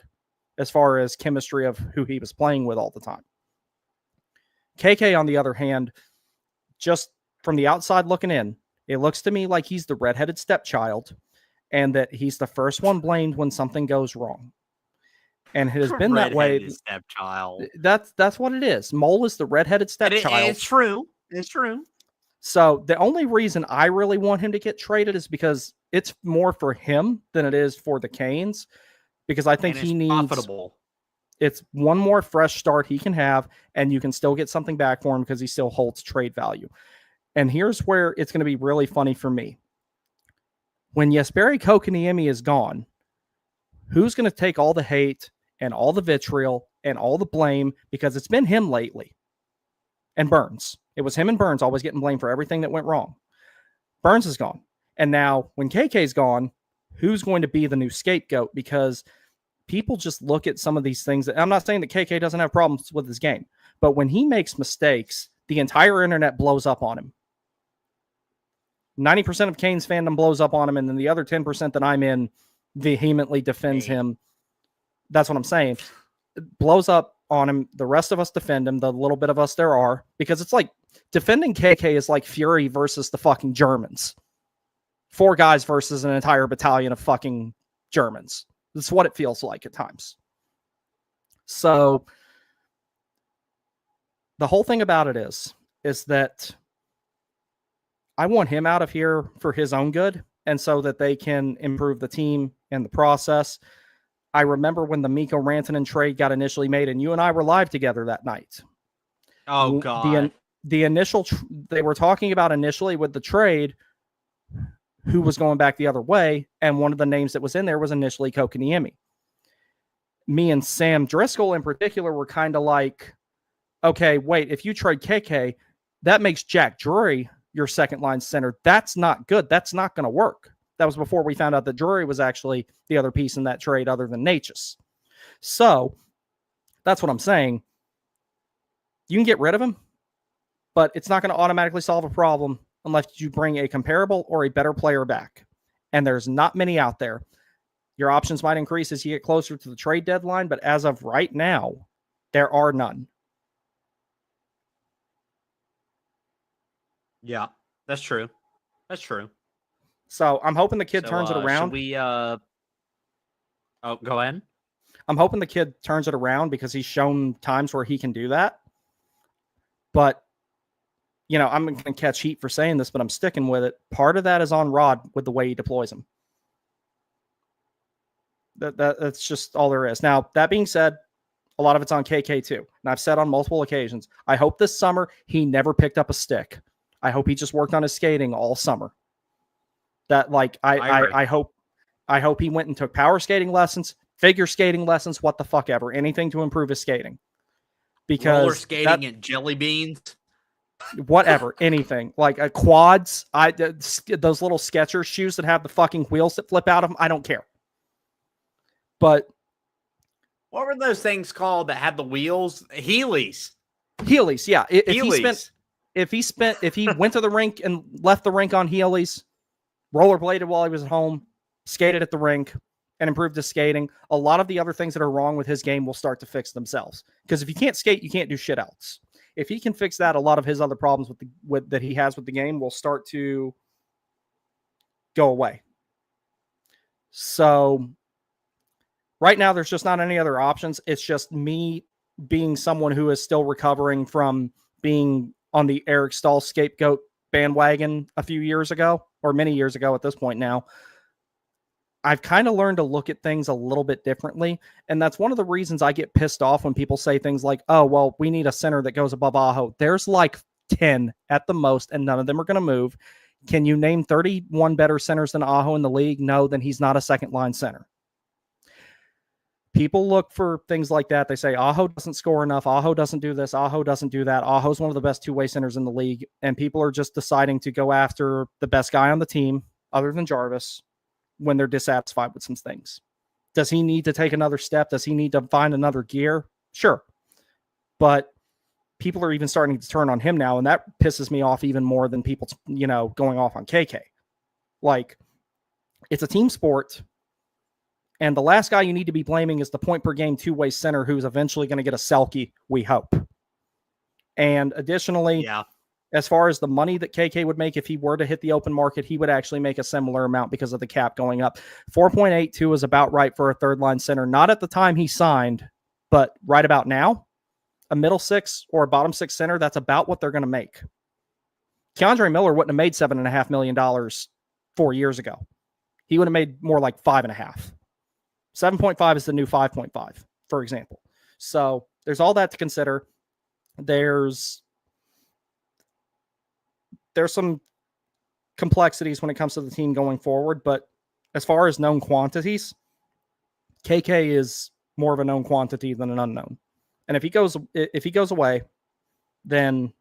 as far as chemistry of who he was playing with all the time. KK, on the other hand, just from the outside looking in, it looks to me like he's the redheaded stepchild and that he's the first one blamed when something goes wrong. And it has been that way. Stepchild. That's what it is. Mole is the redheaded stepchild. It's true. It's true. So the only reason I really want him to get traded is because it's more for him than it is for the Canes. Because I think he needs profitable. It's one more fresh start he can have, and you can still get something back for him because he still holds trade value. And here's where it's going to be really funny for me. When Jesperi Kotkaniemi is gone, who's going to take all the hate and all the vitriol and all the blame? Because it's been him lately. And Burns. It was him and Burns always getting blamed for everything that went wrong. Burns is gone. And now when KK's gone, who's going to be the new scapegoat? Because people just look at some of these things. I'm not saying that KK doesn't have problems with his game, but when he makes mistakes, the entire internet blows up on him. 90% of Canes fandom blows up on him, and then the other 10% that I'm in vehemently defends him. That's what I'm saying. It blows up on him. The rest of us defend him, the little bit of us there are, because it's like defending KK is like Fury versus the fucking Germans. 4 guys versus an entire battalion of fucking Germans. That's what it feels like at times. So the whole thing about it is that I want him out of here for his own good and so that they can improve the team and the process. I remember when the Mikko Rantanen trade got initially made, and you and I were live together that night. Oh, God. The initial, they were talking about initially with the trade who was going back the other way, and one of the names that was in there was initially Kotkaniemi. Me and Sam Driscoll in particular were kind of like, okay, wait, if you trade KK, that makes Jack Drury your second line center. That's not good. That's not going to work. That was before we found out that Drury was actually the other piece in that trade other than Natchez. So that's what I'm saying. You can get rid of him, but it's not going to automatically solve a problem unless you bring a comparable or a better player back. And there's not many out there. Your options might increase as you get closer to the trade deadline, but as of right now, there are none. Yeah, that's true. That's true. So I'm hoping the kid turns it around. Should we oh, go ahead. I'm hoping the kid turns it around because he's shown times where he can do that. But, you know, I'm going to catch heat for saying this, but I'm sticking with it. Part of that is on Rod with the way he deploys him. That's just all there is. Now, that being said, a lot of it's on KK too. And I've said on multiple occasions, I hope this summer he never picked up a stick. I hope he just worked on his skating all summer. That like I hope he went and took power skating lessons, figure skating lessons, what the fuck ever, anything to improve his skating. Because roller skating and jelly beans, whatever, anything like quads. Those little Skechers shoes that have the fucking wheels that flip out of them. I don't care. But what were those things called that had the wheels? Heelys, yeah. Heelys. If he went to the rink and left the rink on Heelys, rollerbladed while he was at home, skated at the rink, and improved his skating, a lot of the other things that are wrong with his game will start to fix themselves. Because if you can't skate, you can't do shit else. If he can fix that, a lot of his other problems that he has with the game will start to go away. So right now, there's just not any other options. It's just me being someone who is still recovering from being on the Eric Stahl scapegoat bandwagon a few years ago, or many years ago at this point now. I've kind of learned to look at things a little bit differently. And that's one of the reasons I get pissed off when people say things like, oh, well, we need a center that goes above Aho. There's like 10 at the most, and none of them are going to move. Can you name 31 better centers than Aho in the league? No, then he's not a second line center. People look for things like that. They say, Aho doesn't score enough. Aho doesn't do this. Aho doesn't do that. Aho's one of the best two-way centers in the league. And people are just deciding to go after the best guy on the team, other than Jarvis, when they're dissatisfied with some things. Does he need to take another step? Does he need to find another gear? Sure. But people are even starting to turn on him now, and that pisses me off even more than people, going off on KK. Like, it's a team sport. And the last guy you need to be blaming is the point per game two-way center who's eventually going to get a Selke, we hope. And additionally, as far as the money that KK would make if he were to hit the open market, he would actually make a similar amount because of the cap going up. 4.82 is about right for a third-line center. Not at the time he signed, but right about now, a middle six or a bottom six center, that's about what they're going to make. Keandre Miller wouldn't have made $7.5 million 4 years ago. He would have made more like 5.5. 7.5 is the new 5.5, for example. So there's all that to consider. There's some complexities when it comes to the team going forward, but as far as known quantities, KK is more of a known quantity than an unknown. And if he goes away, then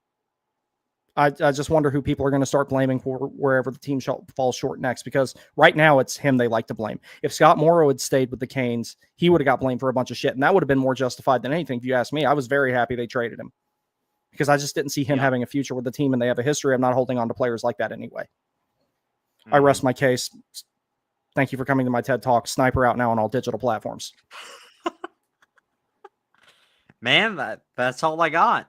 I just wonder who people are going to start blaming for wherever the team falls short next, because right now it's him they like to blame. If Scott Morrow had stayed with the Canes, he would have got blamed for a bunch of shit, and that would have been more justified than anything. If you ask me, I was very happy they traded him because I just didn't see him having a future with the team, and they have a history of not holding on to players like that anyway. I rest my case. Thank you for coming to my TED Talk. Sniper out now on all digital platforms. Man, that's all I got.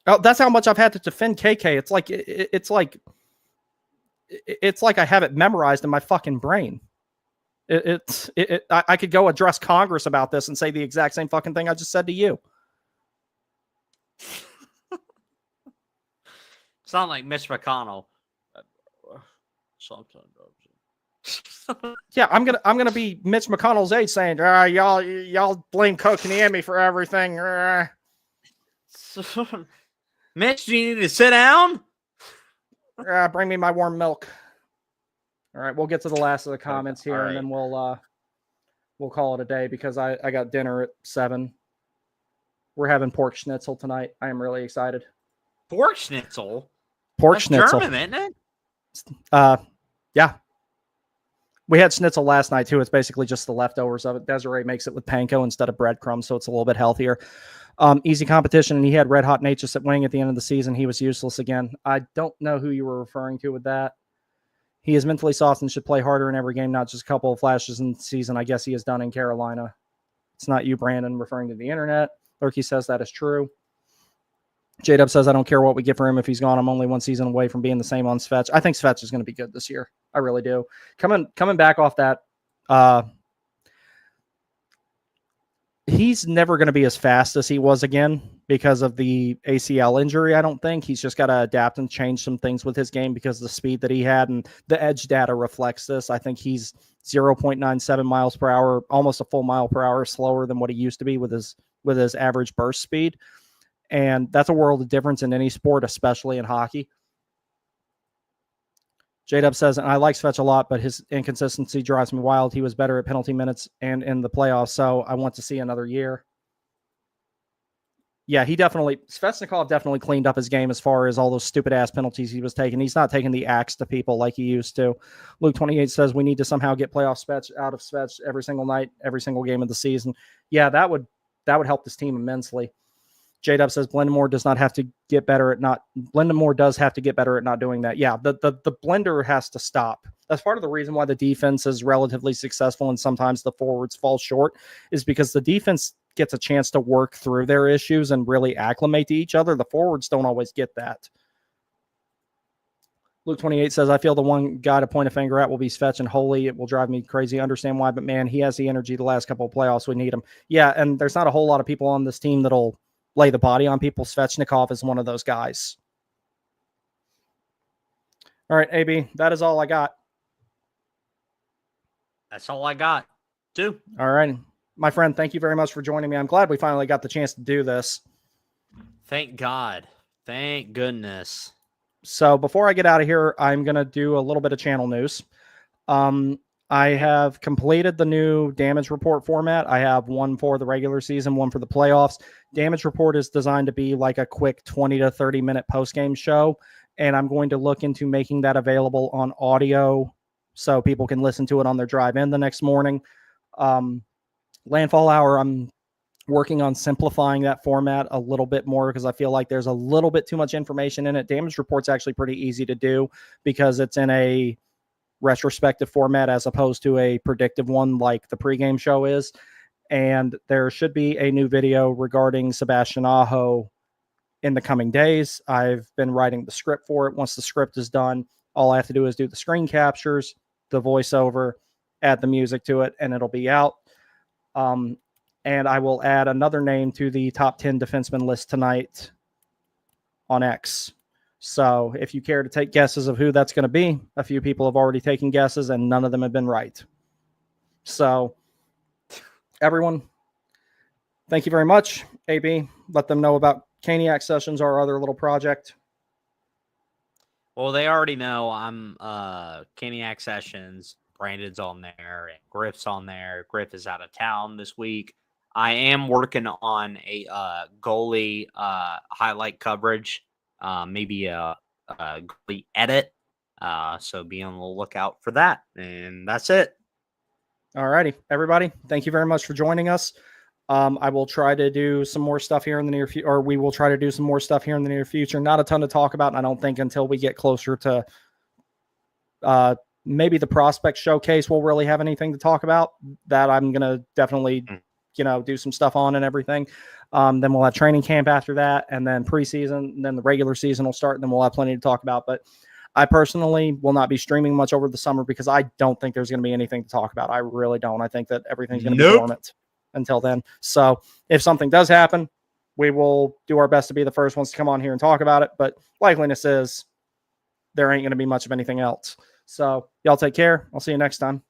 Oh, that's how much I've had to defend KK. It's like I have it memorized in my fucking brain. I could go address Congress about this and say the exact same fucking thing I just said to you. Sound like Mitch McConnell. Yeah, I'm gonna be Mitch McConnell's age saying, y'all blame Kotkaniemi for everything. Mitch, do you need to sit down? Bring me my warm milk. All right, we'll get to the last of the comments here, right. and then we'll call it a day because I got dinner at 7. We're having pork schnitzel tonight. I am really excited. Pork schnitzel? Pork That's schnitzel. German, isn't it? Yeah. We had schnitzel last night too. It's basically just the leftovers of it. Desiree makes it with panko instead of breadcrumbs, so it's a little bit healthier. Easy competition, and he had Red Hot Natchez at wing at the end of the season. He was useless again. I don't know who you were referring to with that. He is mentally soft and should play harder in every game, not just a couple of flashes in the season. I guess he is done in Carolina. It's not you, Brandon, referring to the internet. Lurky says that is true. J-Dub says, I don't care what we get for him if he's gone. I'm only one season away from being the same on Svetch. I think Svetch is going to be good this year. I really do. Coming back off that, he's never going to be as fast as he was again because of the ACL injury. I don't think he's just got to adapt and change some things with his game because of the speed that he had, and the edge data reflects this. I think he's 0.97 miles per hour, almost a full mile per hour slower than what he used to be with his average burst speed. And that's a world of difference in any sport, especially in hockey. J-Dub says, and I like Svetch a lot, but his inconsistency drives me wild. He was better at penalty minutes and in the playoffs, so I want to see another year. Yeah, Svechnikov definitely cleaned up his game as far as all those stupid-ass penalties he was taking. He's not taking the axe to people like he used to. Luke28 says, we need to somehow get playoff Svetch out of Svetch every single night, every single game of the season. Yeah, that would help this team immensely. J-Dub says Blendamore does have to get better at not doing that. Yeah, the blender has to stop. That's part of the reason why the defense is relatively successful and sometimes the forwards fall short, is because the defense gets a chance to work through their issues and really acclimate to each other. The forwards don't always get that. Luke 28 says, I feel the one guy to point a finger at will be Svetch and Holy. It will drive me crazy. I understand why, but man, he has the energy the last couple of playoffs. We need him. Yeah, and there's not a whole lot of people on this team that'll lay the body on people. Svechnikov is one of those guys. All right, AB, that is all I got. That's all I got, too. All right. My friend, thank you very much for joining me. I'm glad we finally got the chance to do this. Thank God. Thank goodness. So before I get out of here, I'm going to do a little bit of channel news. I have completed the new damage report format. I have one for the regular season, one for the playoffs. Damage report is designed to be like a quick 20 to 30 minute post-game show, and I'm going to look into making that available on audio so people can listen to it on their drive in the next morning. Landfall Hour, I'm working on simplifying that format a little bit more because I feel like there's a little bit too much information in it. Damage report's actually pretty easy to do because it's in a retrospective format as opposed to a predictive one like the pregame show is. And there should be a new video regarding Sebastian Aho in the coming days. I've been writing the script for it. Once the script is done, all I have to do is do the screen captures, the voiceover, add the music to it, and it'll be out. And I will add another name to the top 10 defenseman list tonight on X. So if you care to take guesses of who that's going to be, a few people have already taken guesses and none of them have been right. So everyone, thank you very much. AB, let them know about Caniac Sessions, our other little project. Well, they already know I'm Caniac Sessions. Brandon's on there and Griff's on there. Griff is out of town this week. I am working on a goalie highlight coverage, maybe a goalie edit. So be on the lookout for that. And that's it. All righty, everybody. Thank you very much for joining us. I will try to do some more stuff here in the near future, or we will try to do some more stuff here in the near future. Not a ton to talk about, and I don't think until we get closer to maybe the prospect showcase, we'll really have anything to talk about. That I'm going to definitely, do some stuff on and everything. Then we'll have training camp after that, and then preseason, and then the regular season will start, and then we'll have plenty to talk about. But I personally will not be streaming much over the summer because I don't think there's going to be anything to talk about. I really don't. I think that everything's going to be dormant until then. So if something does happen, we will do our best to be the first ones to come on here and talk about it. But likeliness is there ain't going to be much of anything else. So y'all take care. I'll see you next time.